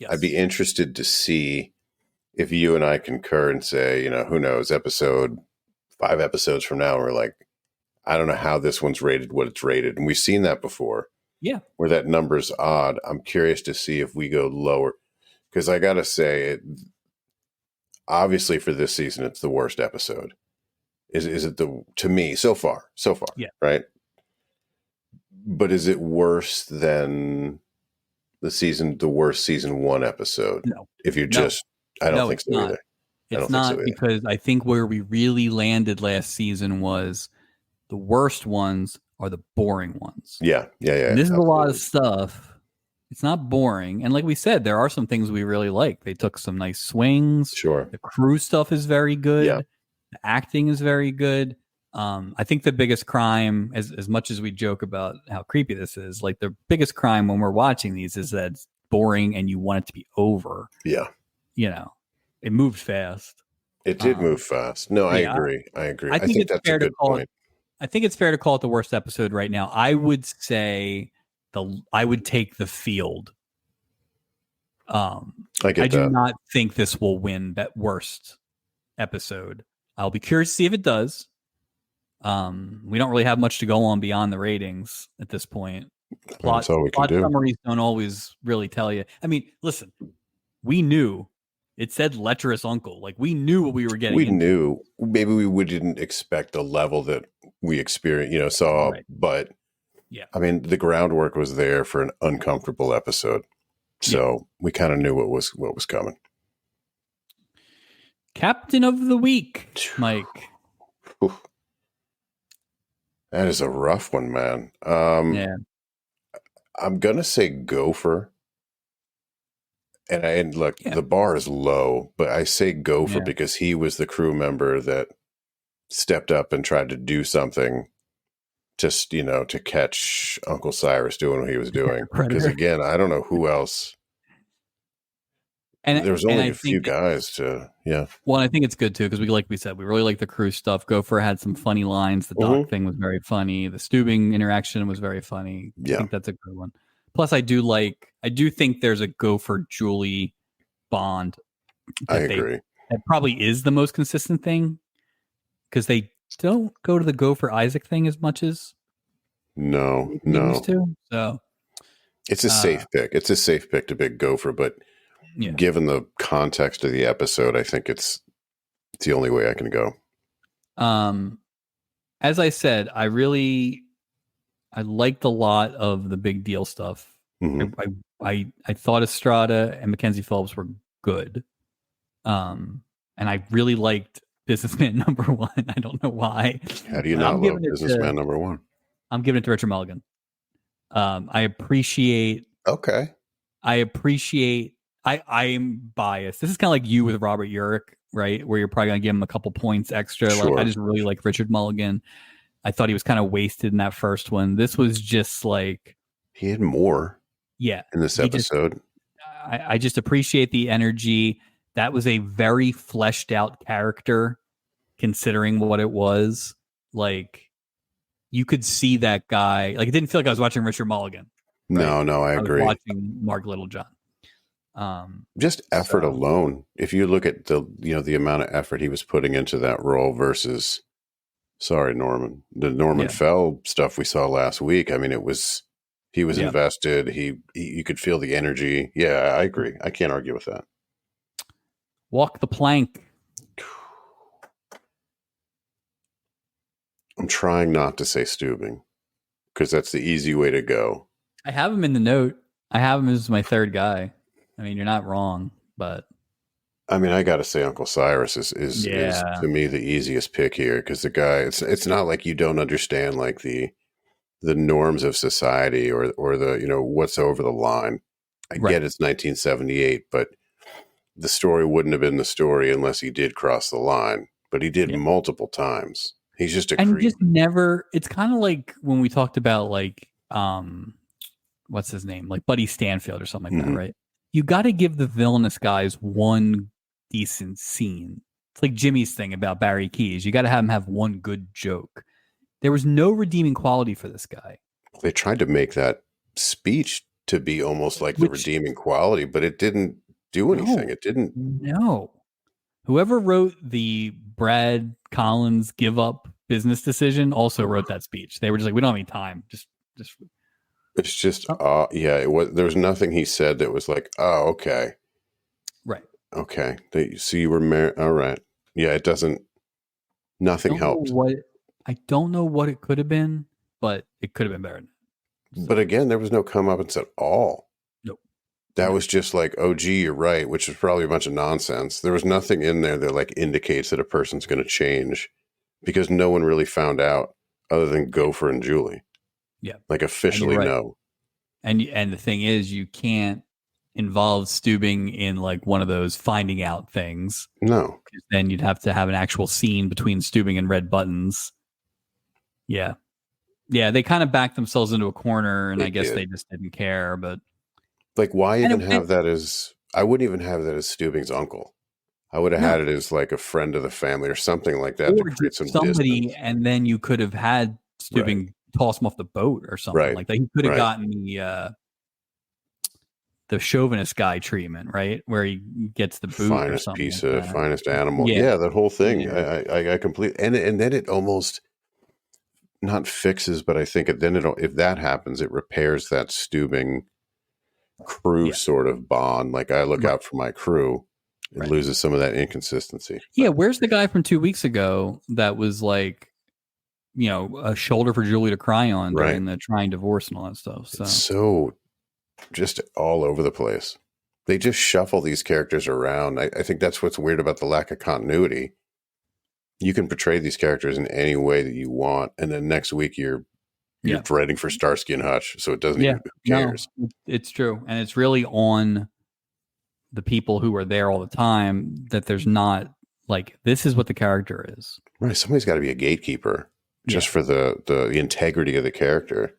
I'd be Yes. interested to see if you and I concur and say, who knows, 5 episodes from now, we're like, I don't know how this one's rated what it's rated. And we've seen that before Yeah. where that number's odd. I'm curious to see if we go lower. Because I got to say, obviously for this season, it's the worst episode. Is it to me, so far, Yeah. right? But is it worse than the worst season 1 episode? No. If you're No. I don't No, think it's so not. either. I It's don't think so not, either. because I think where we really landed last season was the worst ones are the boring ones. Yeah. And this is a lot of Absolutely. stuff. It's not boring. And like we said, there are some things we really like. They took some nice swings. Sure. The crew stuff is very good. Yeah. The acting is very good. I think the biggest crime, as much as we joke about how creepy this is, like the biggest crime when we're watching these is that it's boring and you want it to be over. Yeah. It moved fast. It did move fast. No, I agree. I think it's that's a fair to good call point. I think it's fair to call it the worst episode right now. I would say I would take The Field. I get do that. not think this will win that worst episode. I'll be curious to see if it does. We don't really have much to go on beyond the ratings at this point. That's all we can do. Summaries don't always really tell you. I mean, listen, we knew it said lecherous uncle. Like, we knew what we were getting into. Knew. Maybe we didn't expect the level that we experienced, saw, right. But yeah, I mean, the groundwork was there for an uncomfortable episode. So we kind of knew what was coming. Captain of the Week, Mike. That is a rough one, man. Yeah. I'm gonna say Gopher. And look, the bar is low, but I say Gopher because he was the crew member that stepped up and tried to do something just, to catch Uncle Cyrus doing what he was doing. Because again, I don't know who else. And there was only a few guys to, Well, I think it's good too, because like we said, we really like the crew stuff. Gopher had some funny lines. The doc thing was very funny. The Steubing interaction was very funny. I think that's a good one. Plus, I do think there's a Gopher Julie bond. I agree. That probably is the most consistent thing, because they don't go to the Gopher Isaac thing as much as no. used to. So it's a safe pick. It's a safe pick to pick Gopher, but given the context of the episode, I think it's the only way I can go. As I said, I liked a lot of the big deal stuff. Mm-hmm. I thought Estrada and Mackenzie Phillips were good. And I really liked Businessman number 1. I don't know why. How do you not love Businessman number 1? I'm giving it to Richard Mulligan. I appreciate. Okay. I'm biased. This is kind of like you with Robert Urich, right? Where you're probably going to give him a couple points extra. Sure. Like, I just really like Richard Mulligan. I thought he was kind of wasted in that first one. This was just like, he had more. Yeah. In this episode. I just appreciate the energy. That was a very fleshed out character, considering what it was. Like, you could see that guy. Like, it didn't feel like I was watching Richard Mulligan. Right? No, I agree. Was watching Mark Littlejohn. Just effort alone. If you look at the amount of effort he was putting into that role versus, sorry, Norman, the Norman Fell stuff we saw last week. I mean, he was invested. You could feel the energy. Yeah, I agree. I can't argue with that. Walk the plank. I'm trying not to say Steubing because that's the easy way to go. I have him in the note. I have him as my third guy. I mean, you're not wrong, but I mean, I got to say Uncle Cyrus is to me the easiest pick here because the guy, it's not like you don't understand like the norms of society or the, what's over the line. I get it's 1978, but the story wouldn't have been the story unless he did cross the line, but he did multiple times. He's just a creep. Just never, it's kind of like when we talked about like, what's his name? Like Buddy Stanfield or something like that, right? You got to give the villainous guys one decent scene. It's like Jimmy's thing about Barry Keys. You got to have him have one good joke. There was no redeeming quality for this guy. They tried to make that speech to be almost like the Which redeeming quality, but it didn't do anything. no, It didn't. no. Whoever wrote the Brad Collins give up business decision also wrote that speech. They were just like, we don't have any time. Just It's just, oh, yeah. It was. There was nothing he said that was like, oh, okay, right. okay. So you were married. All right. Yeah. It doesn't. Nothing Don't know helped. what I don't know what it could have been, but it could have been better. So, But again, there was no comeuppance at all. nope. That No. was just like, oh, gee, you're right, which is probably a bunch of nonsense. There was nothing in there that like indicates that a person's going to change because no one really found out other than Gopher and Julie. Yeah. Like And officially you're right. no. And the thing is, you can't involve Steubing in like one of those finding out things. No. Then you'd have to have an actual scene between Steubing and Red Buttons. Yeah. Yeah, they kind of backed themselves into a corner, and They I guess did. they just didn't care. But Like, why and even it, have that as, I wouldn't even have that as Steubing's uncle. I would have no, had it as like a friend of the family or something like that to or create just some somebody, distance. and then you could have had Right. Steubing toss him off the boat or something Right. like that. He could have Right. gotten the chauvinist guy treatment, right, where he gets the boot or Finest something piece like of that. finest animal. Yeah, Yeah, that whole thing. yeah, I completely, and then it almost not fixes, but I think then it, if that happens, it repairs that Steubing crew yeah, sort of bond. Like I look right, out for my crew. It right. loses some of that inconsistency. Yeah, But where's the guy from 2 weeks ago that was like, a shoulder for Julie to cry on right, during the trying divorce and all that stuff. So it's so just all over the place. They just shuffle these characters around. I think that's what's weird about the lack of continuity. You can portray these characters in any way that you want, and then next week you're yeah, dreading for Starsky and Hutch, so it doesn't yeah, even who no, cares. it's true, and it's really on the people who are there all the time that there's not like this is what the character is. Right, somebody's got to be a gatekeeper just Yeah. for the integrity of the character.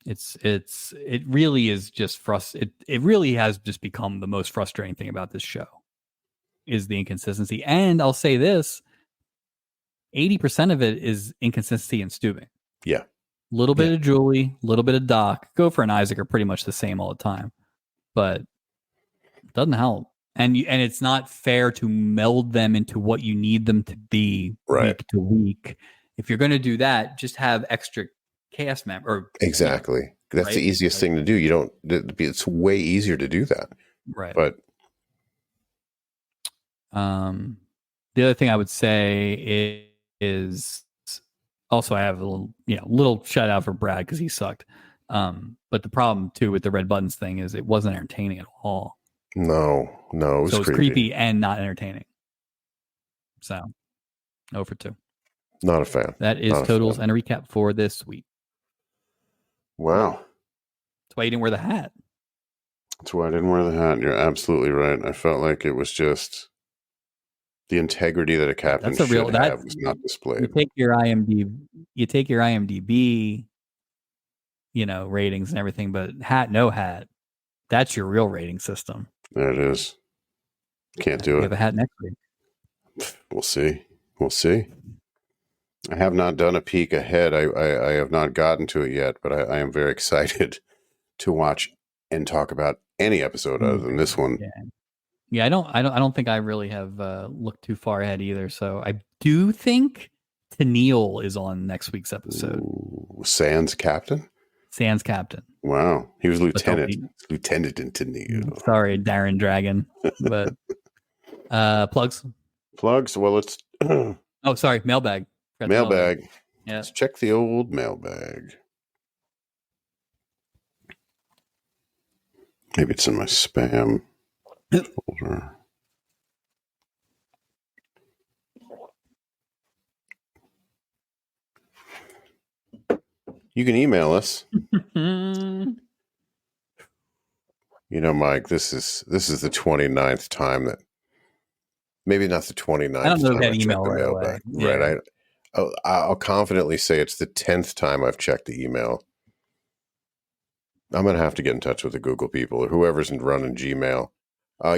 It really is just it really has just become the most frustrating thing about this show is the inconsistency. And I'll say this, 80% of it is inconsistency in Steubing. Yeah. A little bit Yeah. of Julie, a little bit of Doc. Gopher and Isaac are pretty much the same all the time, but it doesn't help. And it's not fair to meld them into what you need them to be Right. week to week. If you're going to do that, just have extra cast member or Exactly. That's right? the easiest thing to do. You don't. It's way easier to do that. Right. But the other thing I would say is also I have a little shout out for Brad because he sucked. But the problem too with the red buttons thing is it wasn't entertaining at all. no, it was, So it was creepy and not entertaining. So 0 for 2. Not a fan. That is Not a totals fan. and a recap for this week. Wow. That's why you didn't wear the hat. That's why I didn't wear the hat. You're absolutely right. I felt like it was just the integrity that a captain That's a real should have was not displayed. You take your IMDb, ratings and everything, but no hat. That's your real rating system. There it is. Can't do We it. have a hat next week. We'll see. I have not done a peek ahead. I have not gotten to it yet, but I am very excited to watch and talk about any episode other than this one. Yeah. I don't think I really have looked too far ahead either. So I do think Tennille is on next week's episode. Ooh, Sans Captain. Wow, he was lieutenant in Tennille. Sorry, Darren Dragon, but plugs. Well, it's oh, sorry, mailbag. Mailbag. Yeah, let's check the old mailbag. Maybe it's in my spam folder. You can email us. Mike, this is the 29th time that maybe not the 29th. I don't know time that I email checked the right mailbag. away. Right. I'll confidently say it's the 10th time I've checked the email. I'm going to have to get in touch with the Google people or whoever's running Gmail.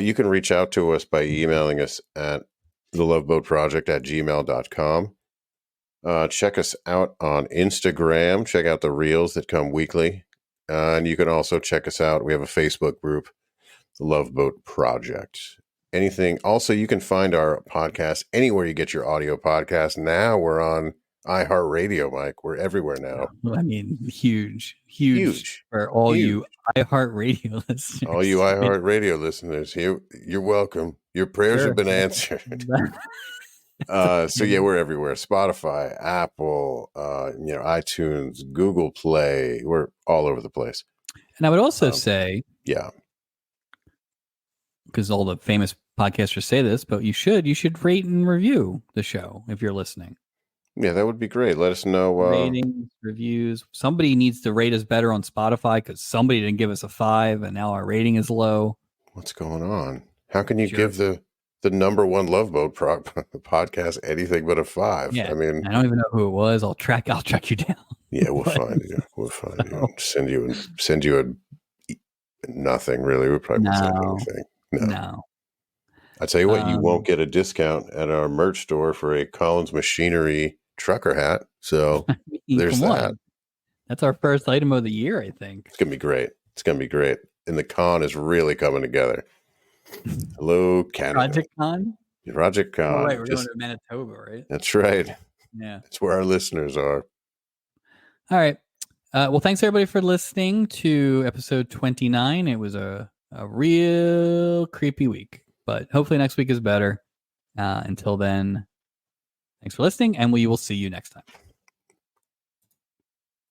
You can reach out to us by emailing us at theloveboatproject@gmail.com. Check us out on Instagram. Check out the reels that come weekly And you can also check us out. We have a Facebook group, the Love Boat Project. Anything. Also, you can find our podcast anywhere you get your audio podcast. Now we're on iHeartRadio, Mike. We're everywhere now. I mean, huge Huge. for all Huge. you iHeartRadio listeners. All you iHeartRadio listeners, you're welcome. Your prayers have been answered. So yeah, we're everywhere. Spotify, Apple, iTunes, Google Play. We're all over the place. And I would also say, yeah, because all the famous podcasters say this, but you should rate and review the show if you're listening. Yeah, that would be great. Let us know. Ratings, reviews. Somebody needs to rate us better on Spotify because somebody didn't give us a 5 and now our rating is low. What's going on? How can you give the number one Love Boat podcast anything but a 5? Yeah, I mean, I don't even know who it was. I'll track you down. Yeah, we'll find you. We'll find you. Send you a nothing really. We probably won't send anything. No. I tell you what, you won't get a discount at our merch store for a Collins Machinery trucker hat. So there's that. That's our first item of the year, I think. It's gonna be great. And the con is really coming together. Hello, Canada. Project Con. Oh, right, we're going to Manitoba, right? That's right. Yeah. That's where our listeners are. All right. Well, thanks everybody for listening to episode 29. It was a real creepy week, but hopefully next week is better. Until then, thanks for listening, and we will see you next time.